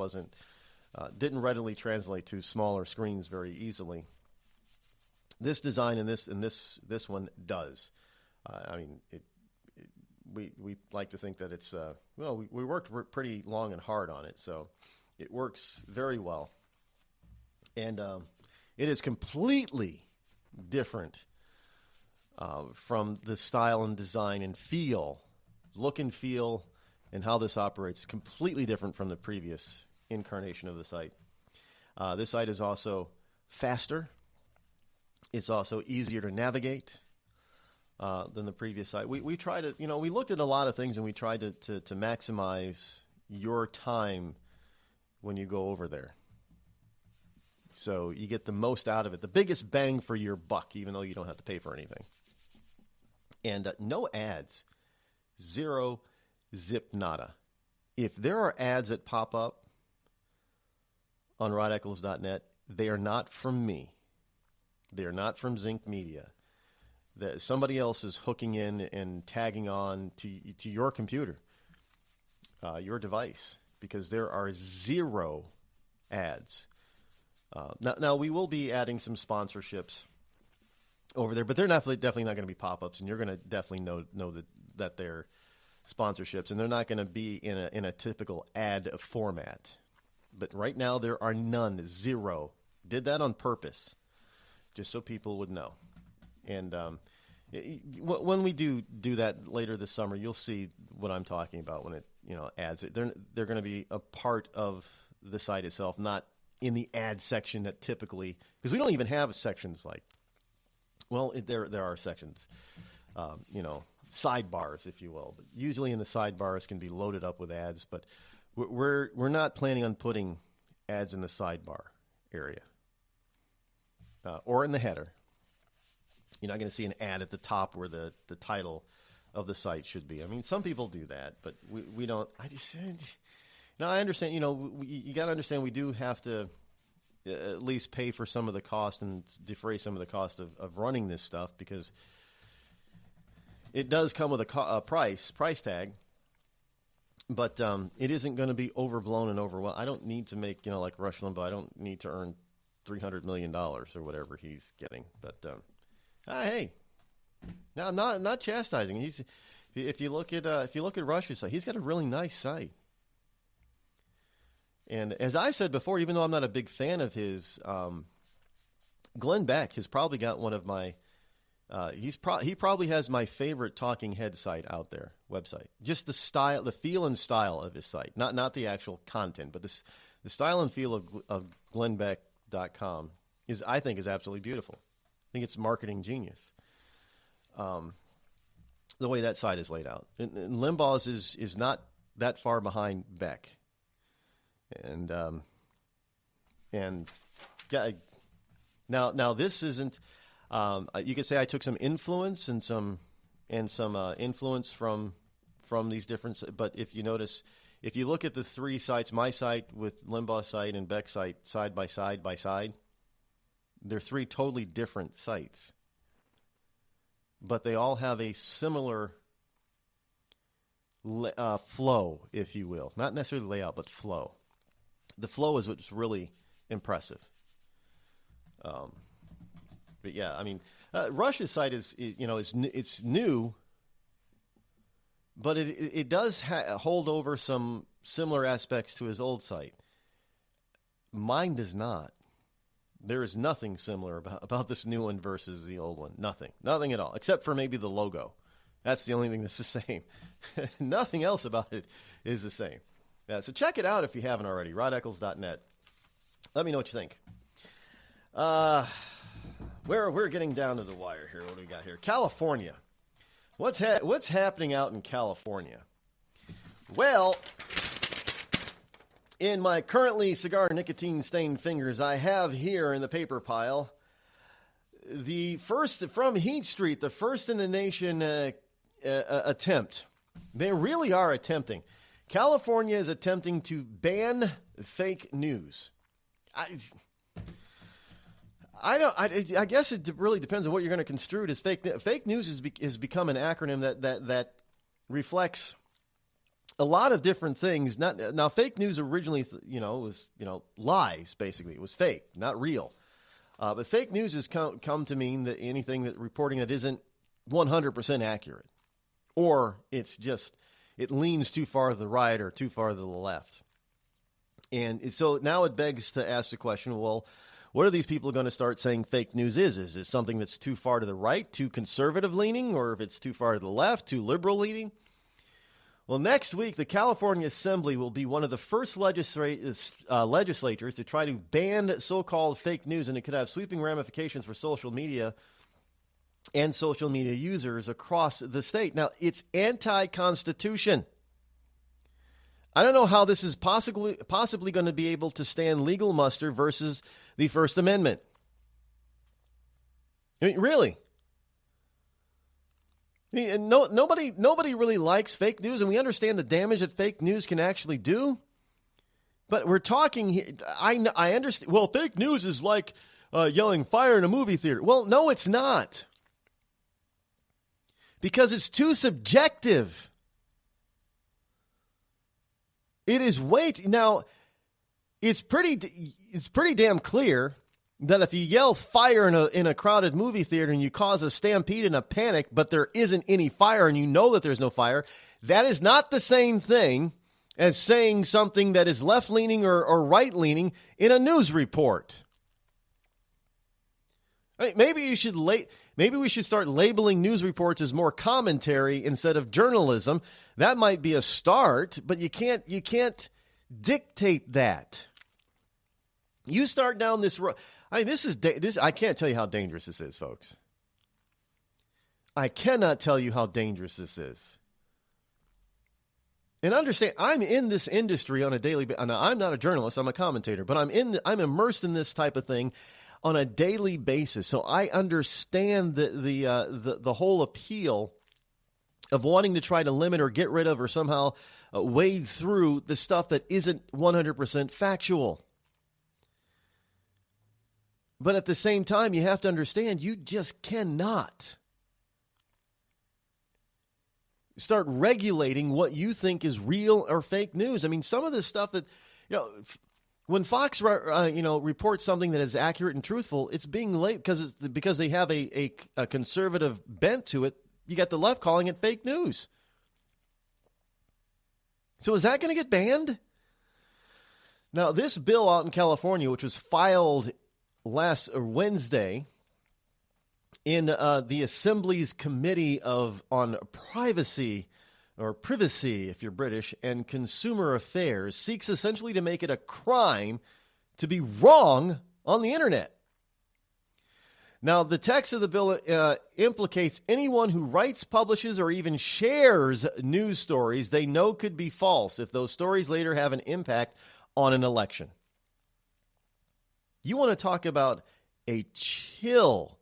didn't readily translate to smaller screens very easily. This design and this one does. We like to think that it's we worked pretty long and hard on it, so it works very well, and it is completely different from the style and design and look and feel, and how this operates. Completely different from the previous incarnation of the site. This site is also faster. It's also easier to navigate than the previous site. We try to, we looked at a lot of things, and we tried to maximize your time when you go over there, so you get the most out of it, the biggest bang for your buck, even though you don't have to pay for anything. And no ads, zero, zip, nada. If there are ads that pop up on RodEccles.net, they are not from me. They are not from Zinc Media. Somebody else is hooking in and tagging on to your computer, your device, because there are zero ads. Now we will be adding some sponsorships over there, but they're definitely not going to be pop-ups, and you're going to definitely know that they're sponsorships, and they're not going to be in a typical ad format. But right now there are none, zero. Did that on purpose, just so people would know. And when we do that later this summer, you'll see what I'm talking about when it ads. They're going to be a part of the site itself, not in the ad section that typically, because we don't even have sections like. Well, there are sections, sidebars, if you will. But usually in the sidebars can be loaded up with ads, but we're not planning on putting ads in the sidebar area or in the header. You're not going to see an ad at the top where the title of the site should be. I mean, some people do that, but we don't. I understand. You got to understand. We do have to at least pay for some of the cost and defray some of the cost of running this stuff, because it does come with a price tag. But it isn't going to be overblown and overwhelmed. I don't need to make like Rush Limbaugh. I don't need to earn $300 million or whatever he's getting. But hey, now I'm not chastising. If you look at Rush's site, he's got a really nice site. And as I said before, even though I'm not a big fan of his, Glenn Beck has probably got one of my. He probably has my favorite talking head site out there, website. Just the style, the feel and style of his site, not the actual content, but the style and feel of GlennBeck.com I think is absolutely beautiful. I think it's marketing genius. The way that side is laid out. And Limbaugh's is not that far behind Beck. And yeah, now this isn't. You could say I took some influence and some influence from these different. But if you notice, if you look at the three sites, my site with Limbaugh's site and Beck's site side by side, they're three totally different sites. But they all have a similar flow, if you will. Not necessarily layout, but flow. The flow is what's really impressive. But yeah, I mean, Rush's site is it's new, but it does hold over some similar aspects to his old site. Mine does not. There is nothing similar about this new one versus the old one. Nothing at all, except for maybe the logo. That's the only thing that's the same. Nothing else about it is the same. Yeah, so check it out if you haven't already. RodEccles.net. Let me know what you think. We're getting down to the wire here. What do we got here? California. What's happening out in California? Well, in my currently cigar nicotine-stained fingers, I have here in the paper pile the first from Heat Street, the first in the nation attempt. They really are attempting. California is attempting to ban fake news. I guess it really depends on what you're going to construe it as fake. Fake news has become an acronym that reflects a lot of different things. Now, fake news originally, was lies. Basically, it was fake, not real. But fake news has come to mean that anything that reporting that isn't 100% accurate, or it leans too far to the right or too far to the left. And so now it begs to ask the question: well, what are these people going to start saying fake news is? Is it something that's too far to the right, too conservative leaning, or if it's too far to the left, too liberal leaning? Well, next week, the California Assembly will be one of the first legislatures to try to ban so-called fake news, and it could have sweeping ramifications for social media and social media users across the state. Now, it's anti-constitution. I don't know how this is possibly going to be able to stand legal muster versus the First Amendment. I mean, really. I mean, nobody really likes fake news, and we understand the damage that fake news can actually do. But we're talking. I understand. Well, fake news is like yelling fire in a movie theater. Well, no, it's not, because it's too subjective. It is now. It's pretty damn clear that if you yell fire in a crowded movie theater and you cause a stampede and a panic, but there isn't any fire and you know that there's no fire, that is not the same thing as saying something that is left-leaning or right-leaning in a news report. I mean, maybe we should start labeling news reports as more commentary instead of journalism. That might be a start, but you can't dictate that. You start down this road. I mean, I can't tell you how dangerous this is, folks. I cannot tell you how dangerous this is. And understand, I'm in this industry on a daily basis. I'm not a journalist, I'm a commentator, but I'm immersed in this type of thing on a daily basis. So I understand the whole appeal of wanting to try to limit or get rid of or somehow wade through the stuff that isn't 100% factual. But at the same time, you have to understand you just cannot start regulating what you think is real or fake news. I mean, some of the stuff that, when Fox, reports something that is accurate and truthful, it's being late because they have a conservative bent to it. You got the left calling it fake news. So is that going to get banned? Now, this bill out in California, which was filed last Wednesday in the Assembly's Committee on Privacy, or Privacy if you're British, and Consumer Affairs, seeks essentially to make it a crime to be wrong on the internet. Now, the text of the bill implicates anyone who writes, publishes, or even shares news stories they know could be false if those stories later have an impact on an election. You want to talk about a chill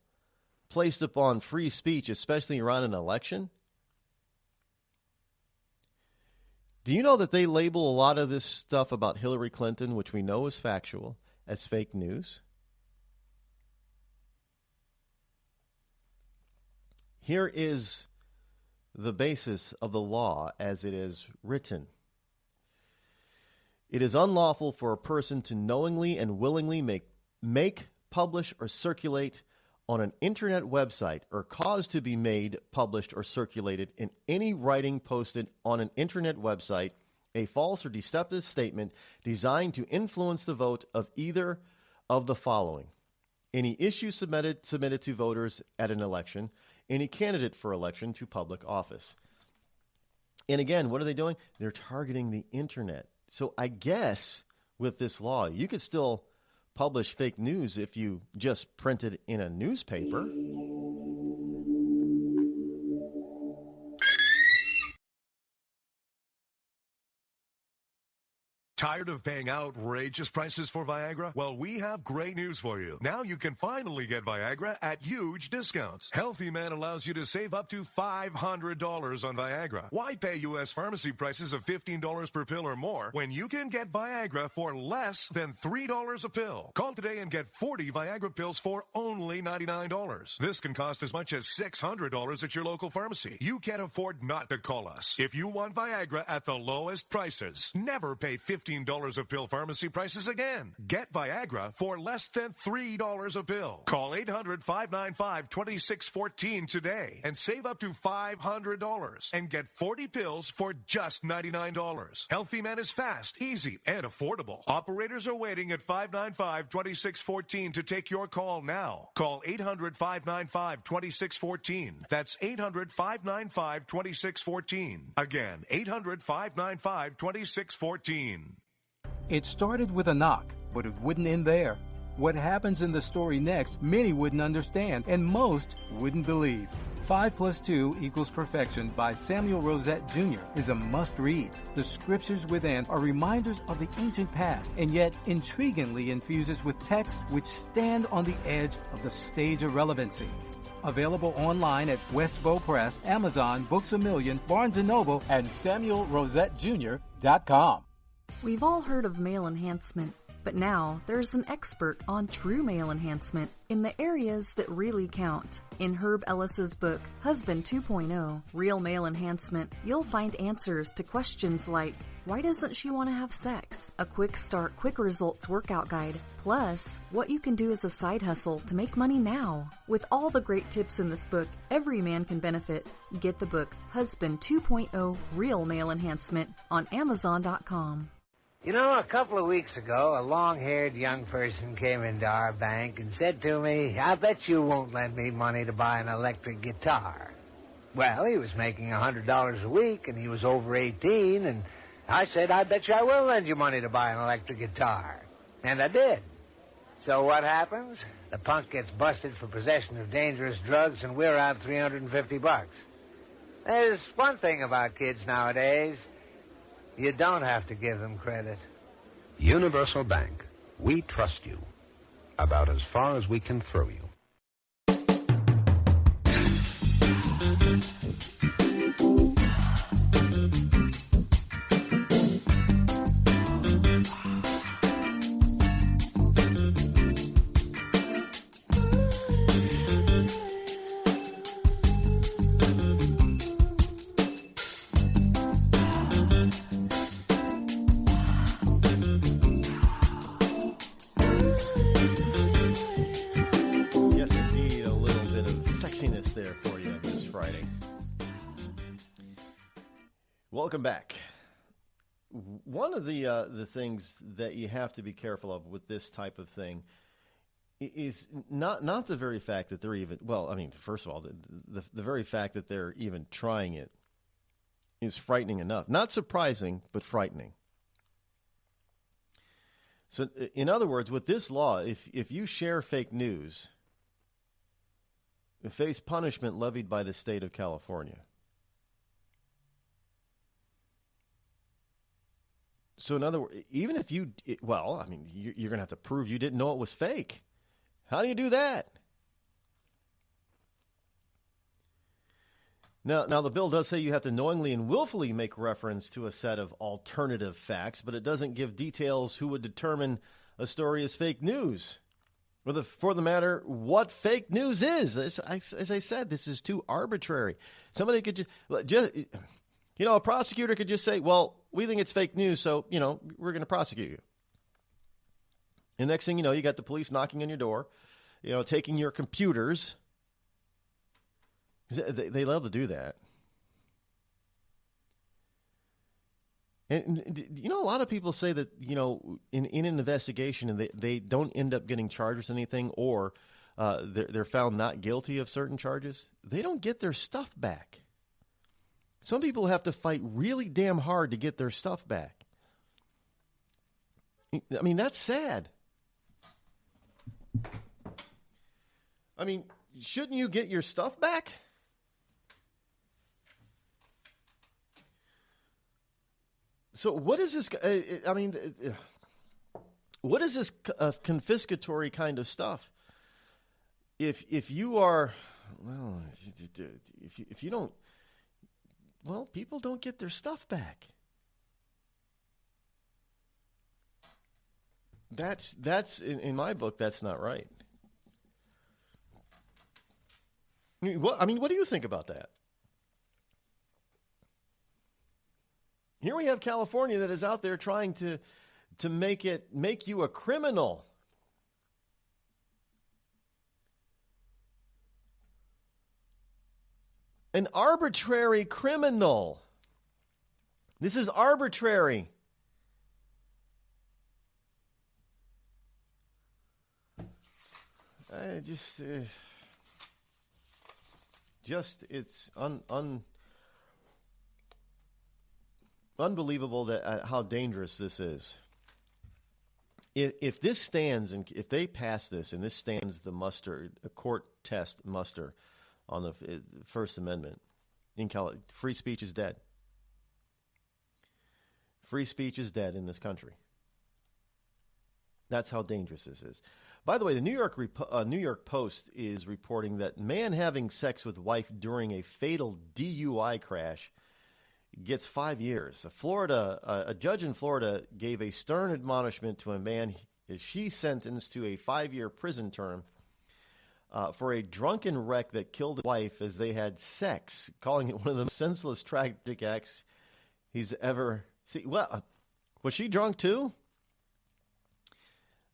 placed upon free speech, especially around an election? Do you know that they label a lot of this stuff about Hillary Clinton, which we know is factual, as fake news? Here is the basis of the law as it is written. It is unlawful for a person to knowingly and willingly make, publish, or circulate on an internet website or cause to be made, published, or circulated in any writing posted on an internet website a false or deceptive statement designed to influence the vote of either of the following: any issue submitted to voters at an election, any candidate for election to public office. And again, what are they doing? They're targeting the internet. So I guess with this law, you could still publish fake news if you just print it in a newspaper. Tired of paying outrageous prices for Viagra? Well, we have great news for you. Now you can finally get Viagra at huge discounts. Healthy Man allows you to save up to $500 on Viagra. Why pay U.S. pharmacy prices of $15 per pill or more when you can get Viagra for less than $3 a pill? Call today and get 40 Viagra pills for only $99. This can cost as much as $600 at your local pharmacy. You can't afford not to call us. If you want Viagra at the lowest prices, never pay $15 a pill pharmacy prices again. Get Viagra for less than $3 a pill. Call 800-595-2614 today and save up to $500 and get 40 pills for just $99. Healthy Man is fast, easy, and affordable. Operators are waiting at 595-2614 to take your call now. Call 800-595-2614. That's 800-595-2614. Again, 800-595-2614. It started with a knock, but it wouldn't end there. What happens in the story next, many wouldn't understand, and most wouldn't believe. 5 + 2 = Perfection by Samuel Rosette Jr. is a must-read. The scriptures within are reminders of the ancient past, and yet intriguingly infuses with texts which stand on the edge of the stage of relevancy. Available online at Westbow Press, Amazon, Books A Million, Barnes & Noble, and SamuelRosetteJr.com. We've all heard of male enhancement, but now there's an expert on true male enhancement in the areas that really count. In Herb Ellis's book, Husband 2.0, Real Male Enhancement, you'll find answers to questions like, why doesn't she want to have sex? A quick start, quick results workout guide. Plus, what you can do as a side hustle to make money now. With all the great tips in this book, every man can benefit. Get the book, Husband 2.0, Real Male Enhancement, on Amazon.com. You know, a couple of weeks ago, a long-haired young person came into our bank and said to me, I bet you won't lend me money to buy an electric guitar. Well, he was making $100 a week, and he was over 18, and I said, I bet you I will lend you money to buy an electric guitar. And I did. So what happens? The punk gets busted for possession of dangerous drugs, and we're out $350. There's one thing about kids nowadays. You don't have to give them credit. Universal Bank. We trust you. About as far as we can throw you. Welcome back. One of the things that you have to be careful of with this type of thing is not the very fact that they're even, well, I mean, first of all, the very fact that they're even trying it is frightening enough. Not surprising, but frightening. So, in other words, with this law, if you share fake news, face punishment levied by the state of California. So in other words, even if you're going to have to prove you didn't know it was fake. How do you do that? Now, the bill does say you have to knowingly and willfully make reference to a set of alternative facts, but it doesn't give details who would determine a story is fake news. For the matter, what fake news is. As I said, this is too arbitrary. Somebody could just a prosecutor could just say, well, we think it's fake news, so, we're going to prosecute you. And next thing you know, you got the police knocking on your door, taking your computers. They love to do that. And, a lot of people say that, in an investigation, and they don't end up getting charged with anything, or they're found not guilty of certain charges. They don't get their stuff back. Some people have to fight really damn hard to get their stuff back. I mean, that's sad. I mean, shouldn't you get your stuff back? So what is this? What is this confiscatory kind of stuff? If you are, well, if you don't, well, people don't get their stuff back. That's in my book. That's not right. What do you think about that? Here we have California that is out there trying to make you a criminal. An arbitrary criminal. This is arbitrary. It's unbelievable that how dangerous this is. If this stands, and if they pass this, and this stands the muster, a court test muster on the First Amendment, in California, free speech is dead. Free speech is dead in this country. That's how dangerous this is. By the way, the New York Post is reporting that man having sex with wife during a fatal DUI crash gets 5 years. A judge in Florida gave a stern admonishment to a man as she sentenced to a 5-year prison term for a drunken wreck that killed his wife as they had sex, calling it one of the most senseless, tragic acts he's ever seen. Well, was she drunk too?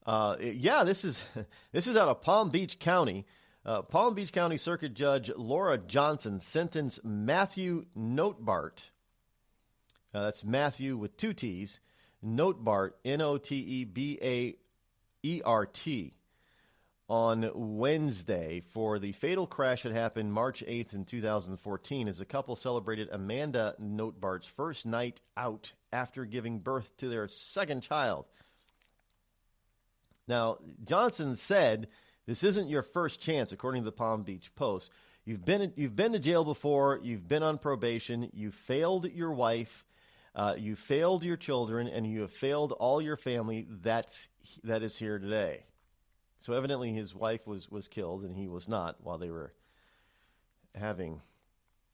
This is out of Palm Beach County. Palm Beach County Circuit Judge Laura Johnson sentenced Matthew Notebart. That's Matthew with 2 T's. Notebart, Notebeart, on Wednesday for the fatal crash that happened March 8th in 2014 as the couple celebrated Amanda Notebart's first night out after giving birth to their second child. Now, Johnson said, this isn't your first chance, according to the Palm Beach Post. You've been to jail before. You've been on probation. You failed your wife. You failed your children, and you have failed all your family that is here today. So evidently his wife was killed, and he was not, while they were having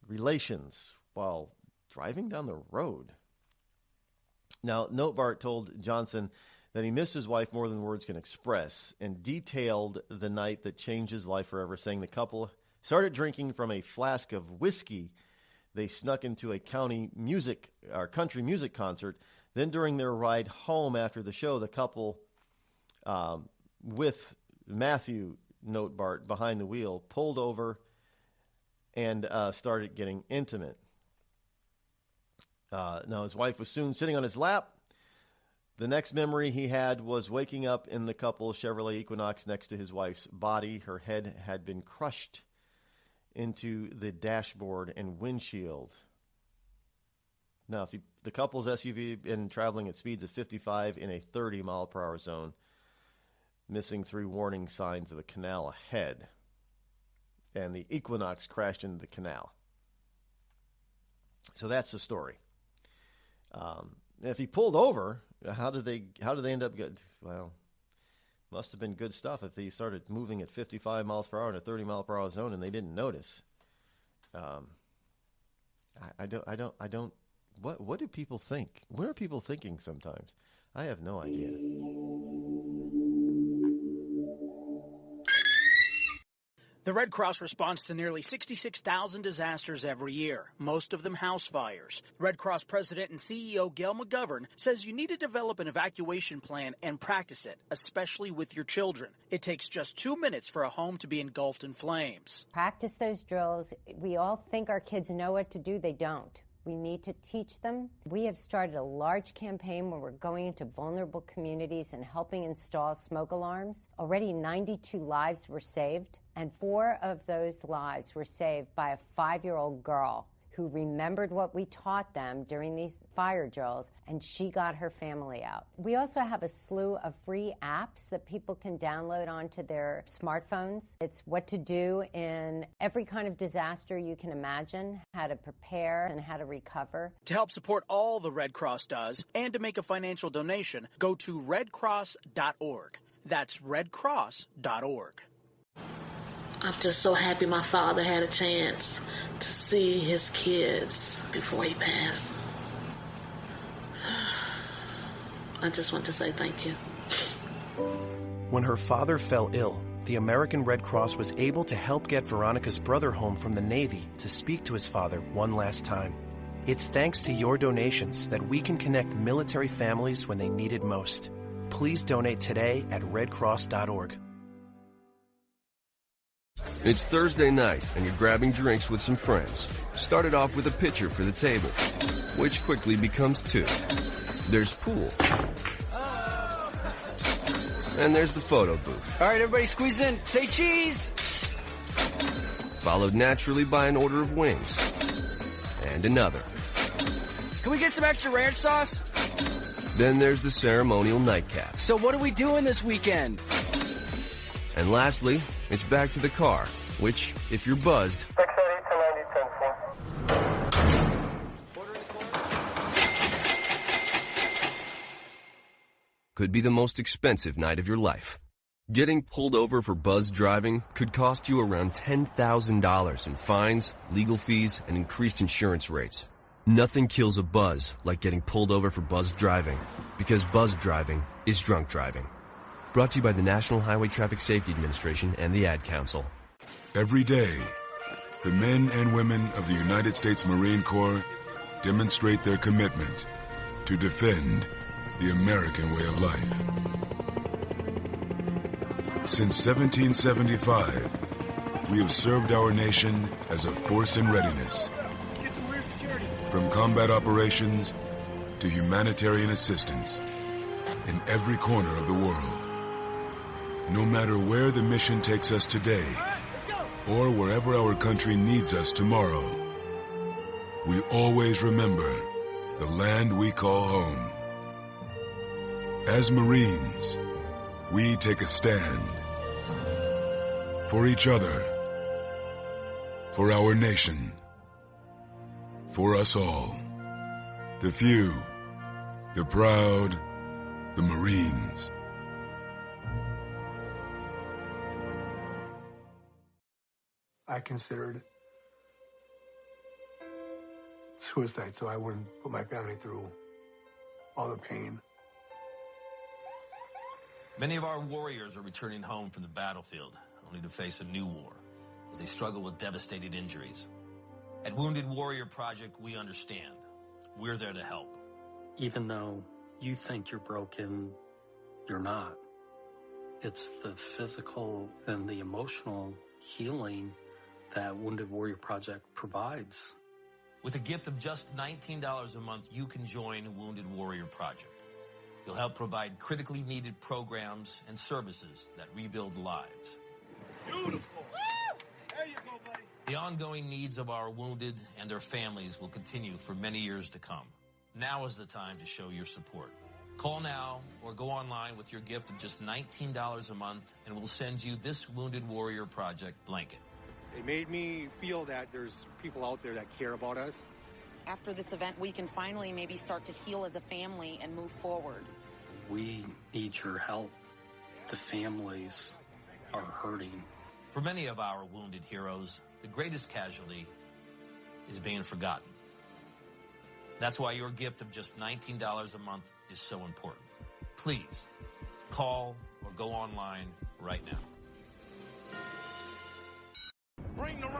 relations while driving down the road. Now, Notebart told Johnson that he missed his wife more than words can express, and detailed the night that changed his life forever, saying the couple started drinking from a flask of whiskey. They snuck into a country music concert. Then during their ride home after the show, the couple, with Matthew Notebart behind the wheel, pulled over and started getting intimate. Now his wife was soon sitting on his lap. The next memory he had was waking up in the couple's Chevrolet Equinox next to his wife's body. Her head had been crushed into the dashboard and windshield. Now, the couple's SUV had been traveling at speeds of 55 in a 30-mile-per-hour zone, missing 3 warning signs of a canal ahead. and the Equinox crashed into the canal. So that's the story. If he pulled over, how did they end up good? Well, must have been good stuff if they started moving at 55 miles per hour in a 30 mile per hour zone and they didn't notice. I don't. What do people think? What are people thinking sometimes? I have no idea. The Red Cross responds to nearly 66,000 disasters every year, most of them house fires. Red Cross President and CEO Gail McGovern says you need to develop an evacuation plan and practice it, especially with your children. It takes just 2 minutes for a home to be engulfed in flames. Practice those drills. We all think our kids know what to do. They don't. We need to teach them. We have started a large campaign where we're going into vulnerable communities and helping install smoke alarms. Already 92 lives were saved, and 4 of those lives were saved by a 5-year-old girl who remembered what we taught them during these fire drills, and she got her family out. We also have a slew of free apps that people can download onto their smartphones. It's what to do in every kind of disaster you can imagine, how to prepare and how to recover. To help support all the Red Cross does and to make a financial donation, go to redcross.org. That's redcross.org. I'm just so happy my father had a chance to see his kids before he passed. I just want to say thank you. When her father fell ill, the American Red Cross was able to help get Veronica's brother home from the Navy to speak to his father one last time. It's thanks to your donations that we can connect military families when they need it most. Please donate today at redcross.org. It's Thursday night, and you're grabbing drinks with some friends. Started off with a pitcher for the table, which quickly becomes 2. There's pool. And there's the photo booth. All right, everybody squeeze in. Say cheese! Followed naturally by an order of wings. And another. Can we get some extra ranch sauce? Then there's the ceremonial nightcap. So what are we doing this weekend? And lastly, it's back to the car, which, if you're buzzed, could be the most expensive night of your life. Getting pulled over for buzzed driving could cost you around $10,000 in fines, legal fees, and increased insurance rates. Nothing kills a buzz like getting pulled over for buzzed driving, because buzzed driving is drunk driving. Brought to you by the National Highway Traffic Safety Administration and the Ad Council. Every day, the men and women of the United States Marine Corps demonstrate their commitment to defend the American way of life. Since 1775, we have served our nation as a force in readiness. From combat operations to humanitarian assistance in every corner of the world. No matter where the mission takes us today, or wherever our country needs us tomorrow, we always remember the land we call home. As Marines, we take a stand for each other, for our nation, for us all. The few, the proud, the Marines. I considered suicide so I wouldn't put my family through all the pain. Many of our warriors are returning home from the battlefield, only to face a new war as they struggle with devastating injuries. At Wounded Warrior Project, we understand. We're there to help. Even though you think you're broken, you're not. It's the physical and the emotional healing that Wounded Warrior Project provides. With a gift of just $19 a month, you can join Wounded Warrior Project. You'll help provide critically needed programs and services that rebuild lives. Beautiful. There you go, buddy. The ongoing needs of our wounded and their families will continue for many years to come. Now is the time to show your support. Call now or go online with your gift of just $19 a month, and we'll send you this Wounded Warrior Project blanket. It made me feel that there's people out there that care about us. After this event, we can finally maybe start to heal as a family and move forward. We need your help. The families are hurting. For many of our wounded heroes, the greatest casualty is being forgotten. That's why your gift of just $19 a month is so important. Please call or go online right now. Bring the rain.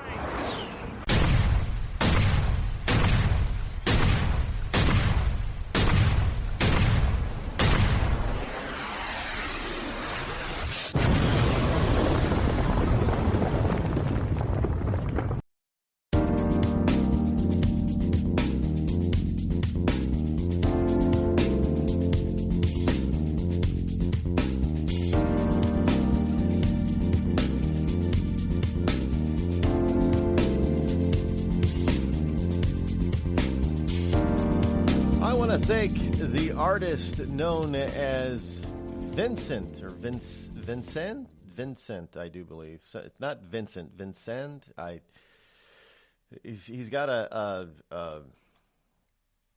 Thank the artist known as Vincent, or Vincent, I do believe. So, not Vincent, Vincent. He's got a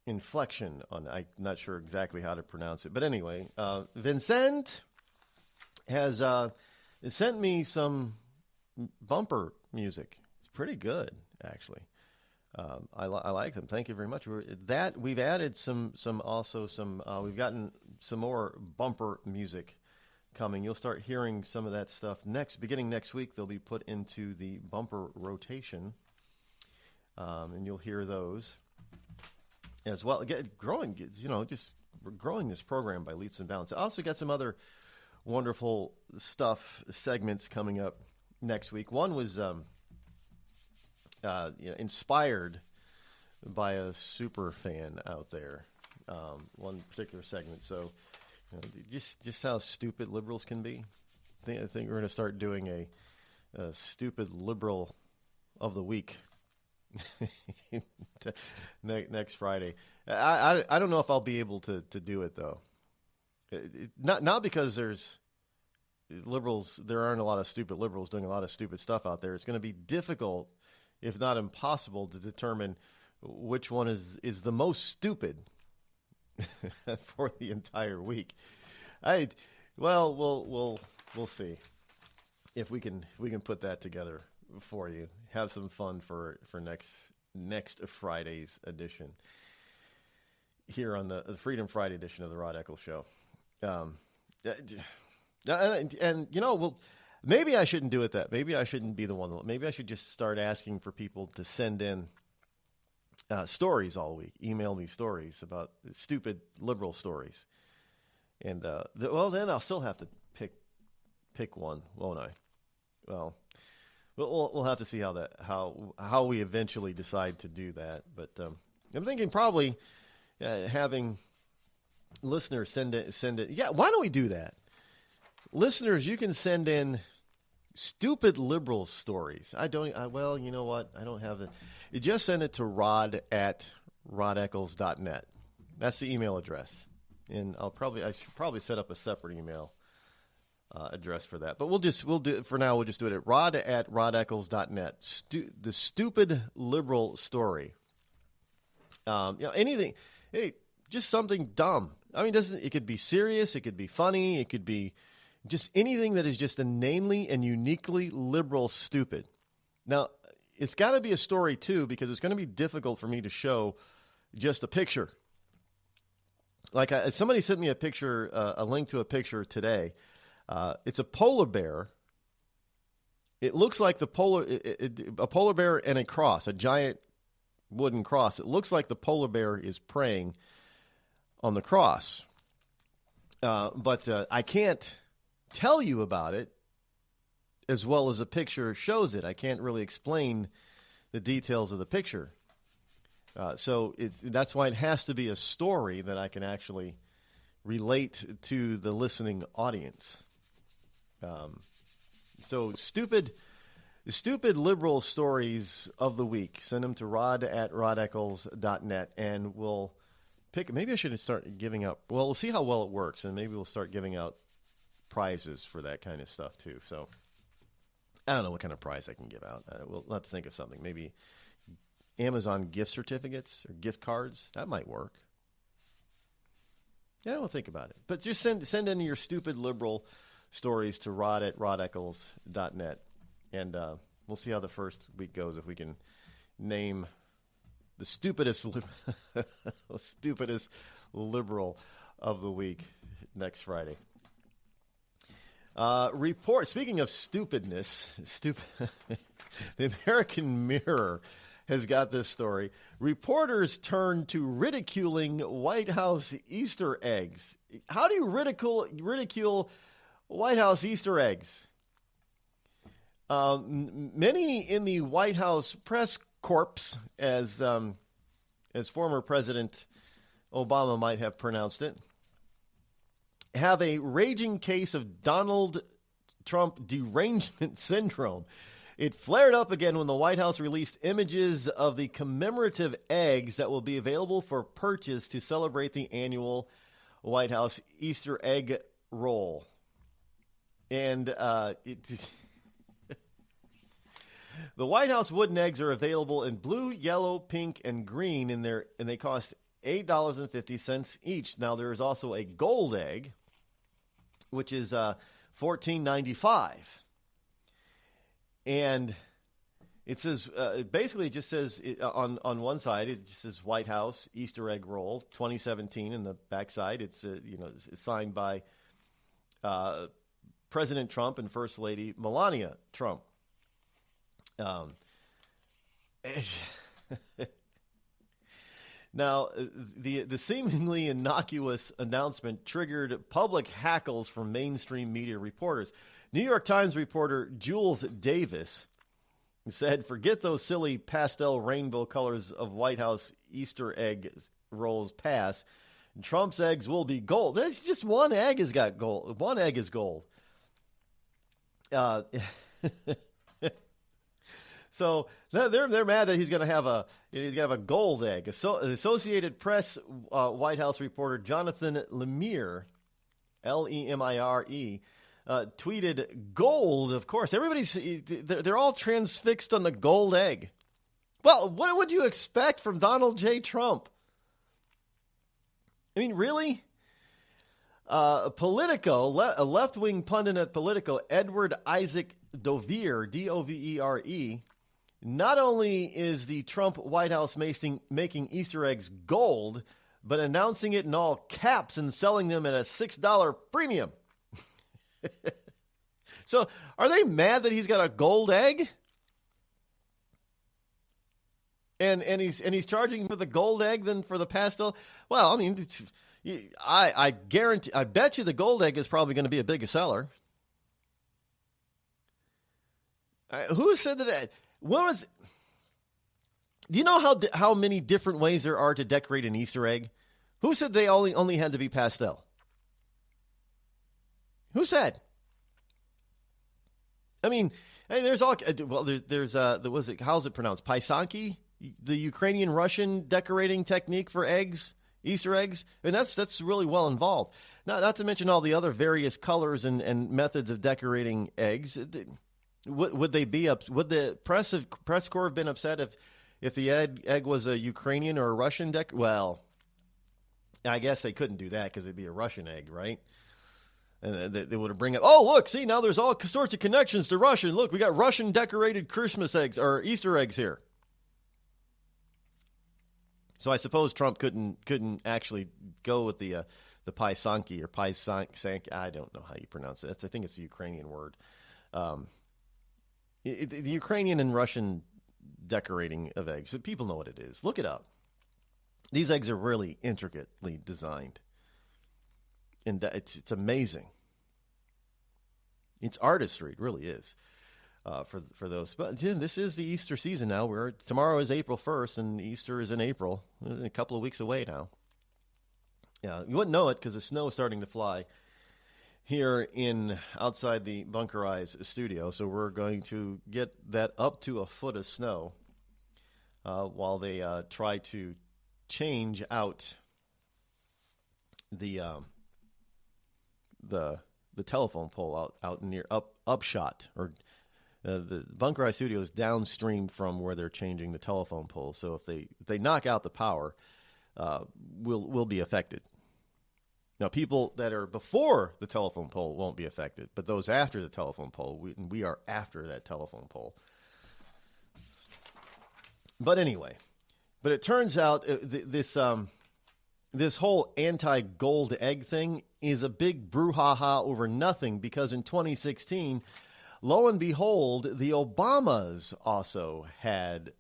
inflection on. I'm not sure exactly how to pronounce it, but anyway, Vincent has sent me some bumper music. It's pretty good, actually. I like them. Thank you very much. We've added we've gotten some more bumper music coming. You'll start hearing some of that stuff beginning next week. They'll be put into the bumper rotation, and you'll hear those as well. We're growing this program by leaps and bounds. I also got some other wonderful segments coming up next week. One was inspired by a super fan out there, one particular segment. So, just how stupid liberals can be. I think we're going to start doing a stupid liberal of the week next Friday. I don't know if I'll be able to do it though. Not because there's liberals. There aren't a lot of stupid liberals doing a lot of stupid stuff out there. It's going to be difficult, if not impossible, to determine which one is the most stupid for the entire week. We'll see if we can put that together for you. Have some fun for next Friday's edition here on the Freedom Friday edition of the Rod Eccles Show. Maybe I shouldn't do it that. Maybe I shouldn't be the one. Maybe I should just start asking for people to send in stories all week. Email me stories about stupid liberal stories. And then I'll still have to pick one, won't I? Well, we'll have to see how we eventually decide to do that. But I'm thinking probably having listeners send it. Yeah, why don't we do that? Listeners, you can send in stupid liberal stories. Well, you know what? I don't have it. You just send it to rod@rodeccles.net. That's the email address. And I should probably set up a separate email address for that. But we'll just do it at rod@rodeccles.net. The stupid liberal story. Anything. Hey, just something dumb. I mean, it could be serious. It could be funny. It could be just anything that is just inanely and uniquely liberal stupid. Now, it's got to be a story, too, because it's going to be difficult for me to show just a picture. Like somebody sent me a picture, a link to a picture today. It's a polar bear. It looks like a polar bear and a cross, a giant wooden cross. It looks like the polar bear is praying on the cross. But I can't tell you about it as well as the picture shows it. I can't really explain the details of the picture. So that's why it has to be a story that I can actually relate to the listening audience. So stupid liberal stories of the week. Send them to rod@rodeccles.net, and we'll pick. Maybe I should start giving out. Well, we'll see how well it works, and maybe we'll start giving out prizes for that kind of stuff too. So I don't know what kind of prize I can give out. We'll have to think of something. Maybe Amazon gift certificates or gift cards. That might work. Yeah, we'll think about it. But just send in your stupid liberal stories to rod@rodeccles.net. And we'll see how the first week goes, if we can name the stupidest liberal of the week next Friday. Speaking of stupidness, the American Mirror has got this story. Reporters turn to ridiculing White House Easter eggs. How do you ridicule White House Easter eggs? Many in the White House press corps, as former President Obama might have pronounced it, have a raging case of Donald Trump derangement syndrome. It flared up again when the White House released images of the commemorative eggs that will be available for purchase to celebrate the annual White House Easter egg roll. And the White House wooden eggs are available in blue, yellow, pink, and green, and they cost $8.50 each. Now, there is also a gold egg, which is $14.95. And it says, basically it just says on one side, it just says White House Easter egg roll 2017. In the back side, it's signed by President Trump and First Lady Melania Trump. Now, the seemingly innocuous announcement triggered public hackles from mainstream media reporters. New York Times reporter Jules Davis said, "Forget those silly pastel rainbow colors of White House Easter egg rolls pass. Trump's eggs will be gold." That's just one egg has got gold. One egg is gold. So they're mad that he's going to have a gold egg. Associated Press White House reporter Jonathan Lemire, Lemire, tweeted, "Gold, of course. They're all transfixed on the gold egg." Well, what would you expect from Donald J. Trump? I mean, really? Politico, a left-wing pundit at Politico, Edward Isaac Dovere, Dovere, not only is the Trump White House making Easter eggs gold, but announcing it in all caps and selling them at a $6 premium. So, are they mad that he's got a gold egg? And he's charging for the gold egg than for the pastel? Well, I mean, I bet you the gold egg is probably going to be a bigger seller. Who said that? Do you know how many different ways there are to decorate an Easter egg? Who said they only had to be pastel? Who said? I mean, there's all there's how's it pronounced? Paisanki, the Ukrainian Russian decorating technique for eggs, Easter eggs, and that's really well involved. Not to mention all the other various colors and methods of decorating eggs. Would the press corps have been upset if the egg was a Ukrainian or a Russian Well, I guess they couldn't do that because it'd be a Russian egg, right? And they would have bring up, oh, look, see, now there's all sorts of connections to Russia. Look, we got Russian decorated Christmas eggs or Easter eggs here. So I suppose Trump couldn't actually go with the Paisanki or Paisanki. I don't know how you pronounce it. I think it's a Ukrainian word. The Ukrainian and Russian decorating of eggs. People know what it is. Look it up. These eggs are really intricately designed. And it's amazing. It's artistry. It really is for those. But this is the Easter season now. Tomorrow is April 1st, and Easter is in April. A couple of weeks away now. Yeah, you wouldn't know it because the snow is starting to fly here outside the Bunker Eyes studio. So we're going to get that up to a foot of snow while they try to change out the telephone pole out near Upshot or The Bunker Eye Studio is downstream from where they're changing the telephone pole. So if they knock out the power, will be affected. Now, people that are before the telephone pole won't be affected, but those after the telephone pole, we are after that telephone pole. But anyway, it turns out this whole anti-gold egg thing is a big brouhaha over nothing, because in 2016, lo and behold, the Obamas also had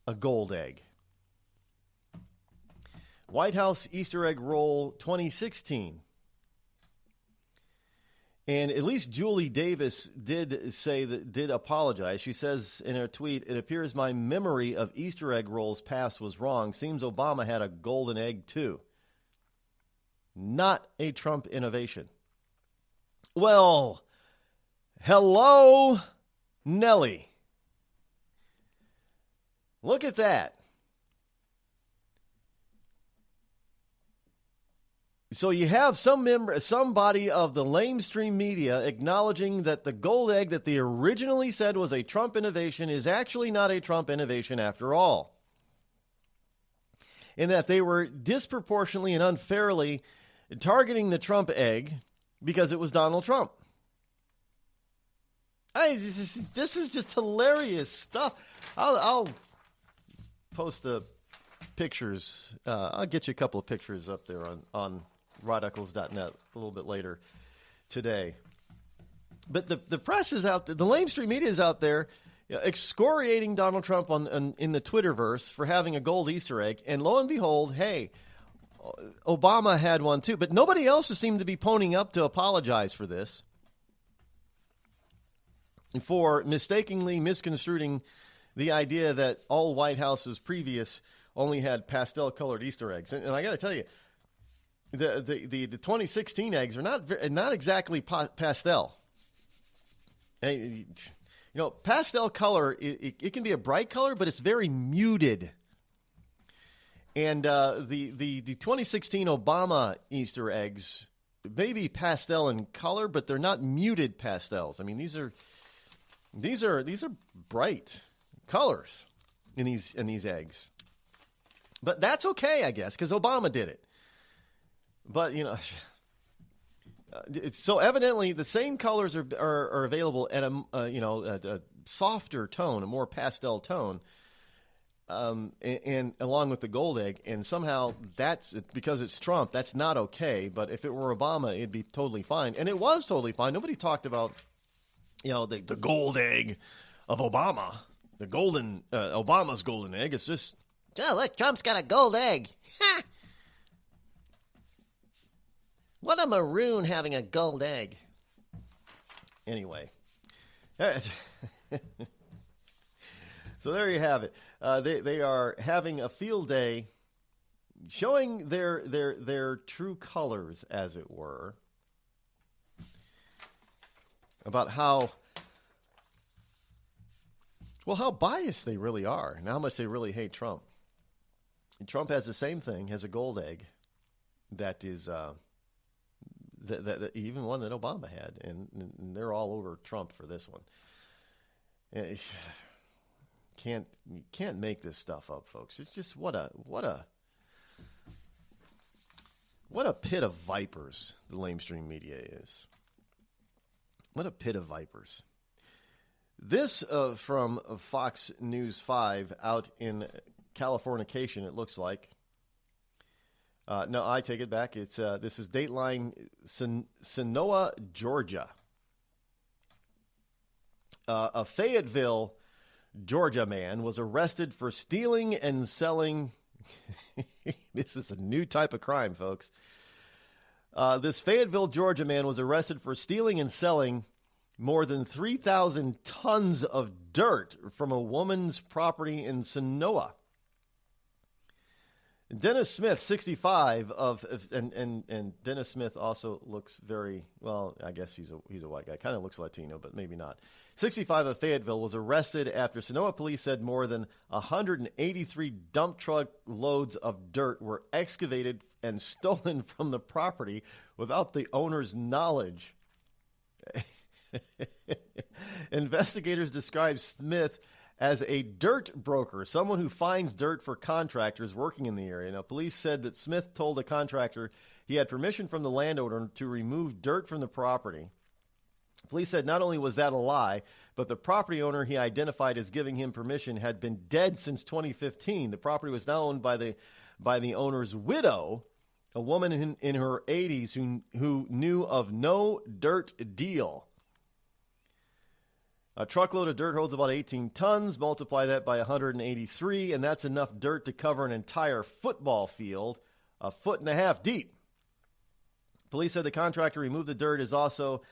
a gold egg. White House Easter egg roll 2016. And at least Julie Davis did apologize. She says in her tweet, "It appears my memory of Easter egg rolls past was wrong. Seems Obama had a golden egg too. Not a Trump innovation." Well, hello, Nelly. Look at that. So you have somebody of the lamestream media acknowledging that the gold egg that they originally said was a Trump innovation is actually not a Trump innovation after all. And that they were disproportionately and unfairly targeting the Trump egg because it was Donald Trump. This is just hilarious stuff. I'll post the pictures. I'll get you a couple of pictures up there on RodEccles.net a little bit later today. But the press is out there, the lamestream media is out there excoriating Donald Trump in the Twitterverse for having a gold Easter egg. And lo and behold, hey, Obama had one too. But nobody else has seemed to be ponying up to apologize for this, for mistakenly misconstruing the idea that all White Houses previous only had pastel-colored Easter eggs. And I got to tell you, the 2016 eggs are not exactly pastel. You know, pastel color, it can be a bright color, but it's very muted. And the 2016 Obama Easter eggs may be pastel in color, but they're not muted pastels. I mean, these are bright colors in these eggs. But that's okay, I guess, because Obama did it. But, you know, so evidently the same colors are available at a softer tone, a more pastel tone, and along with the gold egg. And somehow that's, because it's Trump, that's not okay. But if it were Obama, it'd be totally fine. And it was totally fine. Nobody talked about, the gold egg of Obama, the golden Obama's golden egg. It's just, oh, look, Trump's got a gold egg. Ha! What a maroon having a gold egg. Anyway. So there you have it. They are having a field day showing their true colors, as it were, about how biased they really are and how much they really hate Trump. And Trump has the same thing, has a gold egg that is that even one that Obama had, and they're all over Trump for this one. You can't make this stuff up, folks. It's just what a pit of vipers the lamestream media is. What a pit of vipers. This from Fox News 5 out in Californication, it looks like. No, I take it back. It's this is Dateline, Sonoa, Georgia. A Fayetteville, Georgia man was arrested for stealing and selling. This is a new type of crime, folks. This Fayetteville, Georgia man was arrested for stealing and selling more than 3,000 tons of dirt from a woman's property in Sonoa. Dennis Smith, 65, and Dennis Smith also looks very, well, I guess he's a white guy. Kind of looks Latino, but maybe not. 65 of Fayetteville was arrested after Sonoa police said more than 183 dump truck loads of dirt were excavated and stolen from the property without the owner's knowledge. Investigators described Smith as a dirt broker, someone who finds dirt for contractors working in the area. Now, police said that Smith told a contractor he had permission from the landowner to remove dirt from the property. Police said not only was that a lie, but the property owner he identified as giving him permission had been dead since 2015. The property was now owned by the owner's widow, a woman in her 80s who knew of no dirt deal. A truckload of dirt holds about 18 tons. Multiply that by 183, and that's enough dirt to cover an entire football field, 1.5 feet deep. Police said the contractor removed the dirt is also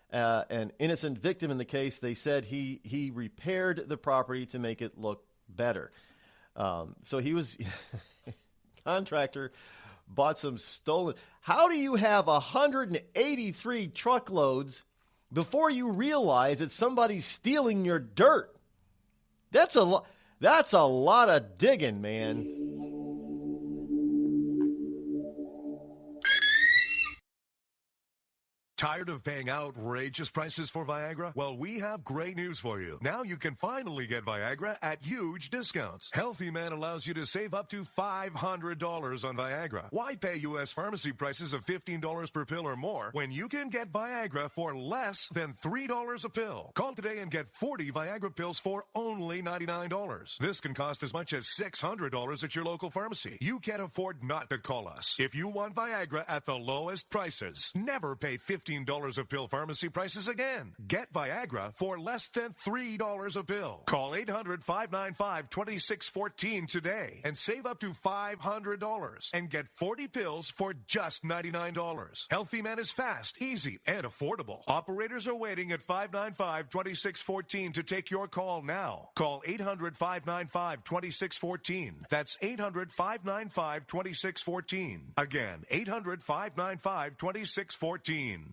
an innocent victim in the case. They said he repaired the property to make it look better. So he was contractor bought some stolen. How do you have 183 truckloads before you realize that somebody's stealing your dirt? That's a lot of digging, man. Tired of paying outrageous prices for Viagra? Well, we have great news for you. Now you can finally get Viagra at huge discounts. Healthy Man allows you to save up to $500 on Viagra. Why pay U.S. pharmacy prices of $15 per pill or more when you can get Viagra for less than $3 a pill? Call today and get 40 Viagra pills for only $99. This can cost as much as $600 at your local pharmacy. You can't afford not to call us. If you want Viagra at the lowest prices, never pay $15 a pill pharmacy prices again. Get Viagra for less than $3 a pill. Call 800-595-2614 today and save up to $500 and get 40 pills for just $99. Healthy Man is fast, easy, and affordable. Operators are waiting at 595-2614 to take your call now. Call 800-595-2614. That's 800-595-2614. Again, 800-595-2614.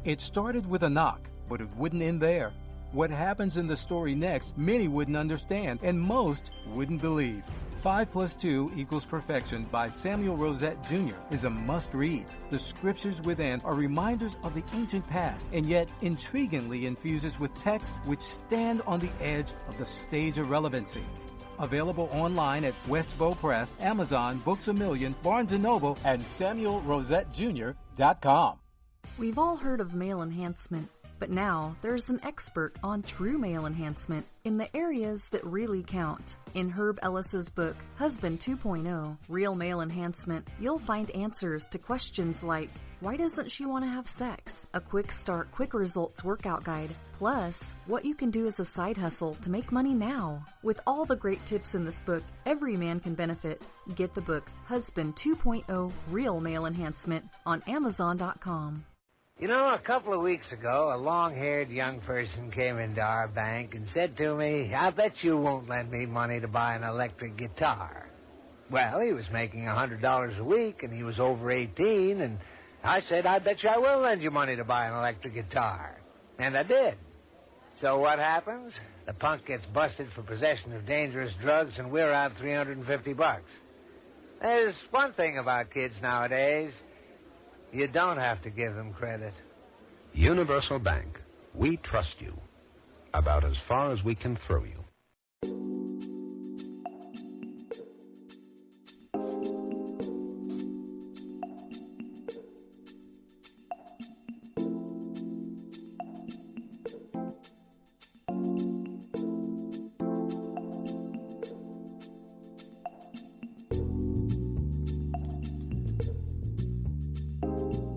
It started with a knock, but it wouldn't end there. What happens in the story next, many wouldn't understand, and most wouldn't believe. 5 + 2 = Perfection by Samuel Rosette Jr. is a must-read. The scriptures within are reminders of the ancient past, and yet intriguingly infuses with texts which stand on the edge of the stage of relevancy. Available online at Westbow Press, Amazon, Books A Million, Barnes & Noble, and SamuelRosetteJr.com. We've all heard of male enhancement, but now there's an expert on true male enhancement in the areas that really count. In Herb Ellis's book, Husband 2.0, Real Male Enhancement, you'll find answers to questions like, why doesn't she want to have sex? A quick start, quick results workout guide. Plus, what you can do as a side hustle to make money now. With all the great tips in this book, every man can benefit. Get the book, Husband 2.0, Real Male Enhancement, on Amazon.com. You know, a couple of weeks ago, a long-haired young person came into our bank and said to me, I bet you won't lend me money to buy an electric guitar. Well, he was making $100 a week, and he was over 18, and I said, I bet you I will lend you money to buy an electric guitar. And I did. So what happens? The punk gets busted for possession of dangerous drugs, and we're out $350. There's one thing about kids nowadays. You don't have to give them credit. Universal Bank. We trust you. About as far as we can throw you.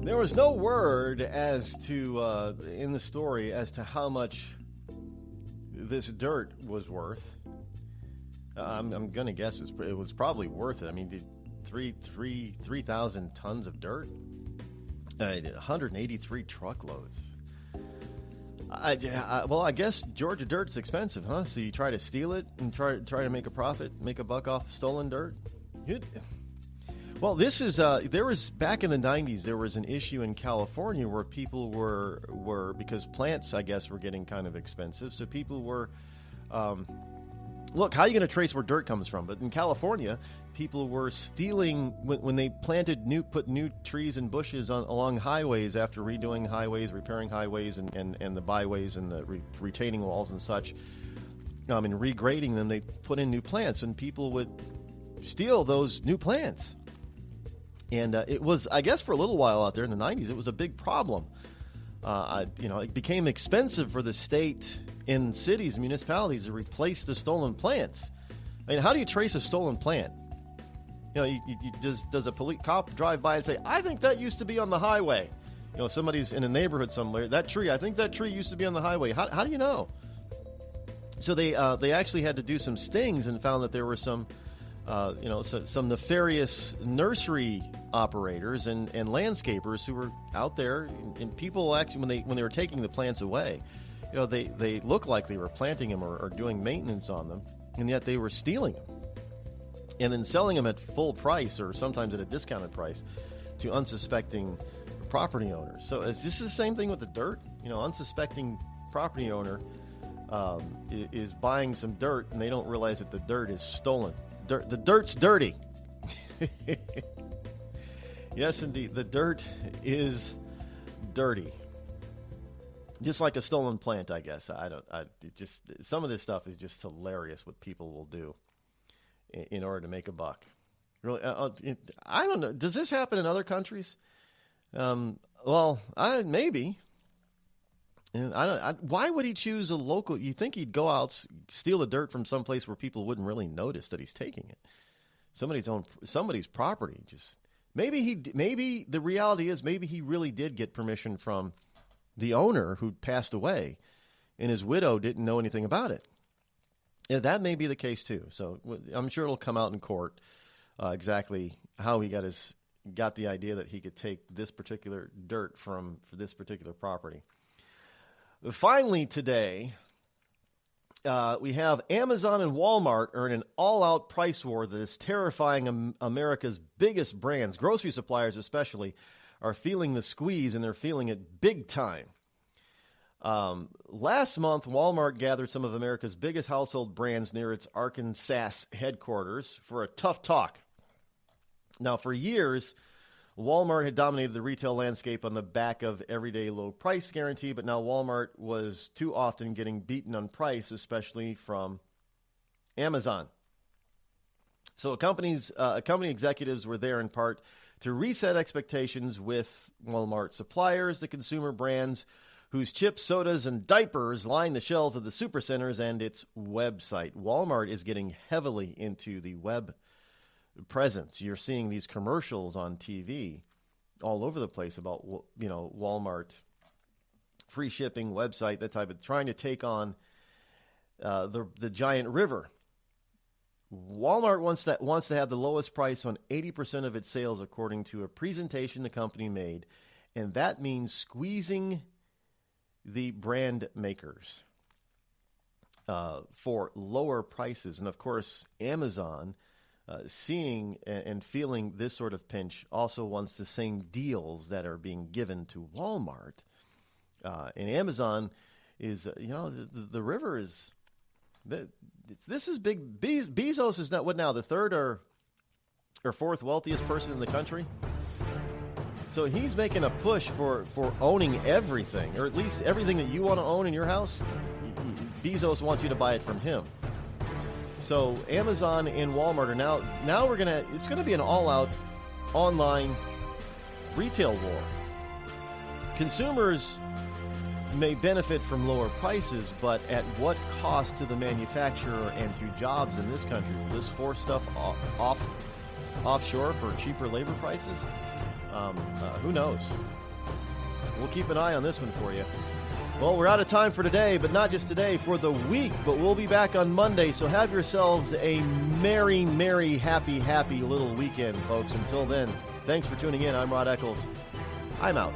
There was no word as to, in the story, as to how much this dirt was worth. I'm going to guess it was probably worth it. I mean, 3,000 tons of dirt, 183 truckloads. Well, I guess Georgia dirt's expensive, huh? So you try to steal it and try to make a profit, make a buck off stolen dirt. Well, this is there was back in the 90s. There was an issue in California where people were because plants, I guess, were getting kind of expensive. So people were look, how are you going to trace where dirt comes from? But in California, people were stealing when they put new trees and bushes along highways after redoing highways, repairing highways and the byways and the retaining walls and such, and regrading them. They put in new plants, and people would steal those new plants. And it was, I guess, for a little while out there in the 90s, it was a big problem. It became expensive for the state and cities, municipalities to replace the stolen plants. I mean, how do you trace a stolen plant? Does a police cop drive by and say, I think that used to be on the highway? Somebody's in a neighborhood somewhere. I think that tree used to be on the highway. How do you know? So they actually had to do some stings and found that there were some nefarious nursery operators and landscapers who were out there, and people actually, when they were taking the plants away, they looked like they were planting them or doing maintenance on them, and yet they were stealing them and then selling them at full price or sometimes at a discounted price to unsuspecting property owners. So is this the same thing with the dirt? Unsuspecting property owner is buying some dirt, and they don't realize that the dirt is stolen. The dirt's dirty. Yes, indeed. The dirt is dirty. Just like a stolen plant, I guess. Some of this stuff is just hilarious what people will do in order to make a buck. Really, I don't know. Does this happen in other countries? Maybe. And why would he choose a local? You think he'd go out, steal the dirt from someplace where people wouldn't really notice that he's taking it? Somebody's property. Maybe the reality is maybe he really did get permission from the owner who passed away, and his widow didn't know anything about it. Yeah, that may be the case too. So I'm sure it'll come out in court exactly how he got the idea that he could take this particular dirt for this particular property. Finally today, we have Amazon and Walmart are in an all-out price war that is terrifying America's biggest brands. Grocery suppliers especially are feeling the squeeze, and they're feeling it big time. Last month, Walmart gathered some of America's biggest household brands near its Arkansas headquarters for a tough talk. Now, for years, Walmart had dominated the retail landscape on the back of everyday low price guarantee, but now Walmart was too often getting beaten on price, especially from Amazon. So company executives were there in part to reset expectations with Walmart suppliers, the consumer brands whose chips, sodas, and diapers line the shelves of the supercenters and its website. Walmart is getting heavily into the web presence. You're seeing these commercials on TV all over the place about, Walmart, free shipping, website, that type of, trying to take on the giant river. Walmart wants to have the lowest price on 80% of its sales, according to a presentation the company made, and that means squeezing the brand makers for lower prices. And of course, Amazon, seeing and feeling this sort of pinch, also wants the same deals that are being given to Walmart. And Amazon is, the river is, this is big. Bezos is not, what now, the third or fourth wealthiest person in the country? So he's making a push for owning everything, or at least everything that you want to own in your house. Bezos wants you to buy it from him. So Amazon and Walmart are now it's going to be an all-out online retail war. Consumers may benefit from lower prices, but at what cost to the manufacturer and to jobs in this country? Will this force stuff offshore for cheaper labor prices? Who knows? We'll keep an eye on this one for you. Well, we're out of time for today, but not just today, for the week. But we'll be back on Monday, so have yourselves a merry, merry, happy, happy little weekend, folks. Until then, thanks for tuning in. I'm Rod Eccles. I'm out.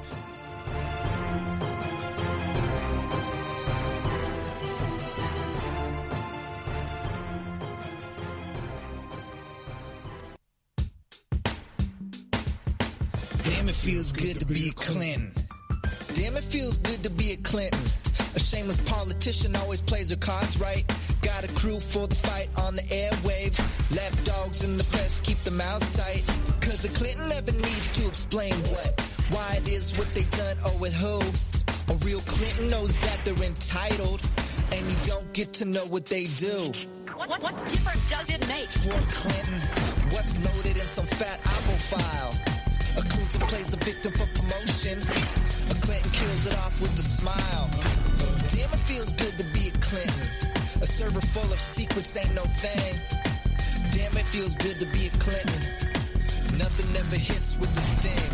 Damn, it feels good to be a Clinton. Damn, it feels good to be a Clinton. A shameless politician always plays her cards right. Got a crew for the fight on the airwaves. Lapdogs in the press keep the mouths tight. Cause a Clinton never needs to explain why it is what they done or with who. A real Clinton knows that they're entitled, and you don't get to know what they do. What difference does it make? For a Clinton, what's loaded in some fat Apple file? A Clinton plays the victim for promotion. A Clinton kills it off with a smile. Damn, it feels good to be a Clinton. A server full of secrets ain't no thing. Damn, it feels good to be a Clinton. Nothing ever hits with the sting.